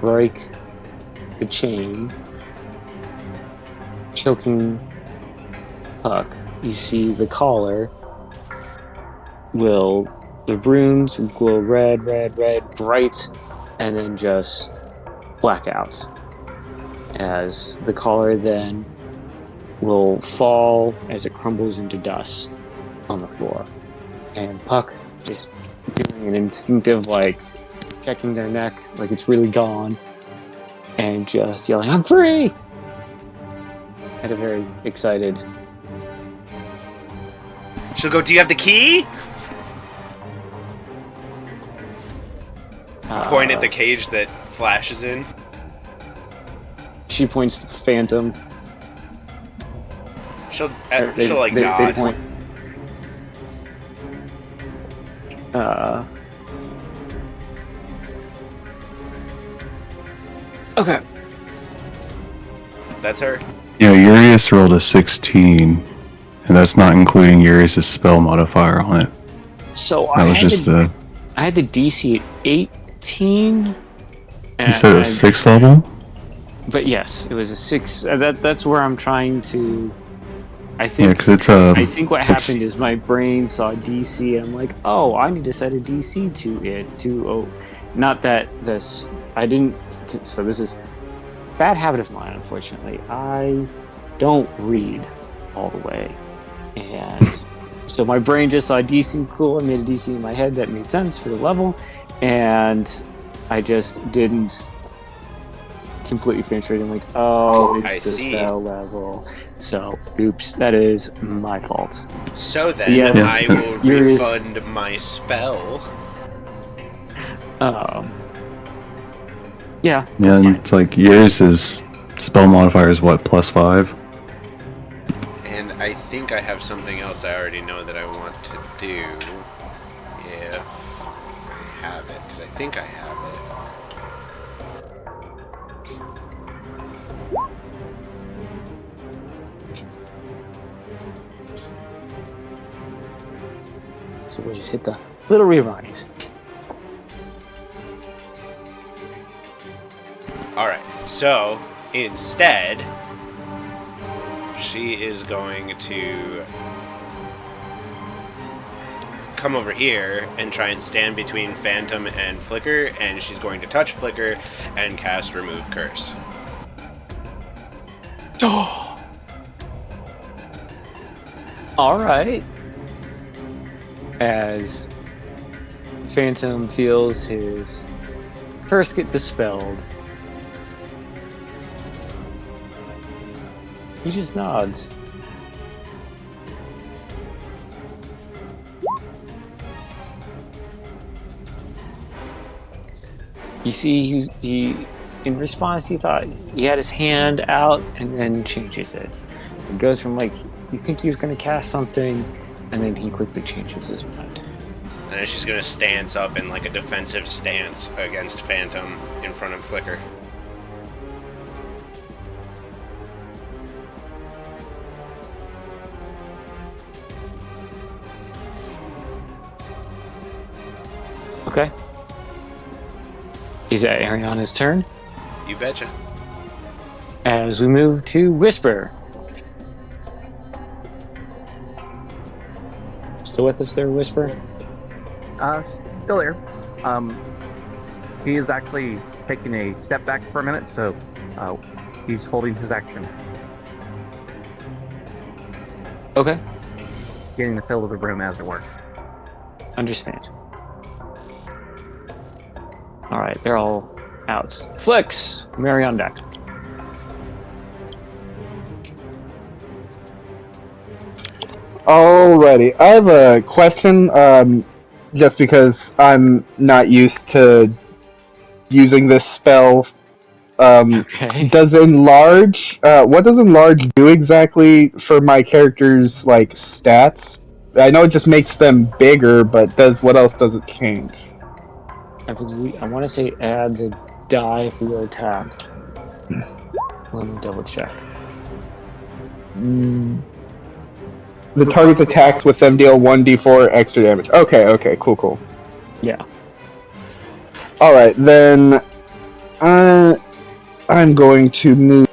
break the chain, choking Puck. You see the collar the runes will glow red, bright, and then just blackouts. As the collar then will fall as it crumbles into dust on the floor. And Puck just doing an instinctive, checking their neck, like it's really gone, and just yelling, "I'm free!" At a very excited. She'll go, "Do you have the key?" Point at the cage that flashes in. She points to Phantom. She'll They nod. point. Okay. That's her. Yeah, Urias rolled a 16, and that's not including Urias' spell modifier on it. So That was just the. I had the DC at 18. You said it was 6th level? But yes, it was a 6. That's where I'm trying to. I think. Yeah, because it's I think what happened is my brain saw DC, and I'm like, oh, I need to set a DC to it. Not that this. I didn't. So this is bad habit of mine, unfortunately. I don't read all the way, and so my brain just saw DC. Cool. I made a DC in my head that made sense for the level, and I just didn't completely finish reading. Like, oh, it's the spell level. So, oops, that is my fault. So then, yes, I will refund my spell. Yeah. Yeah, and it's like Urias' spell modifier is what, +5? And I think I have something else I already know that I want to do. If I have it, because I think I have it. So we'll just hit the little rewind. Alright, so instead, she is going to come over here and try and stand between Phantom and Flicker, and she's going to touch Flicker and cast Remove Curse. Alright. As Phantom feels his curse get dispelled, he just nods. You see, he in response, he thought he had his hand out and then changes it. It goes from you think he was going to cast something, and then he quickly changes his mind. And then she's going to stance up in a defensive stance against Phantom in front of Flicker. Okay. Is that Ariana's turn? You betcha. As we move to Whisper. Still with us there, Whisper? Still there. He is actually taking a step back for a minute, so He's holding his action, Okay, getting the fill of the room, as it were. understand. All right, they're all out. Flicks, Mary on deck. Alrighty, I have a question. Just because I'm not used to using this spell. Okay. Does enlarge? What does enlarge do exactly for my character's like stats? I know it just makes them bigger, but what else does it change? I want to say adds a die for your attack. Let me double check. The target's attacks with them deal 1d4 extra damage. Okay, cool. Yeah. Alright, then I'm going to move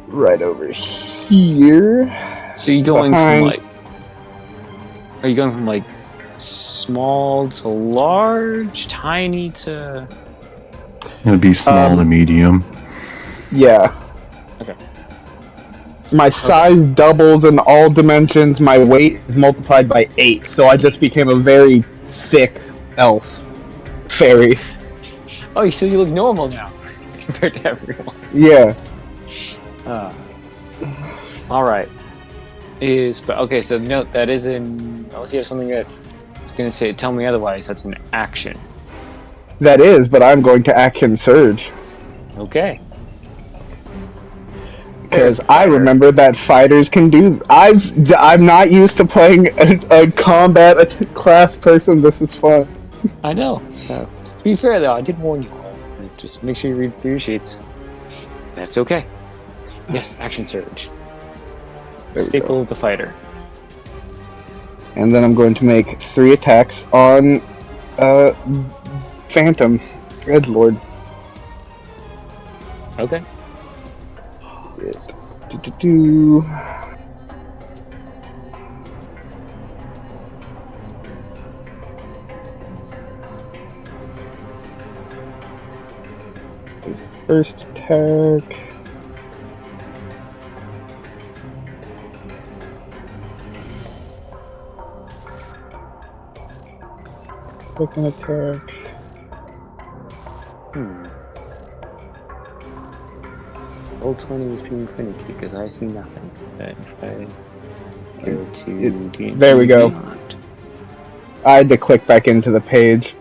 right over here. So you're going behind... Are you going from like small to large, tiny to? It would be small to medium. Yeah. Okay. My size doubles in all dimensions. My weight is multiplied by 8, so I just became a very thick elf fairy. Oh, so you look normal now compared to everyone. Yeah. All right. Okay? So note that is unless you have something that it's going to say tell me otherwise. That's an action. That is, but I'm going to action surge. Okay. Because I remember that fighters can do. I'm not used to playing a combat class person. This is fun. I know. To be fair, though, I did warn you all. Just make sure you read through your sheets. That's okay. Yes, action surge. Staple of the fighter. And then I'm going to make 3 attacks on Phantom. Good lord. Okay. There's the first attack. Second attack. Roll 20 was being finicky because I see nothing. But if I go to there we go. Beyond. I had to click back into the page.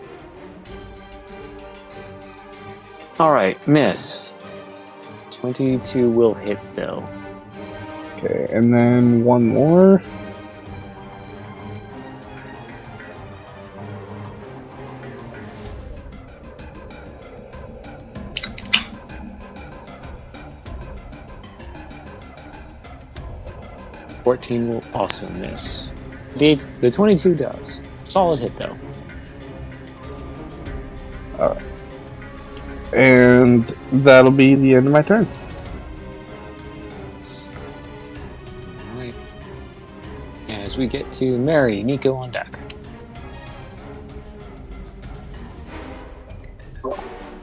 Alright, miss. 22 will hit though. Okay, and then one more. Will also miss. The 22 does. Solid hit though. Alright. And that'll be the end of my turn. Alright. As we get to Mary, Nico on deck.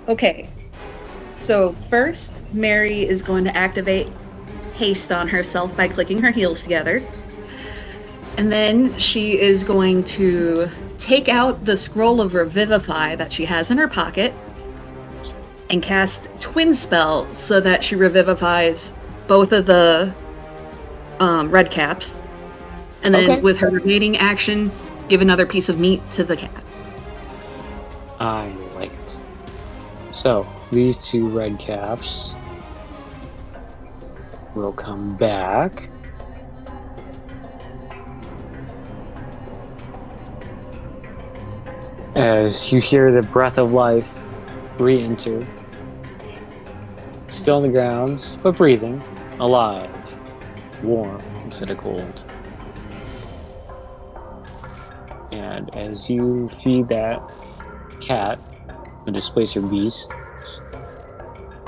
Okay. So first, Mary is going to activate haste on herself by clicking her heels together. And then she is going to take out the scroll of Revivify that she has in her pocket and cast Twin Spell so that she revivifies both of the red caps. And then with her remaining action, give another piece of meat to the cat. I like it. So, these 2 red caps will come back. As you hear the breath of life re-enter. Still on the ground, but breathing. Alive. Warm instead of cold. And as you feed that cat, the displacer beast,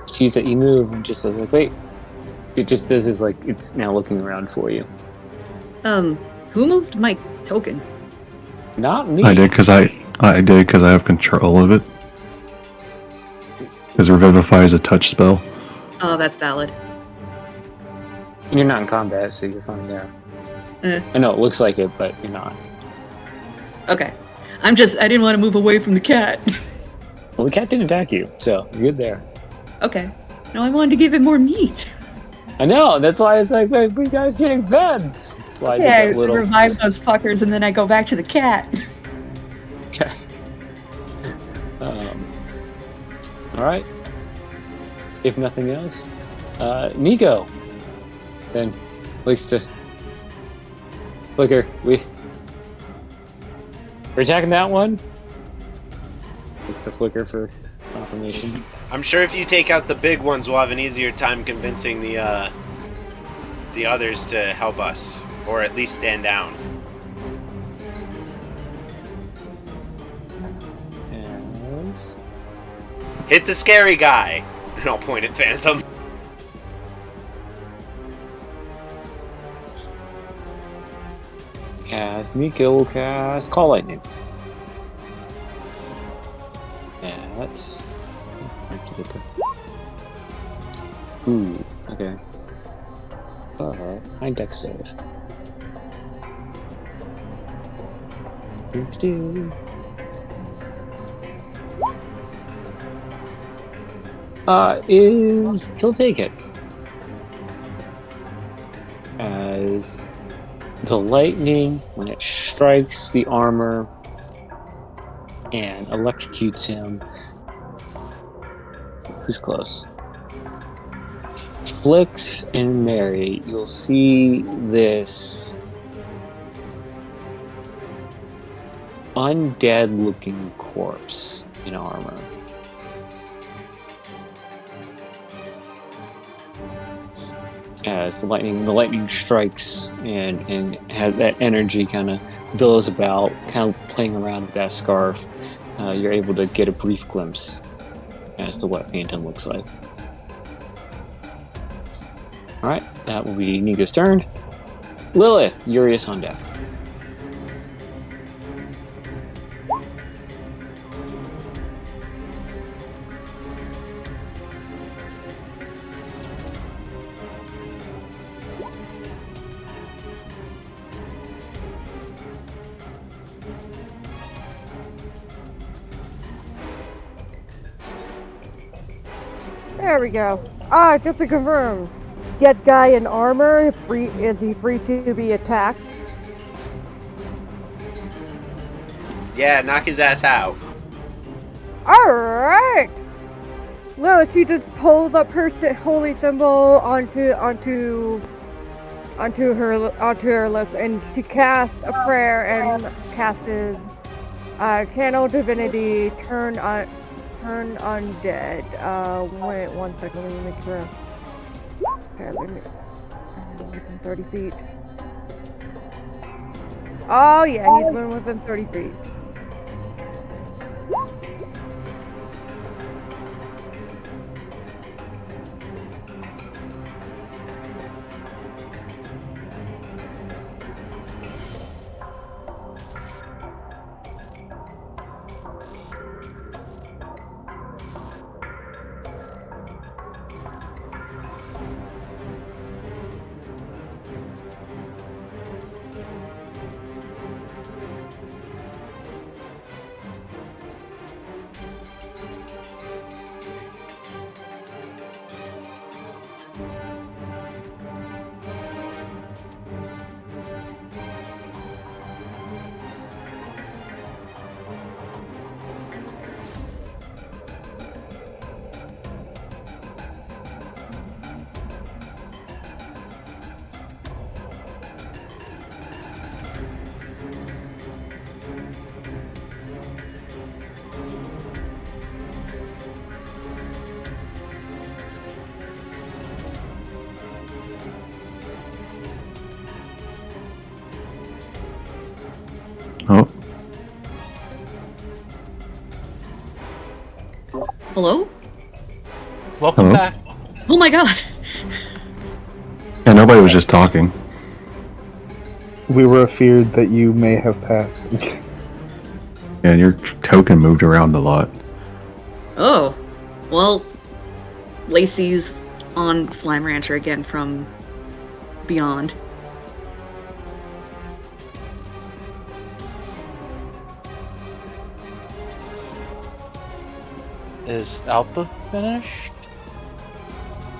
sees that you move and just says like, wait. It just does is like, it's now looking around for you. Who moved my token? Not me. I did because I have control of it. Because Revivify is a touch spell. Oh, that's valid. You're not in combat, so you're fine there. I know it looks like it, but you're not. Okay. I didn't want to move away from the cat. Well, the cat didn't attack you, so you're good there. Okay. No, I wanted to give it more meat. I know, that's why it's like, wait, we guys getting fed. That's why Okay, I did that little... revive those fuckers and then I go back to the cat. Okay. Alright. If nothing else, Nico then likes to... Flicker, we're attacking that one. Looks to Flicker for confirmation. I'm sure if you take out the big ones, we'll have an easier time convincing the others to help us, or at least stand down. As... Hit the scary guy, and I'll point at Phantom. As Nico will cast Call Lightning. That's... Ooh, okay. High deck save. He'll take it. As the lightning, when it strikes the armor and electrocutes him. Who's close? Flix and Mary, you'll see this undead-looking corpse in armor. As the lightning strikes and has that energy kind of billows about, kind of playing around with that scarf. You're able to get a brief glimpse as to what Phantom looks like. Alright, that will be Nico's turn. Lilith, Urius on deck. There we go. Just to confirm, dead guy in armor, is he free to be attacked? Yeah, knock his ass out. Alright! No, she just pulls up her holy symbol onto her lips, and she casts a prayer and casts channel divinity, turn undead. Wait 1 second, let me make sure. Okay, let me... within 30 feet. Oh yeah, he's been within 30 feet. Oh, Hello? Welcome Hello? back. Oh my god! yeah, nobody was just talking. We were feared that you may have passed. Yeah, and your token moved around a lot. Oh. Well, Lacey's on Slime Rancher again from beyond. Is Alpha finished?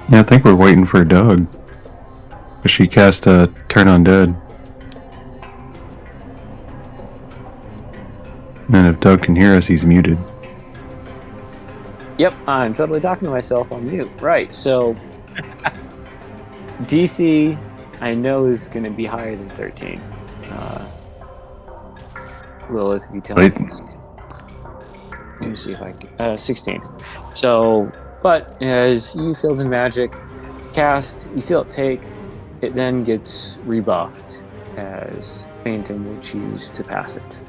Yeah, I think we're waiting for Doug. But she cast a Turn Undead. And if Doug can hear us, he's muted. Yep, I'm totally talking to myself on mute. Right, so DC, I know is going to be higher than 13. Lilith, if you tell me. Let me see if I can. 16. So, but as you feel the magic cast, you feel it take, it then gets rebuffed as Phantom will choose to pass it.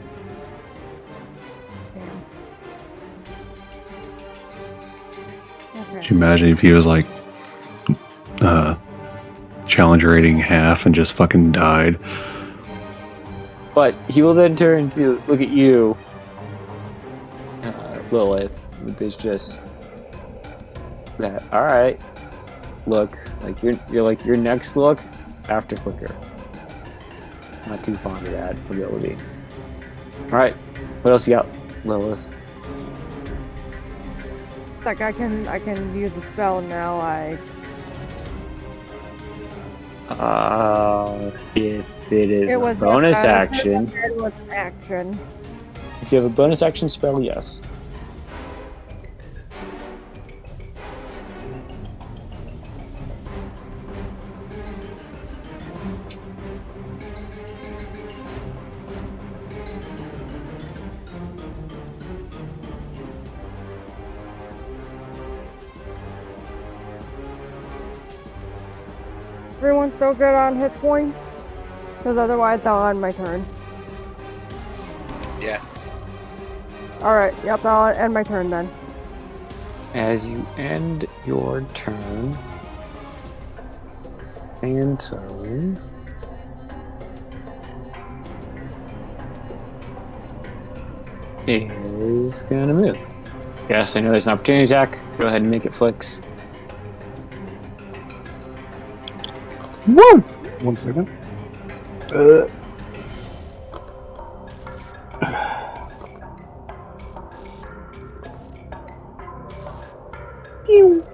Could you imagine if he was like Challenger rating half and just fucking died? But he will then turn to look at you, Lilith, with this just that. All right, look, like you're like your next look after Flicker. Not too fond of that ability. All right, what else you got, Lilith? Like I can use the spell now. If it is a bonus action. It was action. If you have a bonus action spell, yes. Everyone's still good on hit points? Because otherwise I'll end my turn. Yeah. Alright, yep, I'll end my turn then. As you end your turn, Phantom is gonna move. Yes, I know there's an opportunity attack. Go ahead and make it flicks. Woo! 1 second. Pew.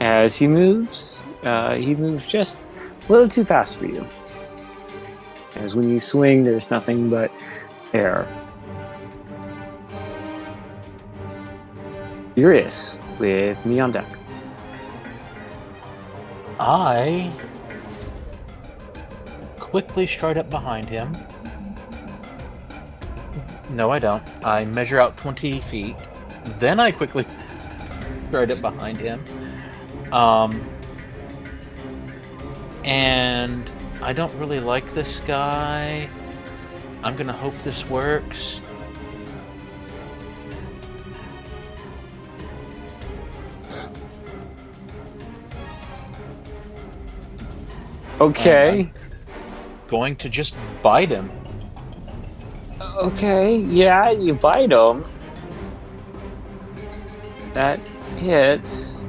As he moves just a little too fast for you. As when you swing, there's nothing but air. Furious with me on deck. I quickly stride up behind him. No, I don't. I measure out 20 feet. Then I quickly stride up behind him. And I don't really like this guy. I'm gonna hope this works. Okay. Going to just bite him. Okay, yeah, you bite him. That hits.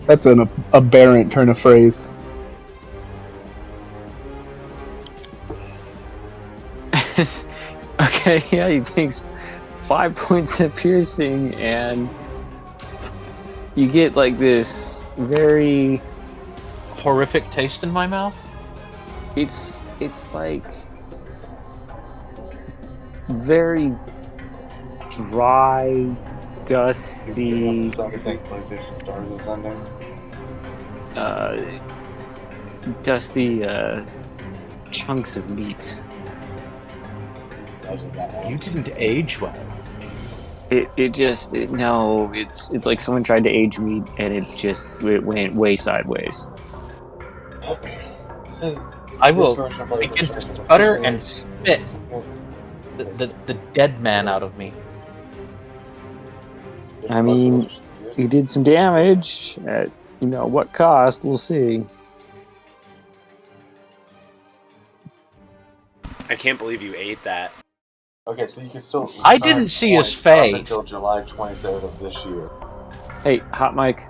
That's an aberrant turn of phrase. Okay, yeah, he takes 5 points of piercing, and you get like this very horrific taste in my mouth. It's like very dry, dusty. PlayStation Stars is Sunday. Dusty chunks of meat. You didn't age well. It's like someone tried to age meat and it went way sideways. I will begin to sputter and spit the dead man out of me. I mean, you did some damage at what cost? We'll see. I can't believe you ate that. Okay, so you can still. I didn't see his points up face. until July 23rd of this year. Hey, hot mic.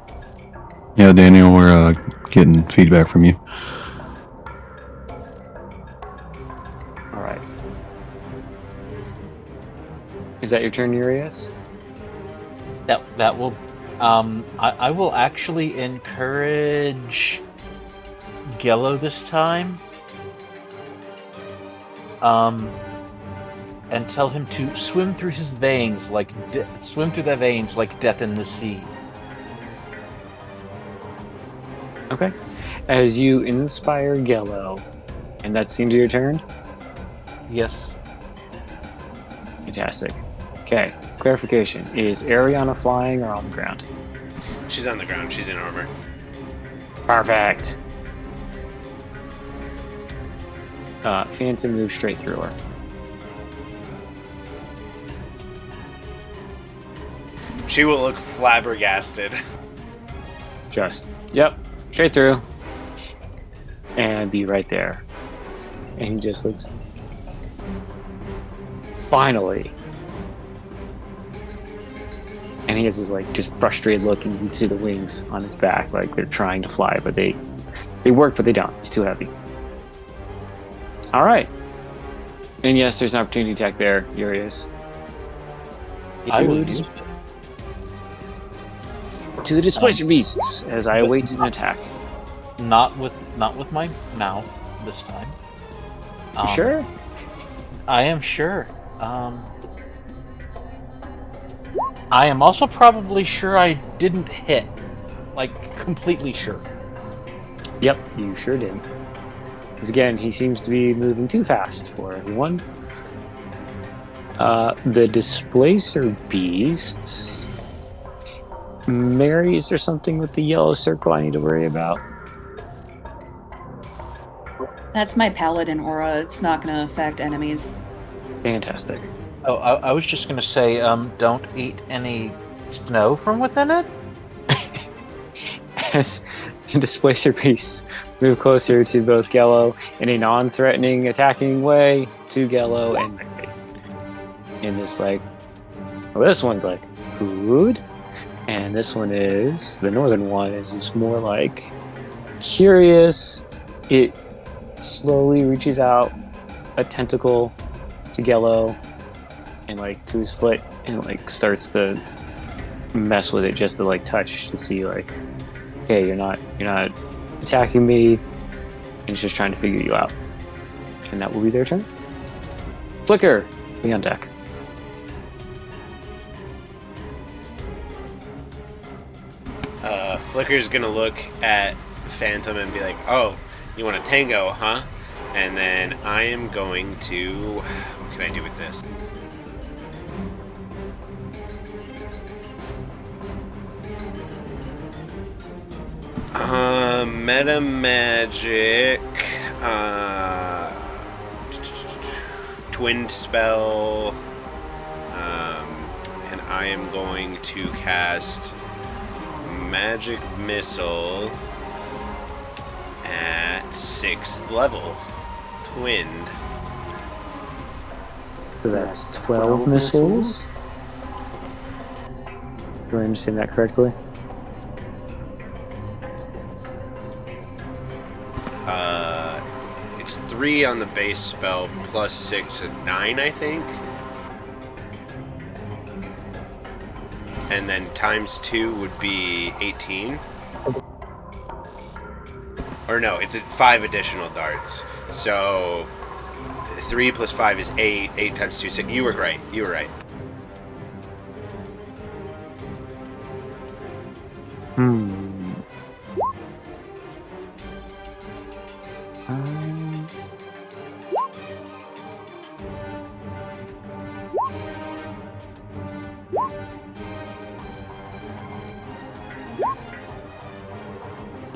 Yeah, Daniel, we're getting feedback from you. All right. Is that your turn, Urias? That will. I will actually encourage Gello this time. And tell him to swim through his veins like death in the sea. Okay. As you inspire Gello, and that's the end of your turn? Yes. Fantastic. Okay. Clarification. Is Ariana flying or on the ground? She's on the ground. She's in armor. Perfect. Phantom moves straight through her. She will look flabbergasted. Yep, straight through. And be right there. And he just looks... Finally. And he has this, like, just frustrated look, and you can see the wings on his back, like they're trying to fly, but they work, but they don't. It's too heavy. Alright. And yes, there's an opportunity attack there, Urias. I will use it. To the displacer beasts, as I await an attack. Not with my mouth this time. You sure? I am sure. I am also probably sure I didn't hit. Like, completely sure. Yep, you sure did. Because again, he seems to be moving too fast for everyone. The displacer beasts... Mary, is there something with the yellow circle I need to worry about? That's my paladin aura. It's not going to affect enemies. Fantastic. Oh, I was just gonna say, don't eat any snow from within it. As the displacer beasts move closer to both Gello in a non-threatening, attacking way to Gello and Mary. In this, like, well, this one's like, food. And this one is, the northern one is just more like curious. It slowly reaches out a tentacle to Gello and like to his foot and like starts to mess with it just to like touch to see like, okay, you're not attacking me, and it's just trying to figure you out. And that will be their turn. Flicker, be on deck. Flicker's gonna look at Phantom and be like, "Oh, you want a tango, huh?" And then I am going to... What can I do with this? Meta magic, twin spell, and I am going to cast magic missile at 6th level, twinned. So that's 12 missiles. Do I understand that correctly? It's 3 on the base spell plus 6 and 9, I think. And then times 2 would be 18. Or no, it's 5 additional darts. So 3 plus 5 is 8. 8 times 2 is 6. You were right. You were right.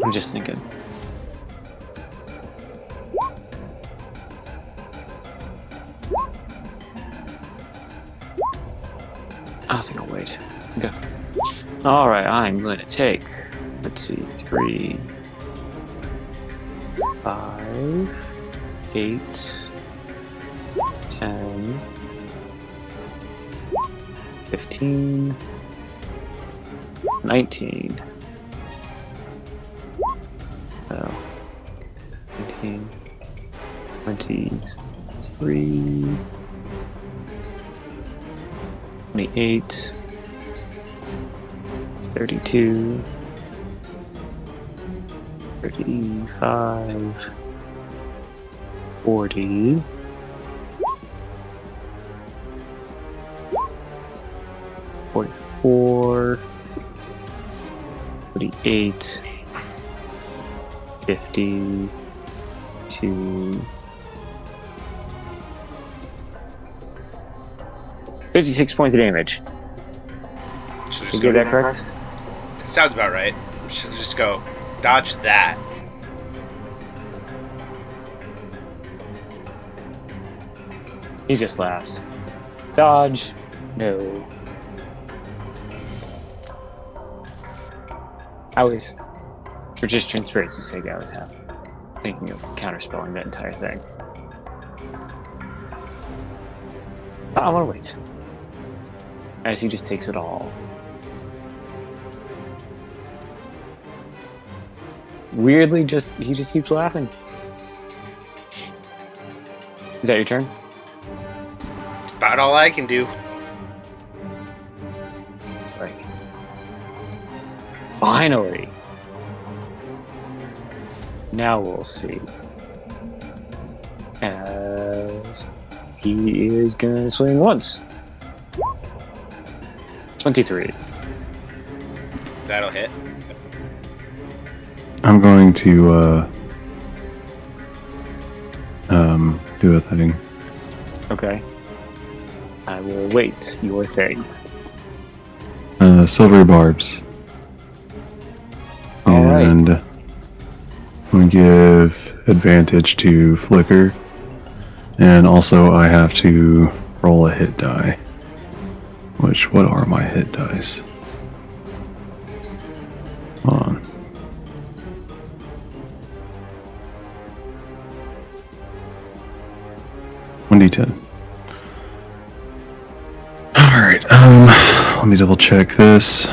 I'm just thinking. I think I'll wait. Okay. Alright, I'm going to take, let's see, 3, 5, 8, 10, 15, 19. So, 19, 23, 28, 32, 35, 40, 44, 48, 50, 56 points of damage. She'll Did just you go, get that correct? it sounds about right. She'll just go, dodge that. He just laughs. Dodge. No. I was, for just transparency's sake, I was half thinking of counterspelling that entire thing. But I want to wait. As he just takes it all. Weirdly, he just keeps laughing. Is that your turn? It's about all I can do. It's like, finally. Now we'll see. As he is gonna swing once. 23. That'll hit. I'm going to do a thing. Okay. I will wait your thing. Silvery barbs. All right. And I'm going to give advantage to Flicker. And also I have to roll a hit die. What are my hit dice? Hold on. One d10. Alright, let me double check this.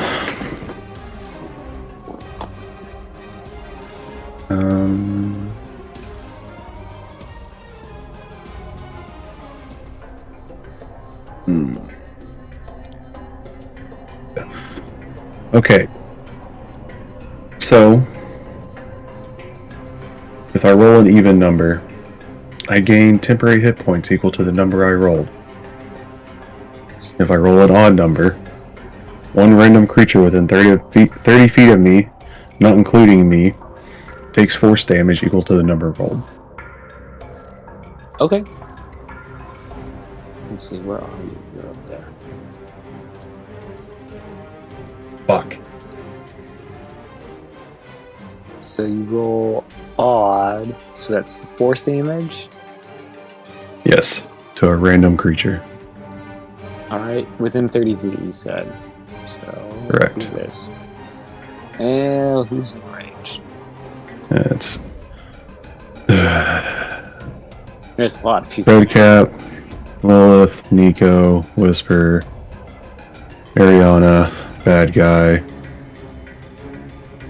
Okay. So, if I roll an even number, I gain temporary hit points equal to the number I rolled. If I roll an odd number, one random creature within 30 feet of me, not including me, takes force damage equal to the number rolled. Okay. Let's see, where are you? You're up there. Fuck. So you roll odd, so that's the force damage. Yes, to a random creature. Alright, within 30 feet, you said. So, Correct. let's do this. And who's in range? It's There's a lot of people. Redcap, Lilith, Nico, Whisper, Ariana, Bad Guy,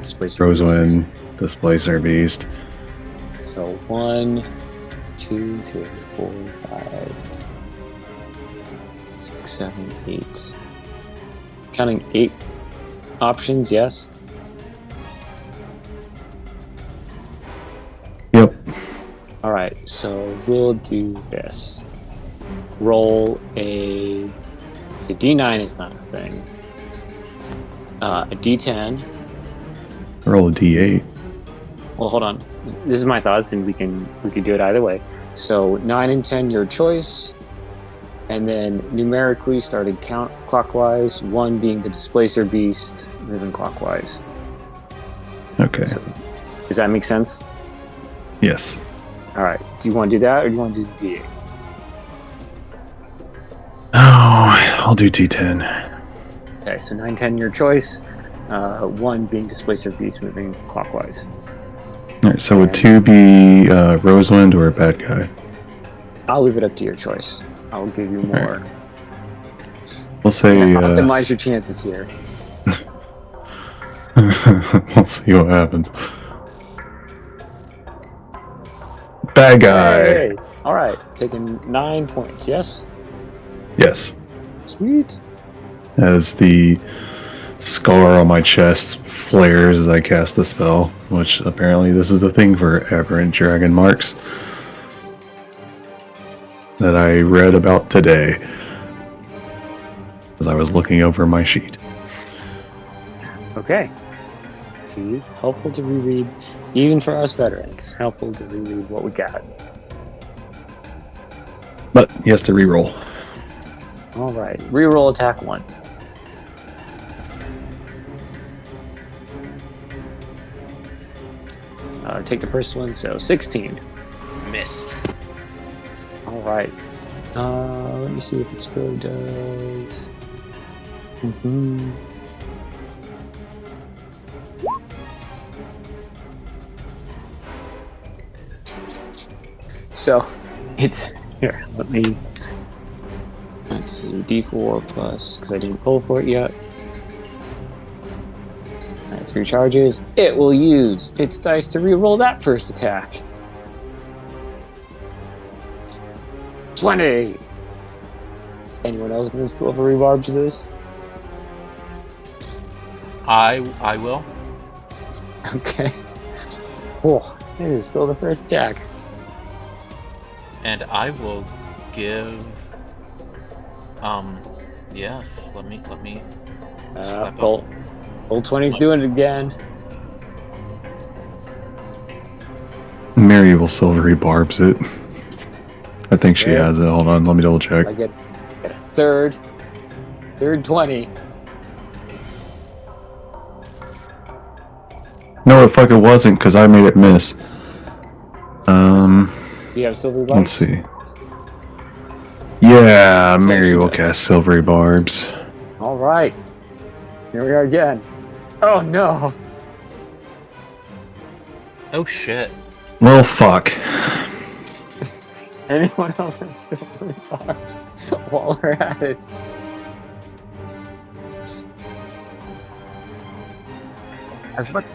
Displacer Rosewind, Displacer Beast. Beast. So 1, 2, 3, 4, 5, 6, 7, 8. Counting 8 options, yes? Yep. Alright, so we'll do this. Roll a... So D9 is not a thing. A D10. Roll a D8. Well, hold on. This is my thoughts, and we can do it either way. So 9 and 10, your choice. And then numerically starting count clockwise, 1 being the Displacer Beast, moving clockwise. Okay. So, does that make sense? Yes. Alright. Do you want to do that, or do you want to do the D8? Oh, I'll do D10. Okay, so 9, 10, your choice. 1 being Displacer Beast, moving clockwise. Alright, so would 2 be Rosewind or a Bad Guy? I'll leave it up to your choice. I'll give you more. We'll say. Optimize your chances here. We'll see what happens. Bad guy. Hey! All right, taking 9 points. Yes. Yes. Sweet. As the scar on my chest flares as I cast the spell, which apparently this is the thing for aberrant dragon marks that I read about today as I was looking over my sheet. Okay. See, helpful to reread, even for us veterans. Helpful to reread what we got. But he has to reroll. All right, reroll attack 1. Take the first one, so 16. Miss. All right. Let me see if it really does. Mm-hmm. So, it's here. Let's see, D4 plus, because I didn't pull for it yet. I have 3 charges. It will use its dice to reroll that first attack. 20. Anyone else gonna silver rebarb to this? I will. Okay. Oh, this is still the first attack. And I will give. Yes. Let me. slap up. Old 20's doing it again. Mary will silvery barbs it. I think she Okay. has it. Hold on, let me double check. I get a third 20. No, it fucking wasn't, because I made it miss. Do you have silver barbs? Let's see. Yeah, So Mary she will does. cast silvery barbs. All right. Here we are again. Oh no. Oh shit. Well, fuck. Anyone else have silver barbs while we're at it? As much.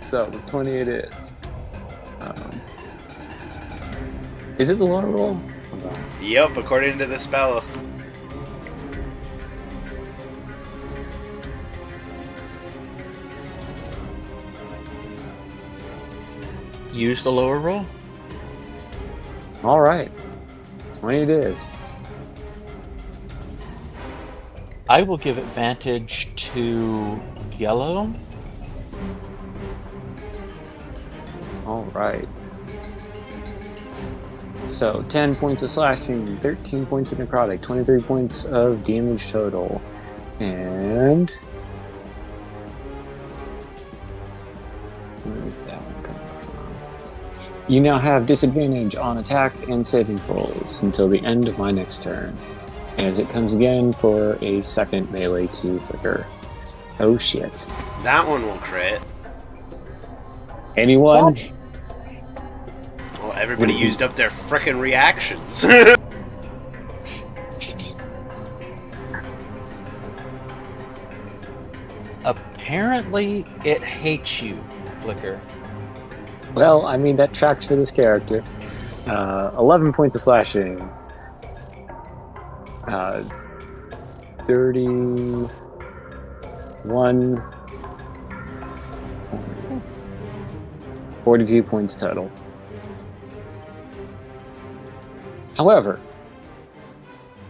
So the 20 it is. Is it the lower roll? Hold on. Yep, according to the spell. Use the lower roll. All right. 20 it is. I will give advantage to yellow. All right. So 10 points of slashing, 13 points of necrotic, 23 points of damage total, and where is that one coming from? You now have disadvantage on attack and saving throws until the end of my next turn, as it comes again for a second melee to flicker. Oh shit! That one will crit. Anyone? Well, everybody used up their frickin' reactions. Apparently, it hates you, Flicker. Well, I mean, that tracks for this character. 11 points of slashing. 31. 42 points total. However,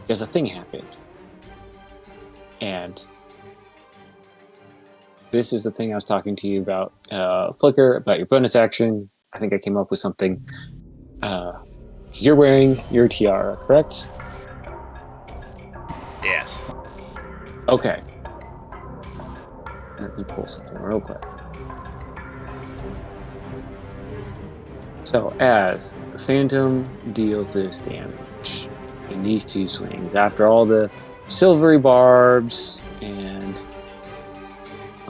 because a thing happened. And this is the thing I was talking to you about, Flicker, about your bonus action. I think I came up with something. You're wearing your tiara, correct? Yes. Okay. Let me pull something real quick. So, as Phantom deals this damage in these two swings, after all the silvery barbs and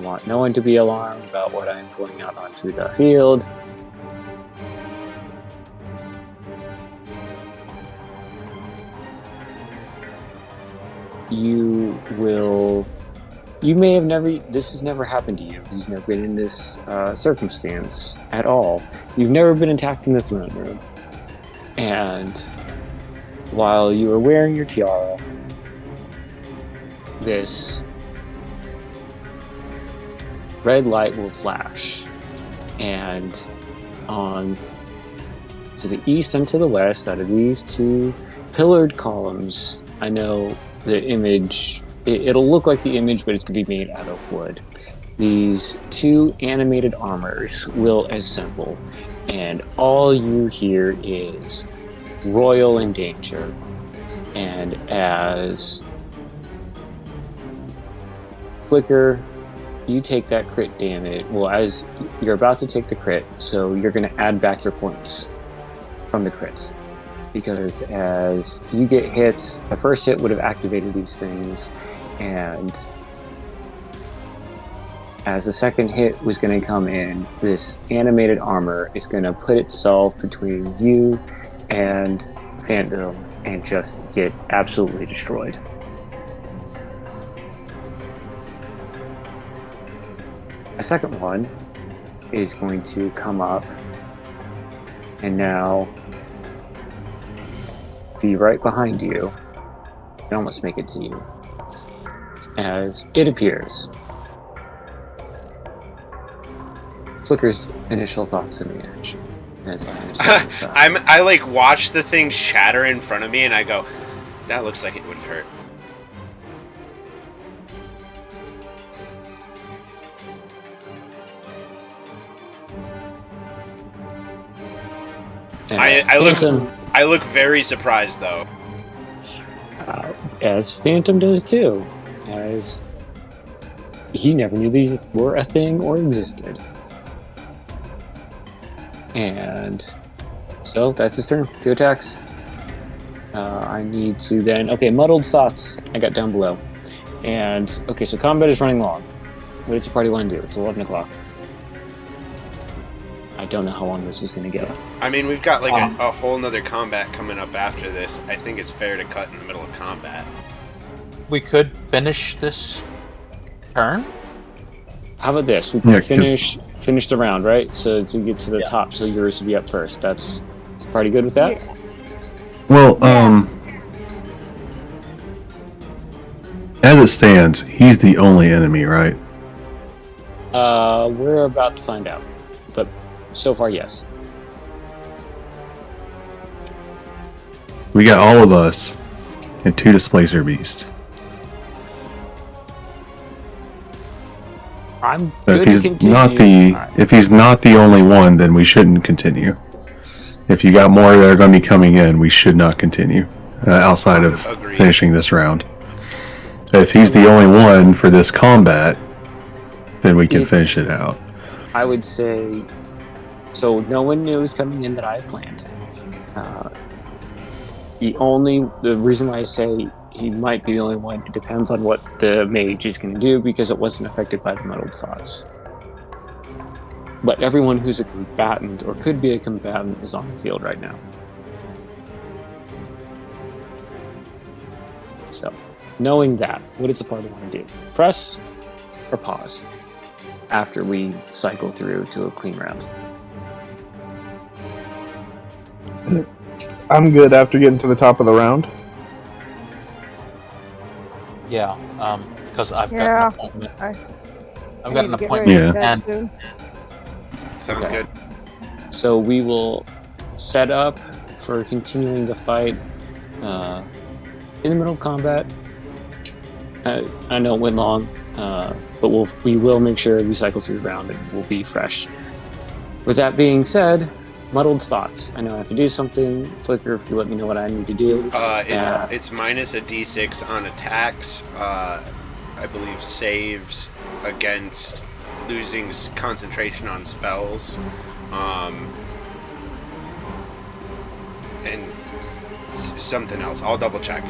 I want no one to be alarmed about what I'm going out onto the field. You may have never, this has never happened to you. You've never been in this circumstance at all. You've never been attacked in the throne room. And while you are wearing your tiara, this red light will flash. And on to the east and to the west, out of these two pillared columns, I know the image, it'll look like the image, but it's going to be made out of wood. These two animated armors will assemble, and all you hear is royal in danger. And as Flicker, you take that crit damage, well, as you're about to take the crit, so you're going to add back your points from the crits. Because as you get hit, the first hit would have activated these things, and as the second hit was going to come in, this animated armor is going to put itself between you and Phantom and just get absolutely destroyed. A second one is going to come up and now be right behind you and almost make it to you as it appears. Flicker's initial thoughts and reaction as I like watch the thing shatter in front of me and I go, that looks like it would have hurt. I look very surprised, though. As Phantom does too, as he never knew these were a thing or existed. And so that's his turn. 2 attacks. I need to then... Okay, muddled thoughts I got down below. And, okay, so combat is running long. What does the party want to do? It's 11 o'clock. I don't know how long this is going to go. I mean, we've got like a whole nother combat coming up after this. I think it's fair to cut in the middle of combat. We could finish this turn? How about this? We can finish the round, right? So to get to the top, so yours would be up first. That's pretty good with that? Yeah. Well, as it stands, he's the only enemy, right? We're about to find out. But so far, yes. We got all of us and 2 Displacer Beasts. I'm So good if to he's continue. if he's not the only one, then we shouldn't continue. If you got more that are going to be coming in, we should not continue outside of finishing this round. If he's the only one for this combat, then we can finish it out. I would say, so no one knew was coming in that I had planned. The reason why I say he might be the only one, it depends on what the mage is going to do, because it wasn't affected by the muddled thoughts. But everyone who's a combatant, or could be a combatant, is on the field right now. So, knowing that, what does the party want to do? Press or pause after we cycle through to a clean round? I'm good after getting to the top of the round. Yeah, because I've got an appointment. I've got an Get appointment. ready for that And soon. Sounds good. So we will set up for continuing the fight in the middle of combat. I know it went long, but we will make sure we cycle through the round and we'll be fresh. With that being said, muddled thoughts. I know I have to do something. Flicker, if you let me know what I need to do. It's minus a d6 on attacks. I believe saves against losing concentration on spells. And something else. I'll double check.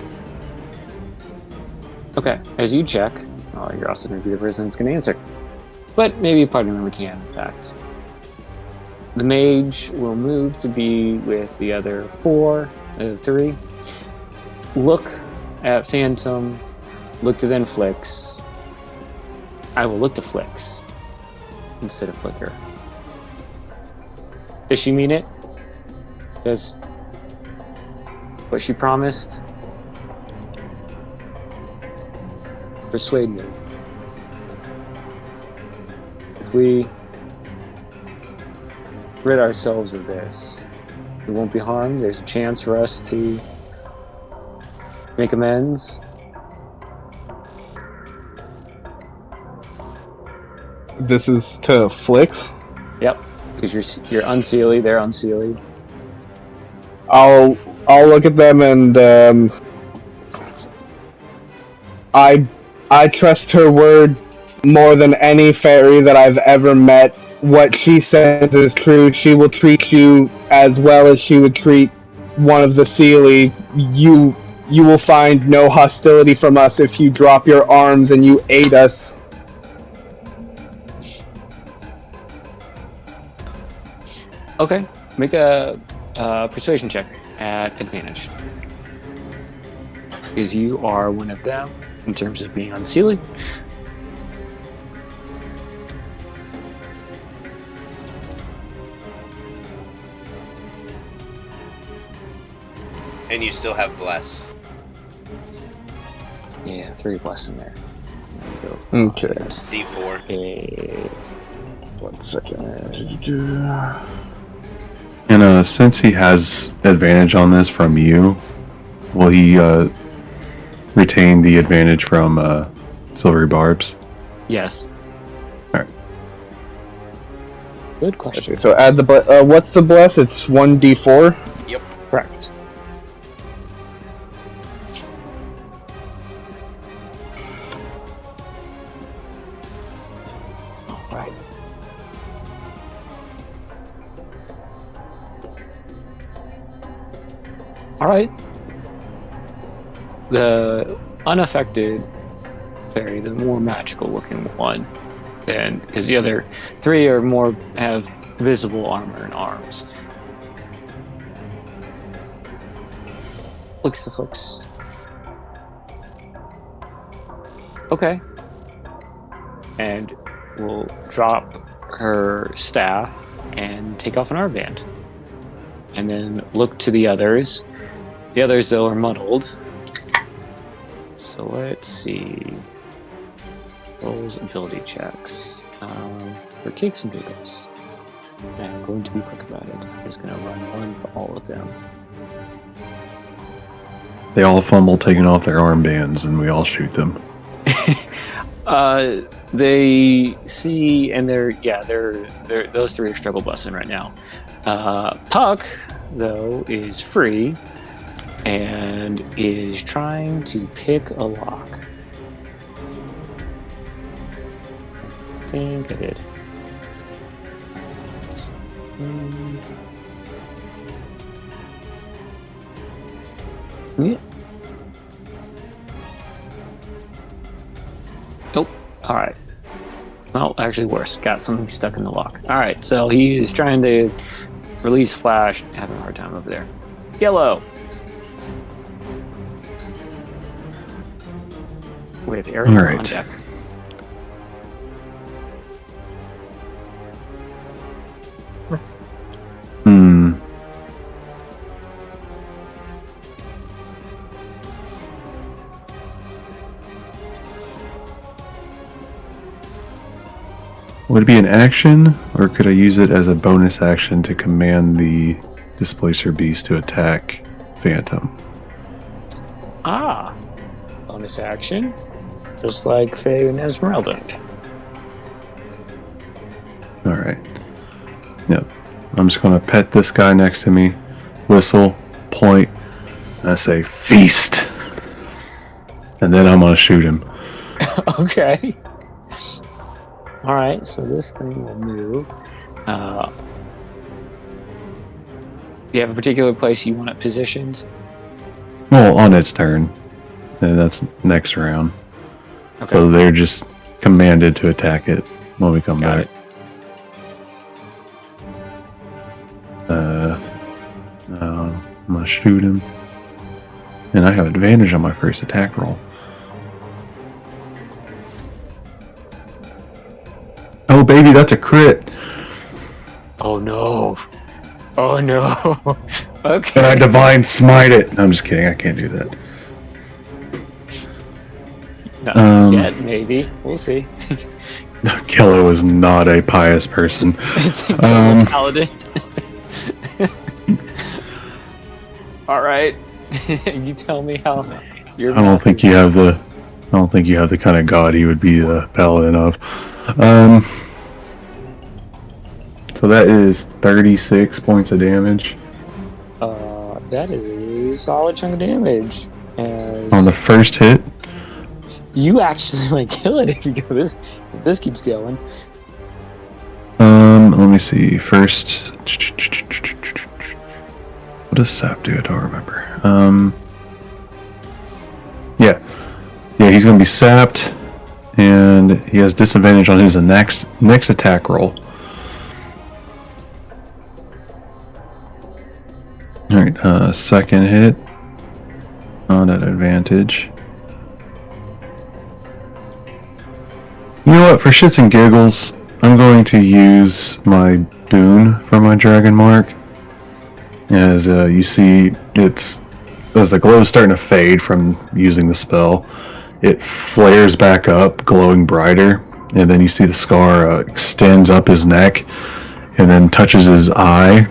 Okay, as you check, you're also going to be the person that's going to answer. But maybe a party member can, in fact. The mage will move to be with the other three. Look at Phantom. Look to then Flix. I will look to Flix instead of Flicker. Does she mean it? Does what she promised? Persuade me. If we rid ourselves of this, we won't be harmed. There's a chance for us to make amends. This is to Flix. Yep, because you're unseelie, they're unseelie. I'll look at them and I trust her word more than any fairy that I've ever met. What she says is true. She will treat you as well as she would treat one of the Seelie. You will find no hostility from us if you drop your arms and you aid us. Okay, make a persuasion check at advantage. Because you are one of them in terms of being unseelie. And you still have bless. Yeah, 3 bless in there. Okay. D4. 1 second. And since he has advantage on this from you, will he retain the advantage from Silvery Barbs? Yes. Alright. Good question. Okay, so add the what's the bless? It's 1d4. Yep. Correct. Alright. Alright. The unaffected fairy, the more magical looking one, and because the other 3 are more have visible armor and arms. Looks to Flix. Okay. And we'll drop her staff and take off an armband. And then look to the others. The others, though, are muddled. So let's see. Rolls ability checks. For kicks and giggles. And I'm going to be quick about it. I'm just going to run one for all of them. They all fumble taking off their armbands and we all shoot them. They see, and they're those 3 are struggle busting right now. Puck, though, is free and is trying to pick a lock. I think I did. Yeah. Oh, alright. Well, actually worse. Got something stuck in the lock. Alright, so he is trying to release Flash. Having a hard time over there. Yellow! With Eric on deck. Would it be an action, or could I use it as a bonus action to command the Displacer Beast to attack Phantom? Ah! Bonus action. Just like Faye and Esmeralda. Alright. Yep. I'm just going to pet this guy next to me, whistle, point, and I say, feast! And then I'm going to shoot him. Okay. Alright, so this thing will move. Do you have a particular place you want it positioned? Well, on its turn. And that's next round. Okay. So they're just commanded to attack it when we come Got back. it. I'm gonna shoot him. And I have advantage on my first attack roll. Oh, baby, that's a crit. Oh no. Oh no. Okay. And I divine smite it. No, I'm just kidding. I can't do that. Not yet, maybe. We'll see. Kello is not a pious person. It's a killer paladin. All right. You tell me how your I don't think you have the kind of god he would be the paladin of. So that is 36 points of damage. That is a solid chunk of damage. On the first hit. You actually might kill it if if this keeps going. Let me see. First, what does sap do? I don't remember. Yeah, he's gonna be sapped, and he has disadvantage on his next attack roll. All right, second hit on an advantage. You know what? For shits and giggles, I'm going to use my boon for my dragon mark. As you see, as the glow is starting to fade from using the spell, it flares back up, glowing brighter, and then you see the scar extends up his neck, and then touches his eye,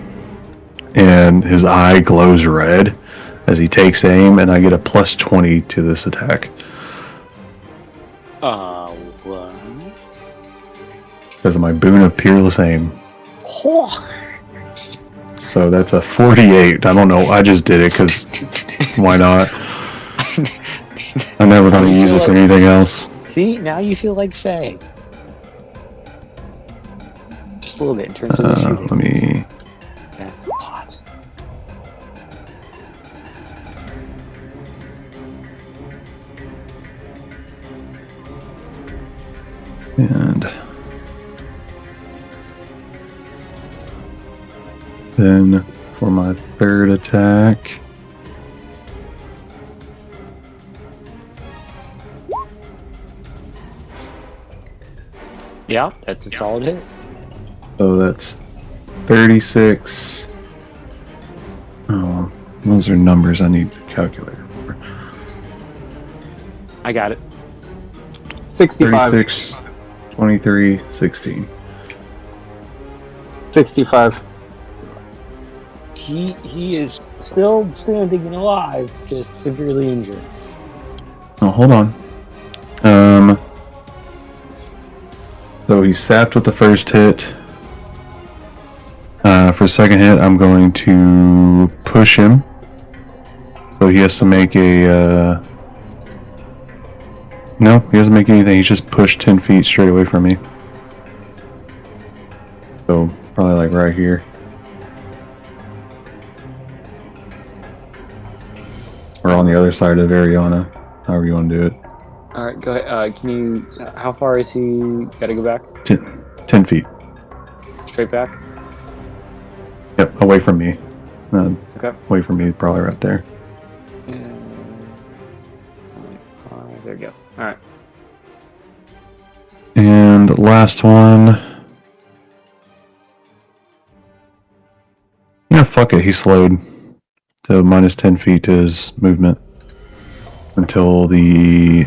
and his eye glows red as he takes aim, and I get a plus 20 to this attack. What? Because of my boon of peerless aim. So that's a 48. I don't know. I just did it because why not? I'm never going to use it for anything else. See, now you feel like Faye. Just a little bit in terms of the shooting. Let me... That's a lot. And then for my third attack, Yeah, that's a solid hit. so that's 36. Oh, those are numbers I need to calculate for. I got it. 65. 36, 23, 16. 65. He is still standing and alive, just severely injured. Oh, hold on. So he's sapped with the first hit. For the second hit, I'm going to push him. So he has to make a... No, he doesn't make anything. He's just pushed 10 feet straight away from me. So, probably like right here. Or on the other side of Ariana. However you want to do it. Alright, go ahead. Can you... How far is he... Gotta go back? 10 feet. Straight back? Yep, away from me. Okay. Away from me, probably right there. There you go. Alright. And last one. Yeah, fuck it, he slowed. So minus 10 feet to his movement. Until the...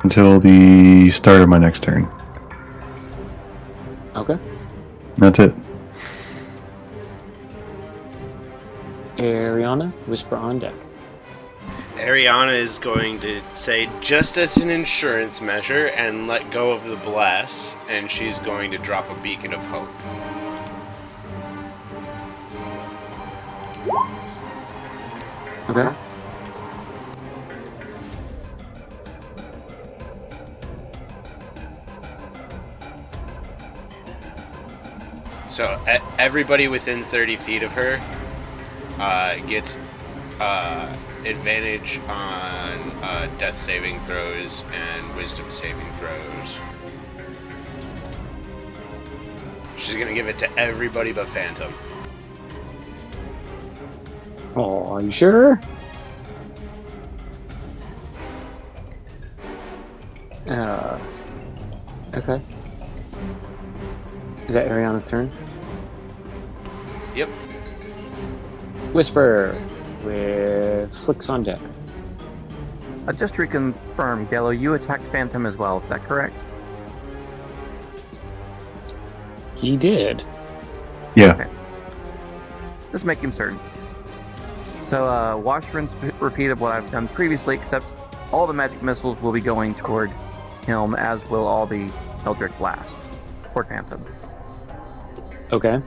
Until the start of my next turn. Okay. That's it. Ariana, whisper on deck. Ariana is going to say, just as an insurance measure, and let go of the blast, and she's going to drop a beacon of hope. Okay. So everybody within 30 feet of her gets advantage on death saving throws and wisdom saving throws. She's gonna give it to everybody but Phantom. Oh, are you sure? Okay. Is that Ariana's turn? Yep. Whisper with flicks on deck. Just to reconfirm, Gallo, you attacked Phantom as well, is that correct? He did. Yeah. Okay. Just making certain. So, wash, rinse, repeat of what I've done previously, except all the magic missiles will be going toward him, as will all the Eldritch Blasts toward Phantom. Okay.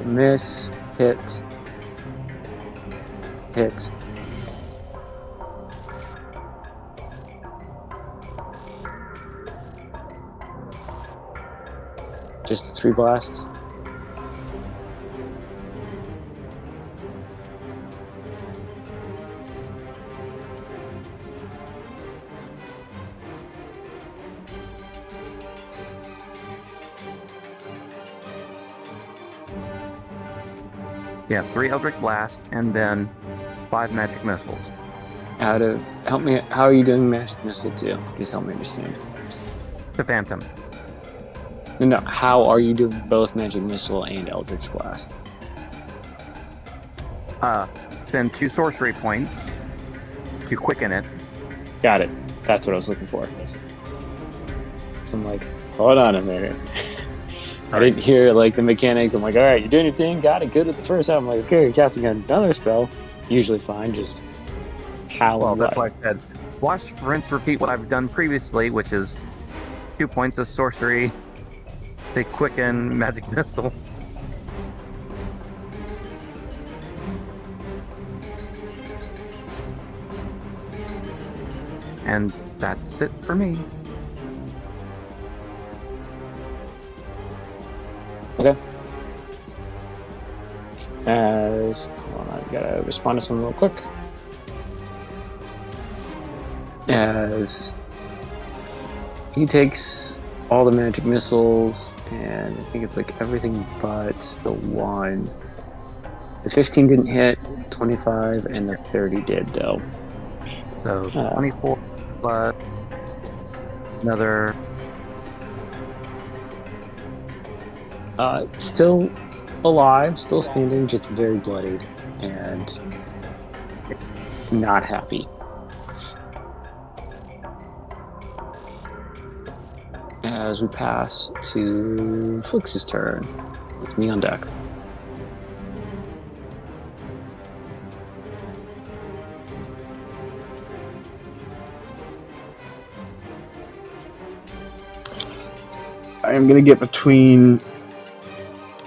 Miss, hit, hit. Just 3 blasts. Yeah, 3 Eldritch Blasts, and then 5 magic missiles. Help me. How are you doing magic missile too? Just help me understand. The Phantom. No. How are you doing both magic missile and eldritch blast? Spend 2 sorcery points to quicken it. Got it. That's what I was looking for. So I'm like, hold on a minute. I didn't hear like the mechanics. I'm like, all right, you're doing your thing. Got it. Good at the first time. I'm like, okay, you're casting another spell. Usually fine. Just how? Well, and that's what? why I said wash, rinse, repeat what I've done previously, which is 2 points of sorcery, to quicken magic missile. And that's it for me. Okay. Hold on, I gotta respond to something real quick. As he takes all the magic missiles, and I think it's like everything but the one. The 15 didn't hit, 25, and the 30 did though. So 24 plus another. Still alive, still standing, just very bloodied and not happy. As we pass to Flix's turn, it's me on deck. I'm gonna get between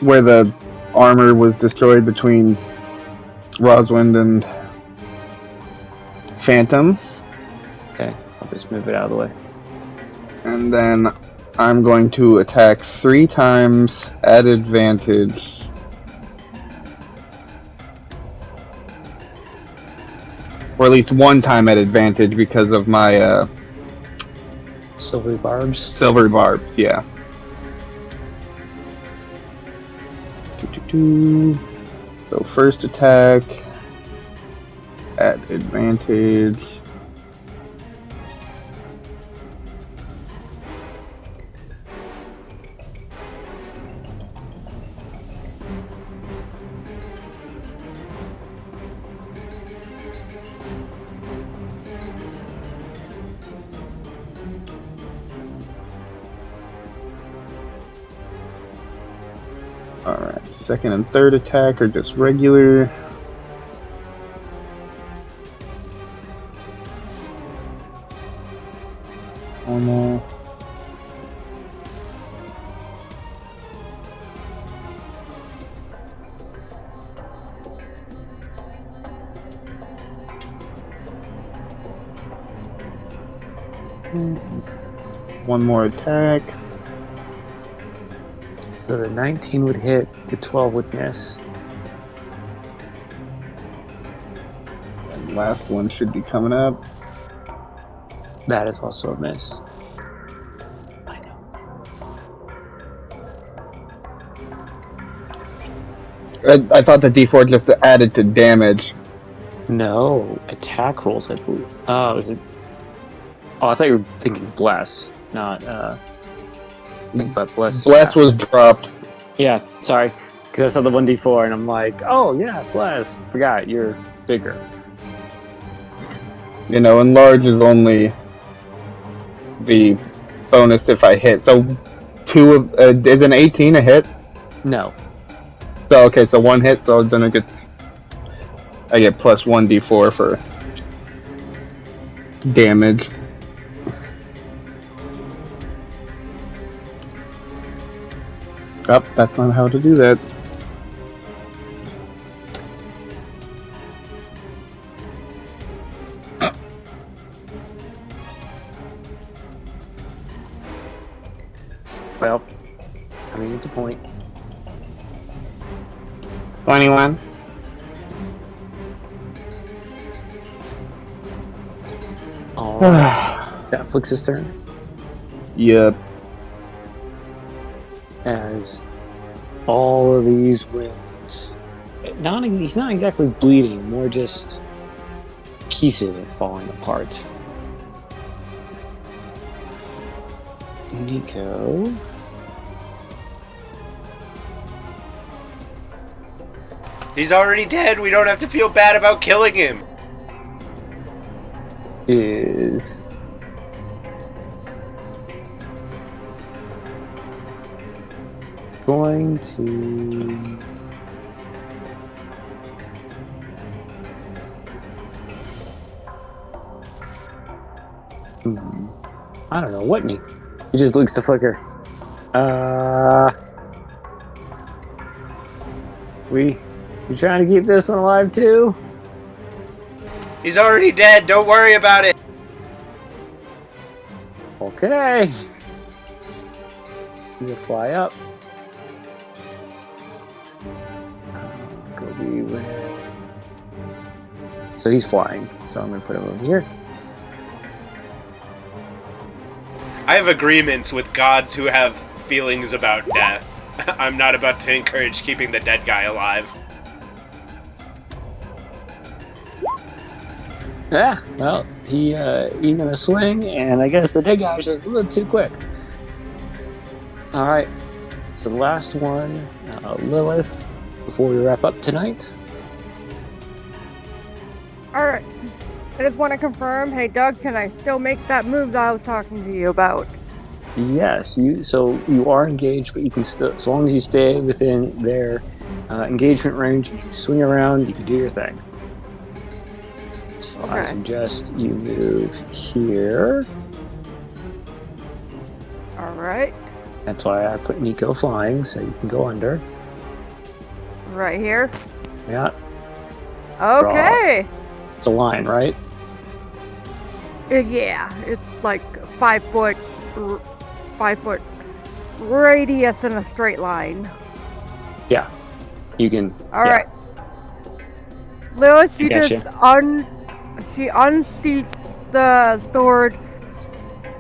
where the armor was destroyed between Roswind and Phantom. Okay, I'll just move it out of the way. And then I'm going to attack 3 times at advantage. Or at least 1 time at advantage because of my Silvery barbs. silvery barbs, yeah. So first attack at advantage. Alright, second and third attack are just regular. Normal. One more attack. So the 19 would hit, the 12 would miss. And last one should be coming up. That is also a miss. I thought the D4 just added to damage. No, attack rolls, I believe. Oh, is it? Oh, I thought you were thinking bless, not think about bless. Bless was dropped. Yeah, sorry, because I saw the 1d4 and I'm like, oh yeah, bless. Forgot you're bigger. You know, and large is only the bonus if I hit. So is an 18 a hit? No. So okay, so one hit. So then I get plus 1d4 for damage. Oh, that's not how to do that. Well, coming into point. 21. All right. Is that Flix's turn? Yep. As all of these winds, he's not exactly bleeding, more just pieces are falling apart. Nico He's already dead. We don't have to feel bad about killing him. is going to I don't know what me. He just looks to Flicker. You trying to keep this one alive too? He's already dead. Don't worry about it. Okay. You fly up. Go be with. So he's flying. So I'm gonna put him over here. I have agreements with gods who have feelings about death. I'm not about to encourage keeping the dead guy alive. Yeah, well, he's gonna swing, and I guess the dead guy was just a little too quick. All right, so the last one, Lilith, before we wrap up tonight. All right. I just want to confirm. Hey, Doug, can I still make that move that I was talking to you about? Yes, you are engaged, but you can still, as long as you stay within their engagement range, and you swing around, you can do your thing. So okay. I suggest you move here. All right. That's why I put Nico flying, so you can go under. Right here? Yeah. Okay. Draw. It's a line, right? Yeah, it's like 5 foot radius in a straight line. Yeah. You can. All right. Lilith, she just she unseats the sword,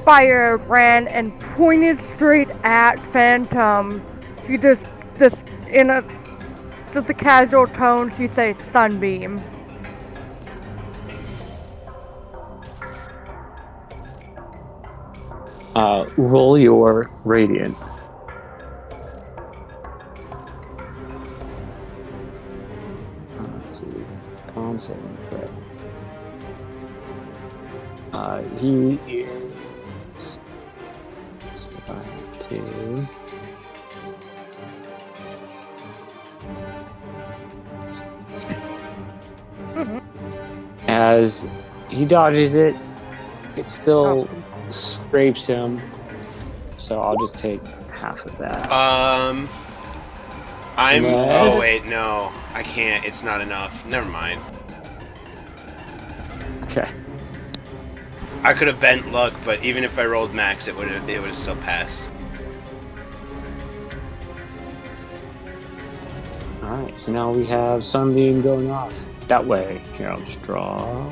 firebrand, and pointed straight at Phantom. She just in a casual tone, she says sunbeam. Roll your radiant. Let's see. Con saving throw. He is 2. As he dodges it, it still scrapes him. So I'll just take half of that. Oh wait, no. I can't. It's not enough. Never mind. Okay. I could have bent luck, but even if I rolled max, it would have still passed. Alright, so now we have Sunbeam going off that way. Here, I'll just draw.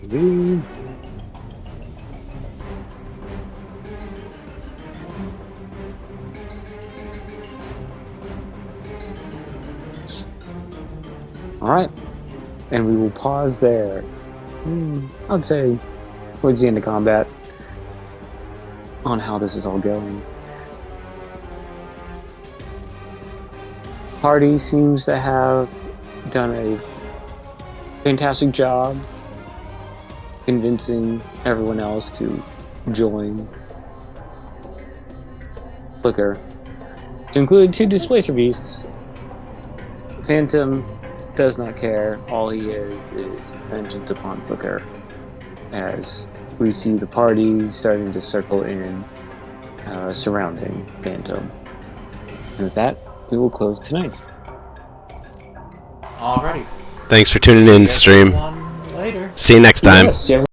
Boom. Alright, and we will pause there. I'd say towards the end of combat on how this is all going. Party seems to have done a fantastic job convincing everyone else to join Flicker, to include 2 Displacer Beasts. Phantom does not care. All he is vengeance upon Flicker, as we see the party starting to circle in, surrounding Phantom. And with that, we will close tonight. Alrighty. Thanks for tuning in, stream. Later. See you next time. Yes,